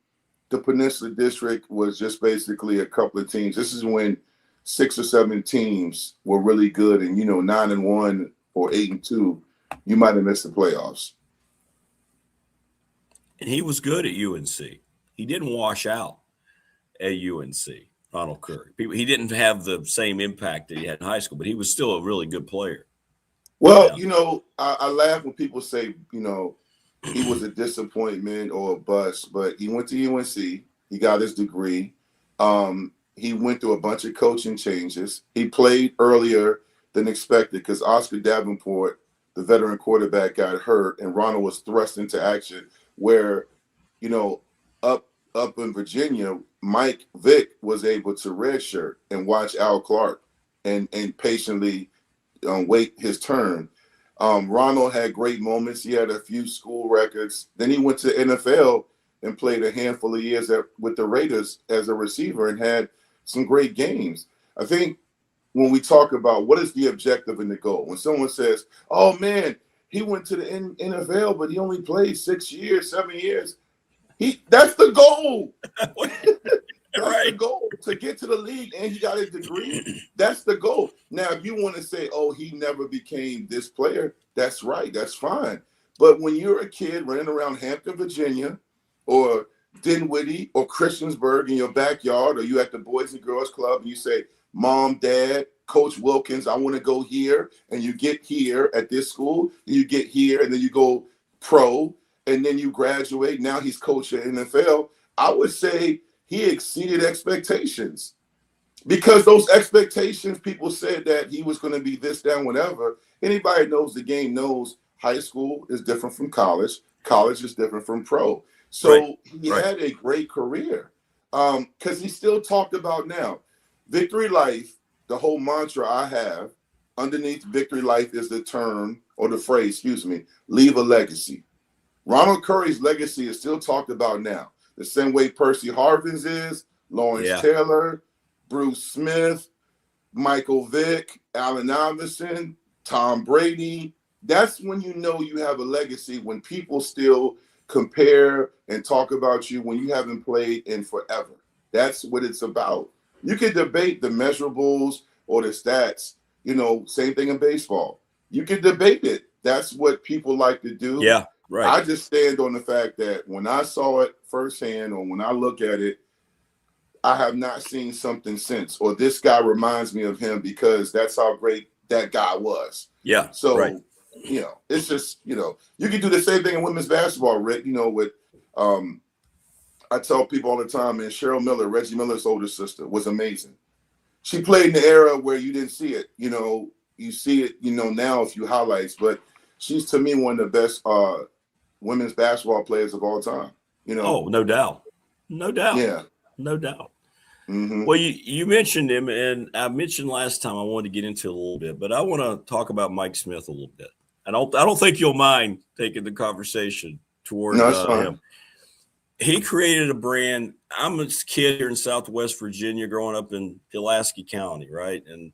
the Peninsula District was just basically a couple of teams. This is when 6 or 7 teams were really good, and 9-1 or 8-2, you might have missed the playoffs. And he was good at UNC. He didn't wash out at UNC, Ronald Curry. He didn't have the same impact that he had in high school, but he was still a really good player. Well, I laugh when people say, he was a disappointment or a bust, but he went to UNC. He got his degree. He went through a bunch of coaching changes. He played earlier than expected because Oscar Davenport, the veteran quarterback, got hurt, and Ronald was thrust into action where, up in Virginia, Mike Vick was able to redshirt and watch Al Clark and patiently wait his turn. Ronald had great moments. He had a few school records. Then he went to the NFL and played a handful of years with the Raiders as a receiver and had some great games. I think when we talk about what is the objective and the goal, when someone says, oh, man, he went to the NFL, but he only played 6 years, 7 years. That's the goal. That's the goal, to get to the league, and he got his degree. That's the goal. Now, if you want to say, oh, he never became this player, that's right. That's fine. But when you're a kid running around Hampton, Virginia, or Dinwiddie, or Christiansburg in your backyard, or you at the Boys and Girls Club, and you say, Mom, Dad, Coach Wilkins, I want to go here, and you get here at this school, and you get here, and then you go pro, and then you graduate. Now he's coach at NFL. I would say he exceeded expectations, because those expectations, people said that he was going to be this, that, whatever. Anybody knows the game knows high school is different from college. College is different from pro. So he had a great career because he's still talked about now. Victory Life, the whole mantra I have underneath Victory Life is the term, or the phrase, leave a legacy. Ronald Curry's legacy is still talked about now. The same way Percy Harvin's is, Lawrence Taylor, Bruce Smith, Michael Vick, Allen Iverson, Tom Brady, That's when you know you have a legacy, when people still compare and talk about you when you haven't played in forever. That's what it's about. You can debate the measurables or the stats, same thing in baseball. You can debate it. That's what people like to do. Yeah, right. I just stand on the fact that when I saw it firsthand or when I look at it, I have not seen something since, or this guy reminds me of him because that's how great that guy was. Yeah. So, right. It's just, you can do the same thing in women's basketball, Rick, with, I tell people all the time, man, Cheryl Miller, Reggie Miller's older sister, was amazing. She played in the era where you didn't see it, you see it, now a few highlights, but she's to me one of the best women's basketball players of all time, Oh, no doubt. No doubt. Yeah. No doubt. Mm-hmm. Well, you mentioned him, and I mentioned last time I wanted to get into it a little bit, but I want to talk about Mike Smith a little bit. I don't think you'll mind taking the conversation toward him. He created a brand. I'm a kid here in Southwest Virginia, growing up in Pulaski County, right? And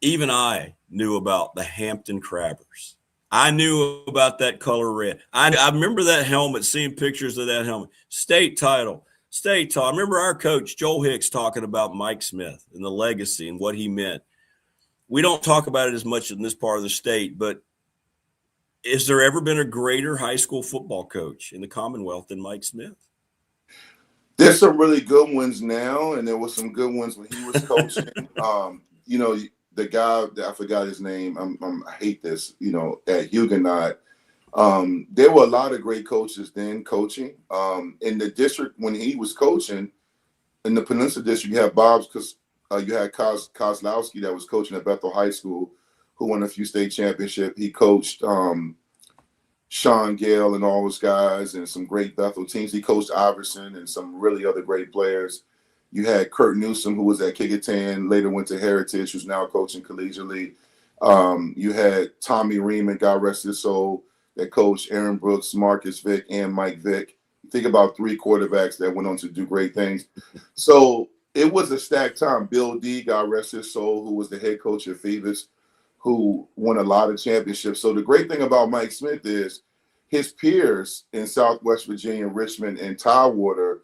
even I knew about the Hampton Crabbers. I knew about that color red. I remember that helmet, seeing pictures of that helmet. State title. I remember our coach, Joel Hicks, talking about Mike Smith and the legacy and what he meant. We don't talk about it as much in this part of the state, but is there ever been a greater high school football coach in the Commonwealth than Mike Smith? There's some really good ones now, and there were some good ones when he was coaching. The guy, I forgot his name. I hate this, at Huguenot. There were a lot of great coaches then coaching. In the district when he was coaching, in the Peninsula District, you had you had Kozlowski that was coaching at Bethel High School, who won a few state championships. He coached Sean Gale and all those guys and some great Bethel teams. He coached Iverson and some really other great players. You had Kurt Newsom, who was at Kickintan, later went to Heritage, who's now coaching collegiately. You had Tommy Reeman, God rest his soul, that coached Aaron Brooks, Marcus Vick, and Mike Vick. Think about 3 quarterbacks that went on to do great things. So it was a stacked time. Bill D, God rest his soul, who was the head coach at Phoebus, who won a lot of championships. So the great thing about Mike Smith is his peers in Southwest Virginia, Richmond, and Tidewater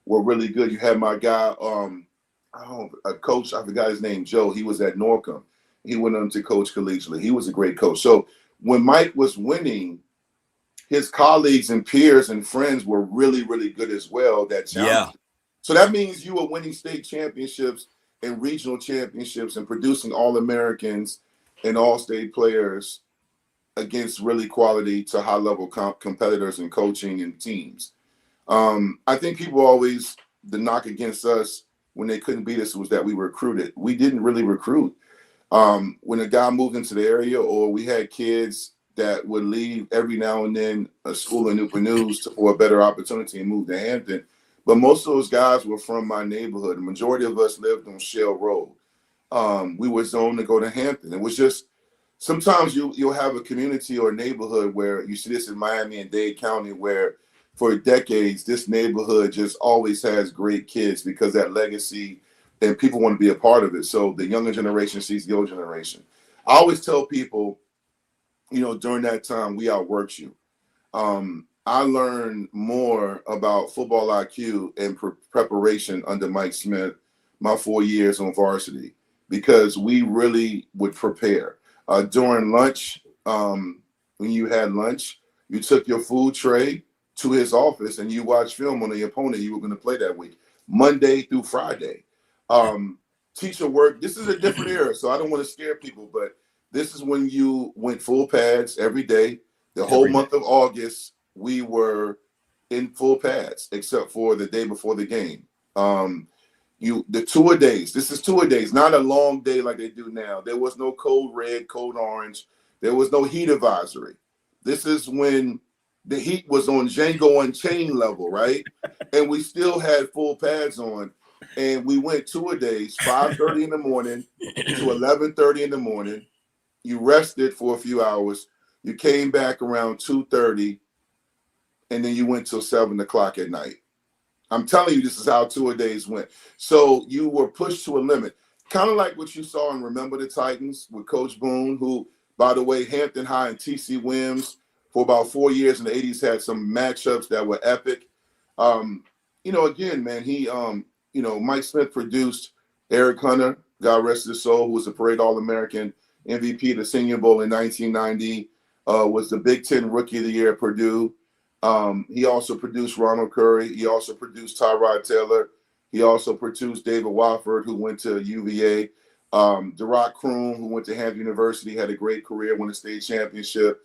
were really good. You had my guy, a coach, I forgot his name, Joe. He was at Norcom. He went on to coach collegiately. He was a great coach. So when Mike was winning, his colleagues and peers and friends were really, really good as well. So that means you were winning state championships and regional championships and producing All-Americans and all-state players against really quality to high-level competitors in coaching and teams. I think people always, the knock against us when they couldn't beat us was that we recruited. We didn't really recruit. When a guy moved into the area, or we had kids that would leave every now and then a school in Newport News for a better opportunity and move to Hampton. But most of those guys were from my neighborhood. The majority of us lived on Shell Road. We were zoned to go to Hampton. It was just, sometimes you'll have a community or a neighborhood where you see this in Miami and Dade County, where for decades, this neighborhood just always has great kids because that legacy and people want to be a part of it. So the younger generation sees the older generation. I always tell people, during that time, we outworked you. I learned more about football IQ and preparation under Mike Smith my 4 years on varsity, because we really would prepare. During lunch, when you had lunch, you took your food tray to his office and you watched film on the opponent you were going to play that week, Monday through Friday. Teacher work, this is a different era, so I don't want to scare people, but this is when you went full pads every day. The whole month of August, we were in full pads, except for the day before the game. The tour days, this is tour days, not a long day like they do now. There was no code red, code orange. There was no heat advisory. This is when the heat was on Django Unchained level, right? And we still had full pads on. And we went tour days, 5:30 in the morning to 11:30 in the morning. You rested for a few hours. You came back around 2:30, and then you went till 7 o'clock at night. I'm telling you, this is how tour days went. So you were pushed to a limit, kind of like what you saw in Remember the Titans with Coach Boone, who By the way, Hampton High and T.C. Williams for about 4 years in the 80s had some matchups that were epic. Again, man, Mike Smith produced Eric Hunter, God rest his soul, who was a Parade All-American, MVP of the Senior Bowl in 1990, was the Big Ten Rookie of the Year at Purdue. He also produced Ronald Curry. He also produced Tyrod Taylor. He also produced David Wofford, who went to UVA. Derek Kroon, who went to Hampton University, had a great career, won a state championship.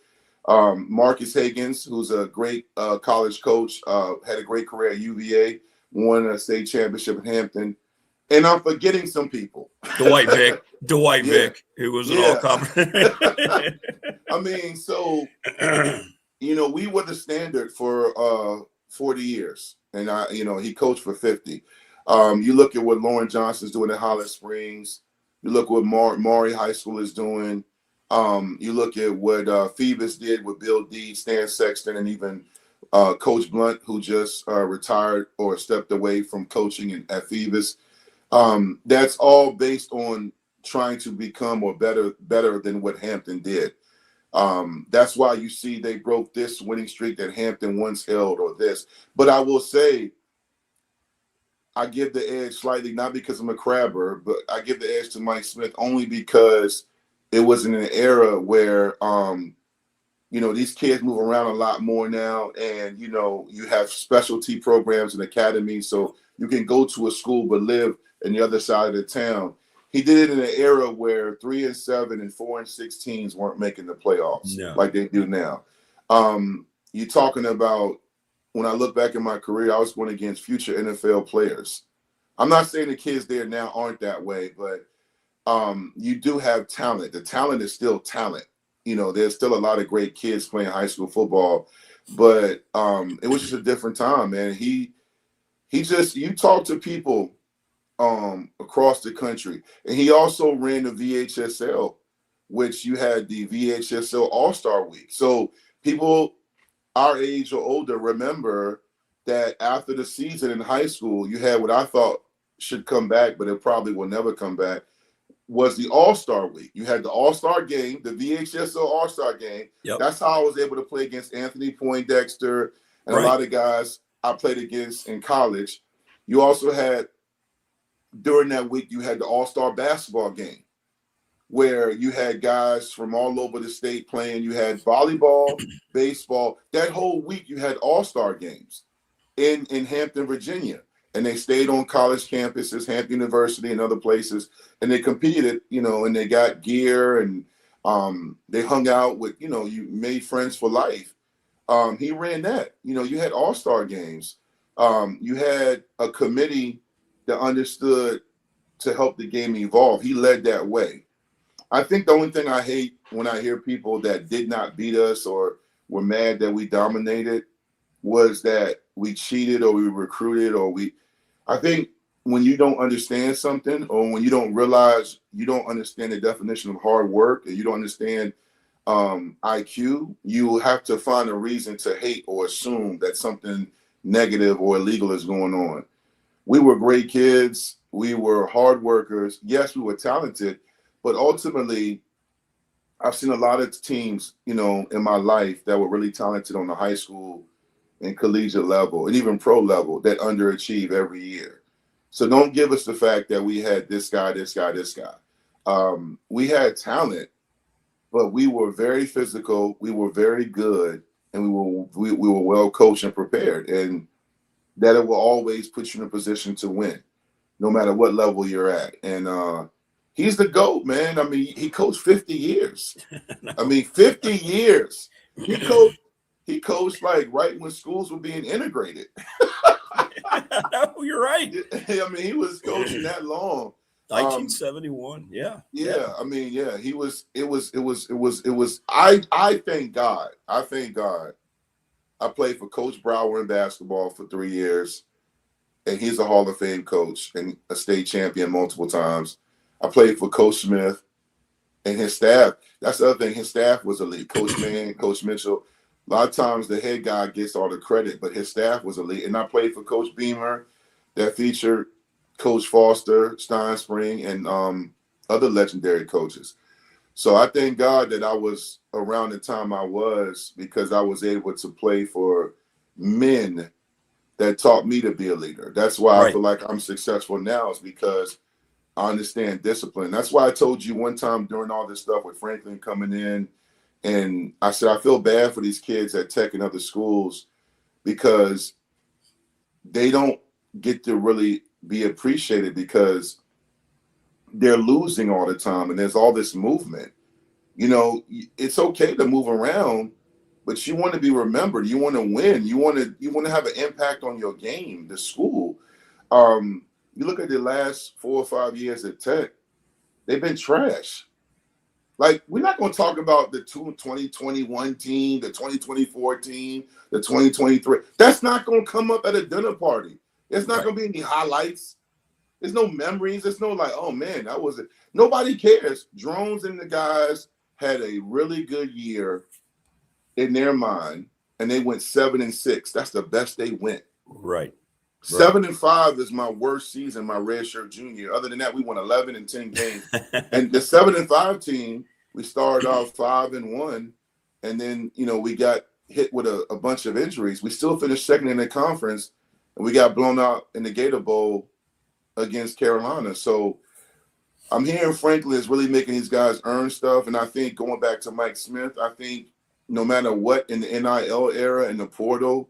Marcus Higgins, who's a great college coach, had a great career at UVA, won a state championship at Hampton. And I'm forgetting some people. Dwight Vick, who was an all-conference. I mean, so, we were the standard for 40 years. And, he coached for 50. You look at what Lauren Johnson's doing at Hollis Springs. You look what Maury High School is doing. You look at what Phoebus did with Bill Deed, Stan Sexton, and even Coach Blunt, who just retired or stepped away from coaching at Phoebus. That's all based on trying to become or better than what Hampton did. That's why you see they broke this winning streak that Hampton once held or this. But I will say, I give the edge slightly, not because I'm a crabber, but I give the edge to Mike Smith only because it was in an era where, these kids move around a lot more now. And, you have specialty programs and academies. So you can go to a school but live on the other side of the town. He did it in an era where 3-7 and 4-6 teams weren't making the playoffs like they do now. You're talking about, when I look back in my career, I was going against future NFL players. I'm not saying the kids there now aren't that way, but you do have talent. The talent is still talent. There's still a lot of great kids playing high school football, but it was just a different time, man. You talk to people across the country, and he also ran the VHSL, which you had the VHSL All-Star Week. So people our age or older remember that after the season in high school, you had what I thought should come back, but it probably will never come back, was the All-Star Week. You had the All-Star game, the VHSO All-Star game. Yep. That's how I was able to play against Anthony Poindexter and a lot of guys I played against in college. You also had, during that week, you had the All-Star basketball game, where you had guys from all over the state playing. You had volleyball, baseball. That whole week you had all-star games in Hampton, Virginia. And they stayed on college campuses, Hampton University and other places. And they competed, and they got gear and they hung out with, you made friends for life. He ran that. You had all-star games. You had a committee that understood to help the game evolve. He led that way. I think the only thing I hate when I hear people that did not beat us or were mad that we dominated was that we cheated or we recruited I think when you don't understand something or when you don't realize you don't understand the definition of hard work and you don't understand IQ, you have to find a reason to hate or assume that something negative or illegal is going on. We were great kids. We were hard workers. Yes, we were talented. But ultimately, I've seen a lot of teams, in my life that were really talented on the high school and collegiate level and even pro level that underachieve every year. So don't give us the fact that we had this guy. We had talent, but we were very physical. We were very good, and we were well coached and prepared, and that it will always put you in a position to win, no matter what level you're at. And he's the GOAT, man. I mean, he coached 50 years. 50 years. He coached like right when schools were being integrated. No, you're right. He was coaching that long. 1971. Yeah. He was. It was. I thank God. I played for Coach Brower in basketball for 3 years, and he's a Hall of Fame coach and a state champion multiple times. I played for Coach Smith and his staff. That's the other thing. His staff was elite. Coach Mann, Coach Mitchell. A lot of times the head guy gets all the credit, but his staff was elite. And I played for Coach Beamer that featured Coach Foster, Stein Spring, and other legendary coaches. So I thank God that I was around the time I was, because I was able to play for men that taught me to be a leader. That's why I feel like I'm successful now, is because I understand discipline. That's why I told you one time during all this stuff with Franklin coming in, and I said, I feel bad for these kids at Tech and other schools, because they don't get to really be appreciated, because they're losing all the time and there's all this movement. You know, it's okay to move around, but you want to be remembered. You want to win. You want to have an impact on your game, the school. You look at the last 4 or 5 years at Tech, they've been trash. Like, we're not going to talk about the 2021 team, the 2024 team, the 2023. That's not going to come up at a dinner party. There's not going to be any highlights. There's no memories. There's no like, oh, man, that was it. Nobody cares. Drones and the guys had a really good year in their mind, and they went 7-6. That's the best they went. Right. 7-5 is my worst season, my redshirt junior. Other than that, we won 11 and 10 games. And the 7-5 team, we started off 5-1, and then, you know, we got hit with a bunch of injuries. We still finished second in the conference, and we got blown out in the Gator Bowl against Carolina. So I'm hearing Franklin is really making these guys earn stuff. And I think, going back to Mike Smith, I think no matter what, in the NIL era and the portal,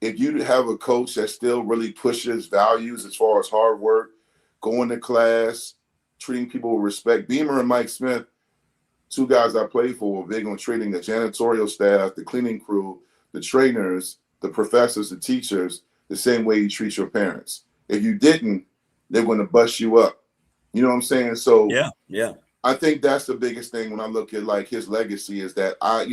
if you have a coach that still really pushes values as far as hard work, going to class, treating people with respect. Beamer and Mike Smith, two guys I played for, were big on treating the janitorial staff, the cleaning crew, the trainers, the professors, the teachers, the same way you treat your parents. If you didn't, they're going to bust you up. You know what I'm saying? So yeah. I think that's the biggest thing when I look at like his legacy, is that I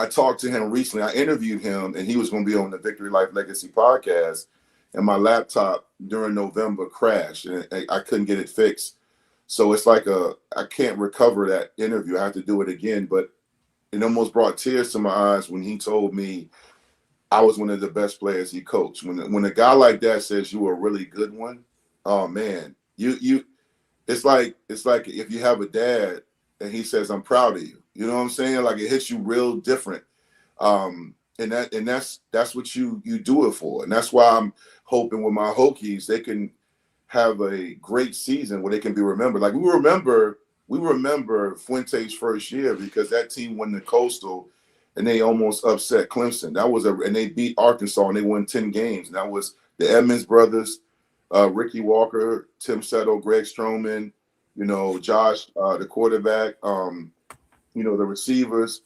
talked to him recently. I interviewed him, and he was going to be on the Vicktory Life Legacy podcast, and my laptop during November crashed, and I couldn't get it fixed. So it's like I can't recover that interview. I have to do it again, but it almost brought tears to my eyes when he told me I was one of the best players he coached. When a guy like that says you were a really good one, oh man, it's like if you have a dad and he says, I'm proud of you. You know what I'm saying? Like, it hits you real different. And that's what you do it for. And that's why I'm hoping with my Hokies, they can have a great season where they can be remembered. Like, we remember Fuente's first year, because that team won the Coastal and they almost upset Clemson. And they beat Arkansas and they won 10 games. And that was the Edmonds brothers, Ricky Walker, Tim Settle, Greg Stroman, Josh, the quarterback, the receivers.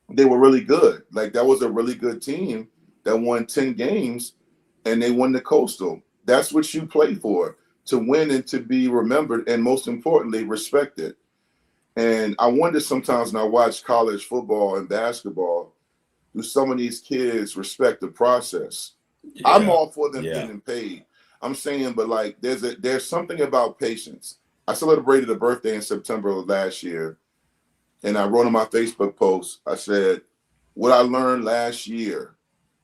They were really good. Like, that was a really good team that won 10 games and they won the Coastal. That's what you play for, to win and to be remembered, and most importantly, respected. And I wonder sometimes when I watch college football and basketball, do some of these kids respect the process? Yeah. I'm all for them getting paid. I'm saying, but like, there's something about patience. I celebrated a birthday in September of last year, and I wrote on my Facebook post, I said, what I learned last year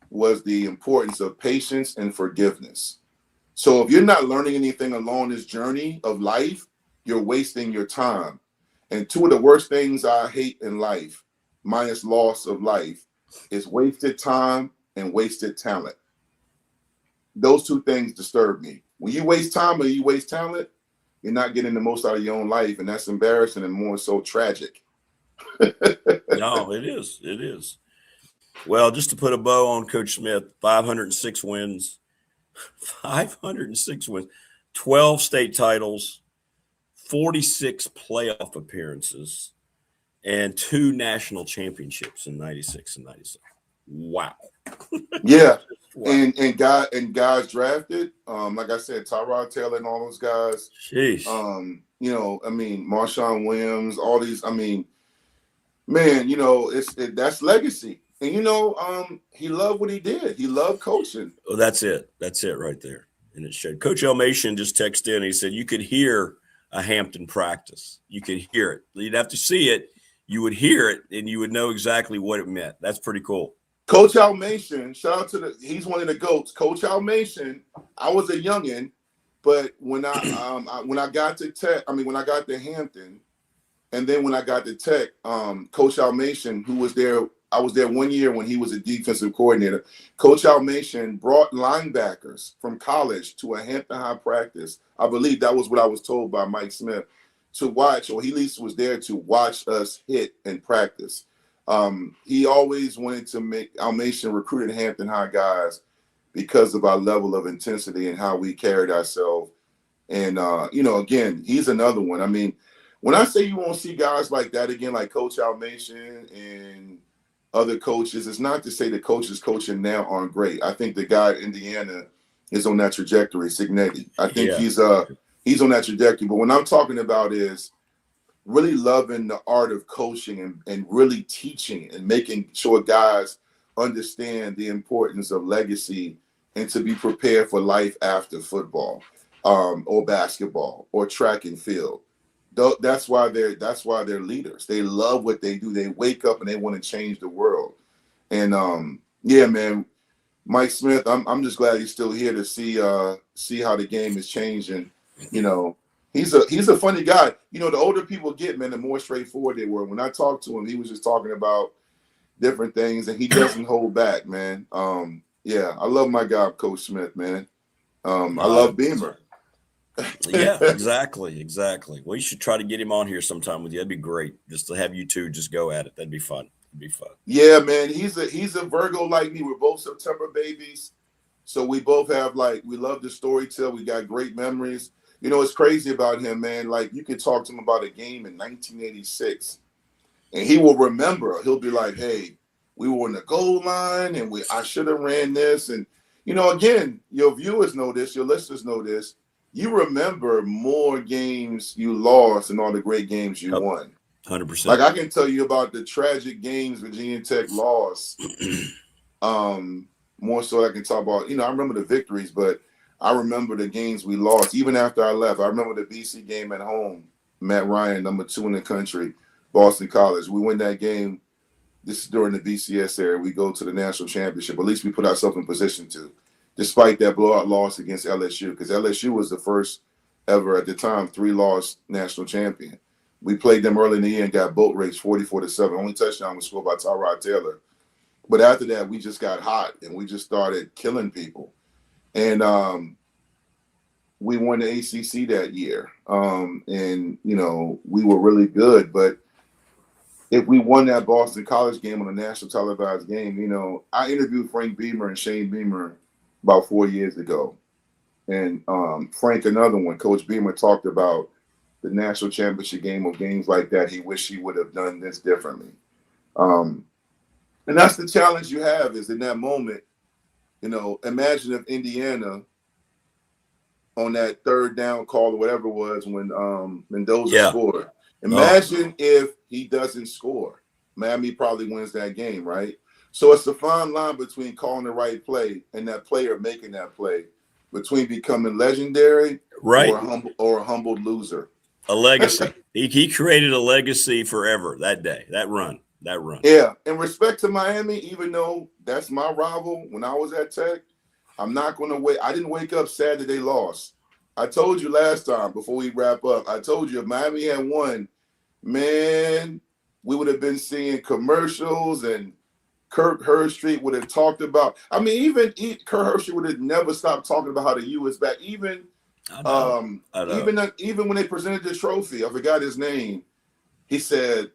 was the importance of patience and forgiveness. So if you're not learning anything along this journey of life, you're wasting your time. And two of the worst things I hate in life, minus loss of life, is wasted time and wasted talent. Those two things disturb me. When you waste time or you waste talent, you're not getting the most out of your own life, and that's embarrassing and more so tragic. No, it is. It is. Well, just to put a bow on Coach Smith, 506 wins, 12 state titles, 46 playoff appearances, and 2 national championships in 96 and 97. Wow. Yeah. Wow. And guys drafted, like I said, Tyrod Taylor and all those guys. Jeez. Marshawn Williams, all these. I mean, man, that's legacy. And he loved what he did. He loved coaching. Oh, that's it. That's it right there. And it showed. Coach Elmation just texted in. He said you could hear a Hampton practice. You could hear it. You'd have to see it. You would hear it, and you would know exactly what it meant. That's pretty cool. Coach Almation, shout out to he's one of the GOATs. Coach Almation, I was a youngin', But when I got to Tech, when I got to Hampton, and then when I got to Tech, Coach Almation, who was there, I was there 1 year when he was a defensive coordinator. Coach Almation brought linebackers from college to a Hampton High practice. I believe that was what I was told by Mike Smith, to watch, or he at least was there to watch us hit and practice. He always wanted to make Almation recruited Hampton High guys because of our level of intensity and how we carried ourselves. And, again, he's another one. I mean, when I say you won't see guys like that again, like Coach Almation and other coaches, it's not to say the coaches coaching now aren't great. I think the guy at Indiana is on that trajectory, Signetti. I think he's on that trajectory. But what I'm talking about is really loving the art of coaching and really teaching and making sure guys understand the importance of legacy and to be prepared for life after football, or basketball or track and field. That's why they're leaders. They love what they do. They wake up and they want to change the world. And man, Mike Smith, I'm just glad he's still here to see how the game is changing. He's a funny guy. The older people get, man, the more straightforward they were. When I talked to him, he was just talking about different things, and he doesn't hold back, man. I love my guy, Coach Smith, man. I love Beamer. Yeah, exactly. Well, you should try to get him on here sometime with you. That'd be great. Just to have you two just go at it. That'd be fun. Yeah, man. He's a Virgo like me. We're both September babies. So we both have, we love to storytell. We got great memories. It's crazy about him, man. Like, you can talk to him about a game in 1986, and he will remember. He'll be like, hey, we were on the goal line, and I should have ran this. And, again, your viewers know this, your listeners know this. You remember more games you lost than all the great games you won. 100%. Like, I can tell you about the tragic games Virginia Tech lost. More so I can talk about, I remember the victories, but I remember the games we lost. Even after I left, I remember the BC game at home. Matt Ryan, number 2 in the country, Boston College. We win that game. This is during the BCS era. We go to the national championship. At least we put ourselves in position to, despite that blowout loss against LSU, because LSU was the first ever, at the time, 3-loss national champion. We played them early in the year and got boat raced 44-7. Only touchdown was scored by Tyrod Taylor. But after that, we just got hot, and we just started killing people. And we won the ACC that year. And, we were really good. But if we won that Boston College game on a national televised game, I interviewed Frank Beamer and Shane Beamer about 4 years ago. And Frank, another one, Coach Beamer talked about the national championship game or games like that. He wished he would have done this differently. And that's the challenge you have, is in that moment, imagine if Indiana on that third down call or whatever it was when Mendoza scored. Imagine if he doesn't score. Miami probably wins that game, right? So it's a fine line between calling the right play and that player making that play, between becoming legendary, right, or a humbled loser. A legacy. he created a legacy forever that day, that run. Yeah. In respect to Miami, even though that's my rival when I was at Tech, I'm not going to wait. I didn't wake up sad that they lost. I told you last time before we wrap up, I told you if Miami had won, man, we would have been seeing commercials, and Kirk Herbstreit would have talked about. Even Kirk Herbstreit would have never stopped talking about how the U is back. Even when they presented the trophy, I forgot his name. He said,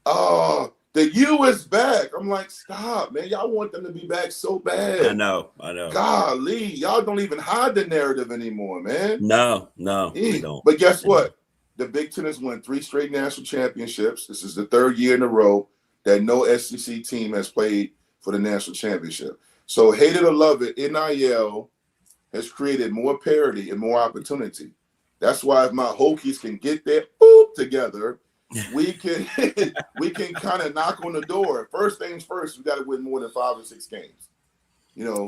"Oh, the U is back." I'm like, stop, man. Y'all want them to be back so bad. I know. Golly, y'all don't even hide the narrative anymore, man. No, we don't. But guess what? The Big Ten has won 3 straight national championships. This is the 3rd year in a row that no SEC team has played for the national championship. So hate it or love it, NIL has created more parity and more opportunity. That's why if my Hokies can get their together, we can kind of knock on the door. First things first, we got to win more than 5 or 6 games.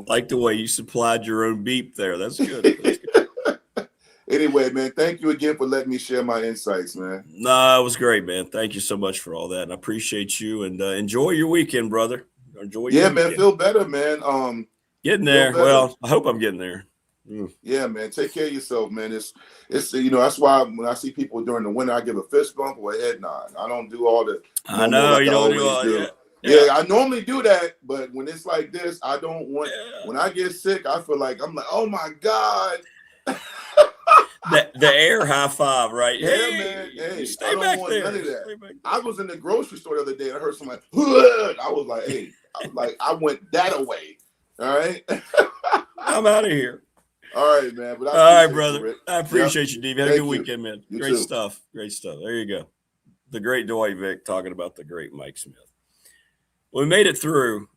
Like the way you supplied your own beep there. That's good. Anyway, man, thank you again for letting me share my insights, man. No, it was great, man. Thank you so much for all that, and I appreciate you. And enjoy your weekend, brother. Enjoy. Yeah, man. Feel better, man. Getting there. Well, I hope I'm getting there. Yeah, man. Take care of yourself, man. It's that's why when I see people during the winter, I give a fist bump or a head nod. I don't do all the I know like you don't do always all do. Yeah. I normally do that, but when it's like this, I don't want. Yeah. When I get sick, I feel like I'm like, oh my God. The air high five, right? Yeah, hey, man. Hey, stay I don't back want there. none of that. I was in the grocery store the other day and I heard somebody. I was like, hey, I went that away. All right. I'm out of here. All right, man. But all right, brother. You, I appreciate you, Dave. Have a good weekend, man. You Great too. stuff. Great stuff. There you go. The great Dwight Vick talking about the great Mike Smith. Well, we made it through.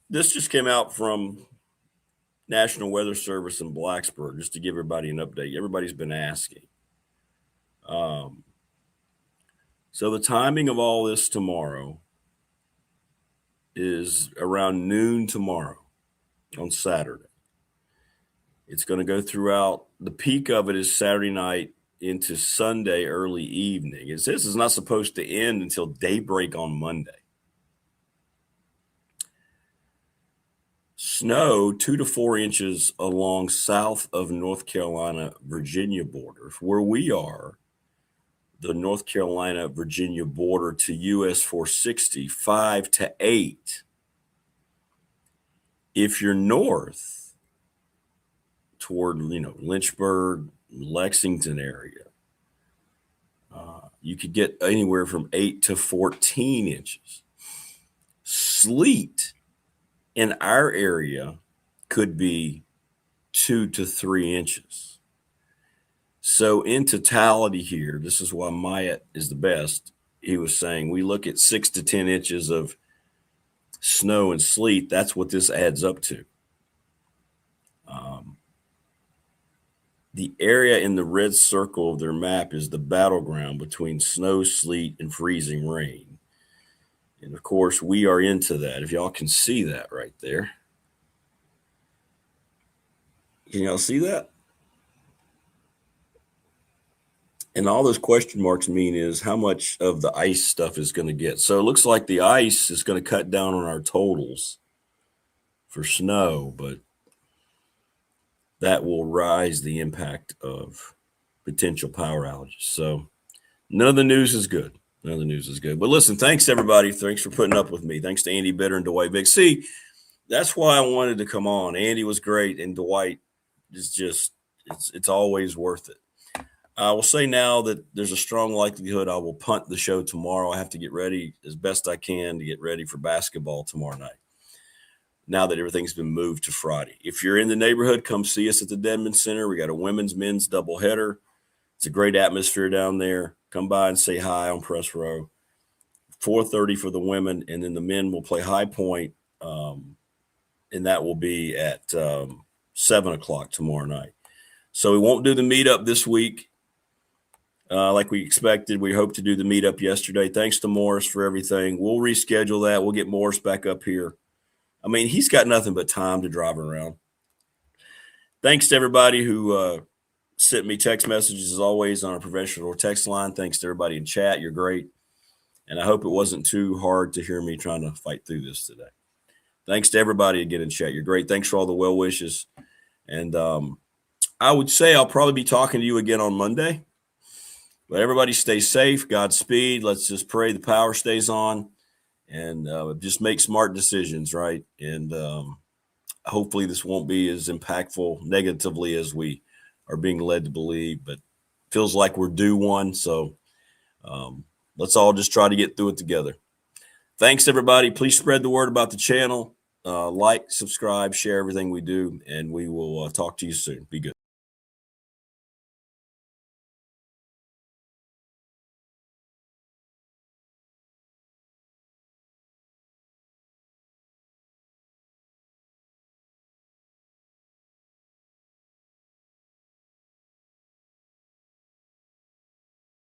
This just came out from National Weather Service in Blacksburg, just to give everybody an update. Everybody's been asking. So the timing of all this tomorrow is around noon tomorrow on Saturday. It's going to go throughout. The peak of it is Saturday night into Sunday early evening. This is not supposed to end until daybreak on Monday. Snow 2 to 4 inches along south of North Carolina, Virginia border. Where we are, the North Carolina, Virginia border to US 460, 5 to 8. If you're north toward, Lynchburg, Lexington area, you could get anywhere from 8 to 14 inches. Sleet in our area could be 2 to 3 inches. So in totality here, this is why Myatt is the best. He was saying we look at 6 to 10 inches of snow and sleet. That's what this adds up to. The area in the red circle of their map is the battleground between snow, sleet, and freezing rain. And, of course, we are into that. If y'all can see that right there. Can y'all see that? And all those question marks mean is how much of the ice stuff is going to get. So it looks like the ice is going to cut down on our totals for snow, but that will rise the impact of potential power outages. So none of the news is good. None of the news is good. But listen, thanks, everybody. Thanks for putting up with me. Thanks to Andy Bitter and Dwight Vick. See, that's why I wanted to come on. Andy was great, and Dwight is just it's always worth it. I will say now that there's a strong likelihood I will punt the show tomorrow. I have to get ready as best I can to get ready for basketball tomorrow night, now that everything's been moved to Friday. If you're in the neighborhood, come see us at the Dedman Center. We got a women's, men's doubleheader. It's a great atmosphere down there. Come by and say hi on press row. 4:30 for the women, and then the men will play High Point, and that will be at 7 o'clock tomorrow night. So we won't do the meetup this week like we expected. We hoped to do the meetup yesterday. Thanks to Morris for everything. We'll reschedule that. We'll get Morris back up here. I mean, he's got nothing but time to drive around. Thanks to everybody who sent me text messages, as always, on our professional text line. Thanks to everybody in chat. You're great. And I hope it wasn't too hard to hear me trying to fight through this today. Thanks to everybody again in chat. You're great. Thanks for all the well wishes. And I would say I'll probably be talking to you again on Monday. But everybody stay safe. Godspeed. Let's just pray the power stays on. And just make smart decisions, right? And hopefully this won't be as impactful negatively as we are being led to believe, but feels like we're due one. So let's all just try to get through it together. Thanks, everybody. Please spread the word about the channel. Like, subscribe, share everything we do, and we will talk to you soon. Be good.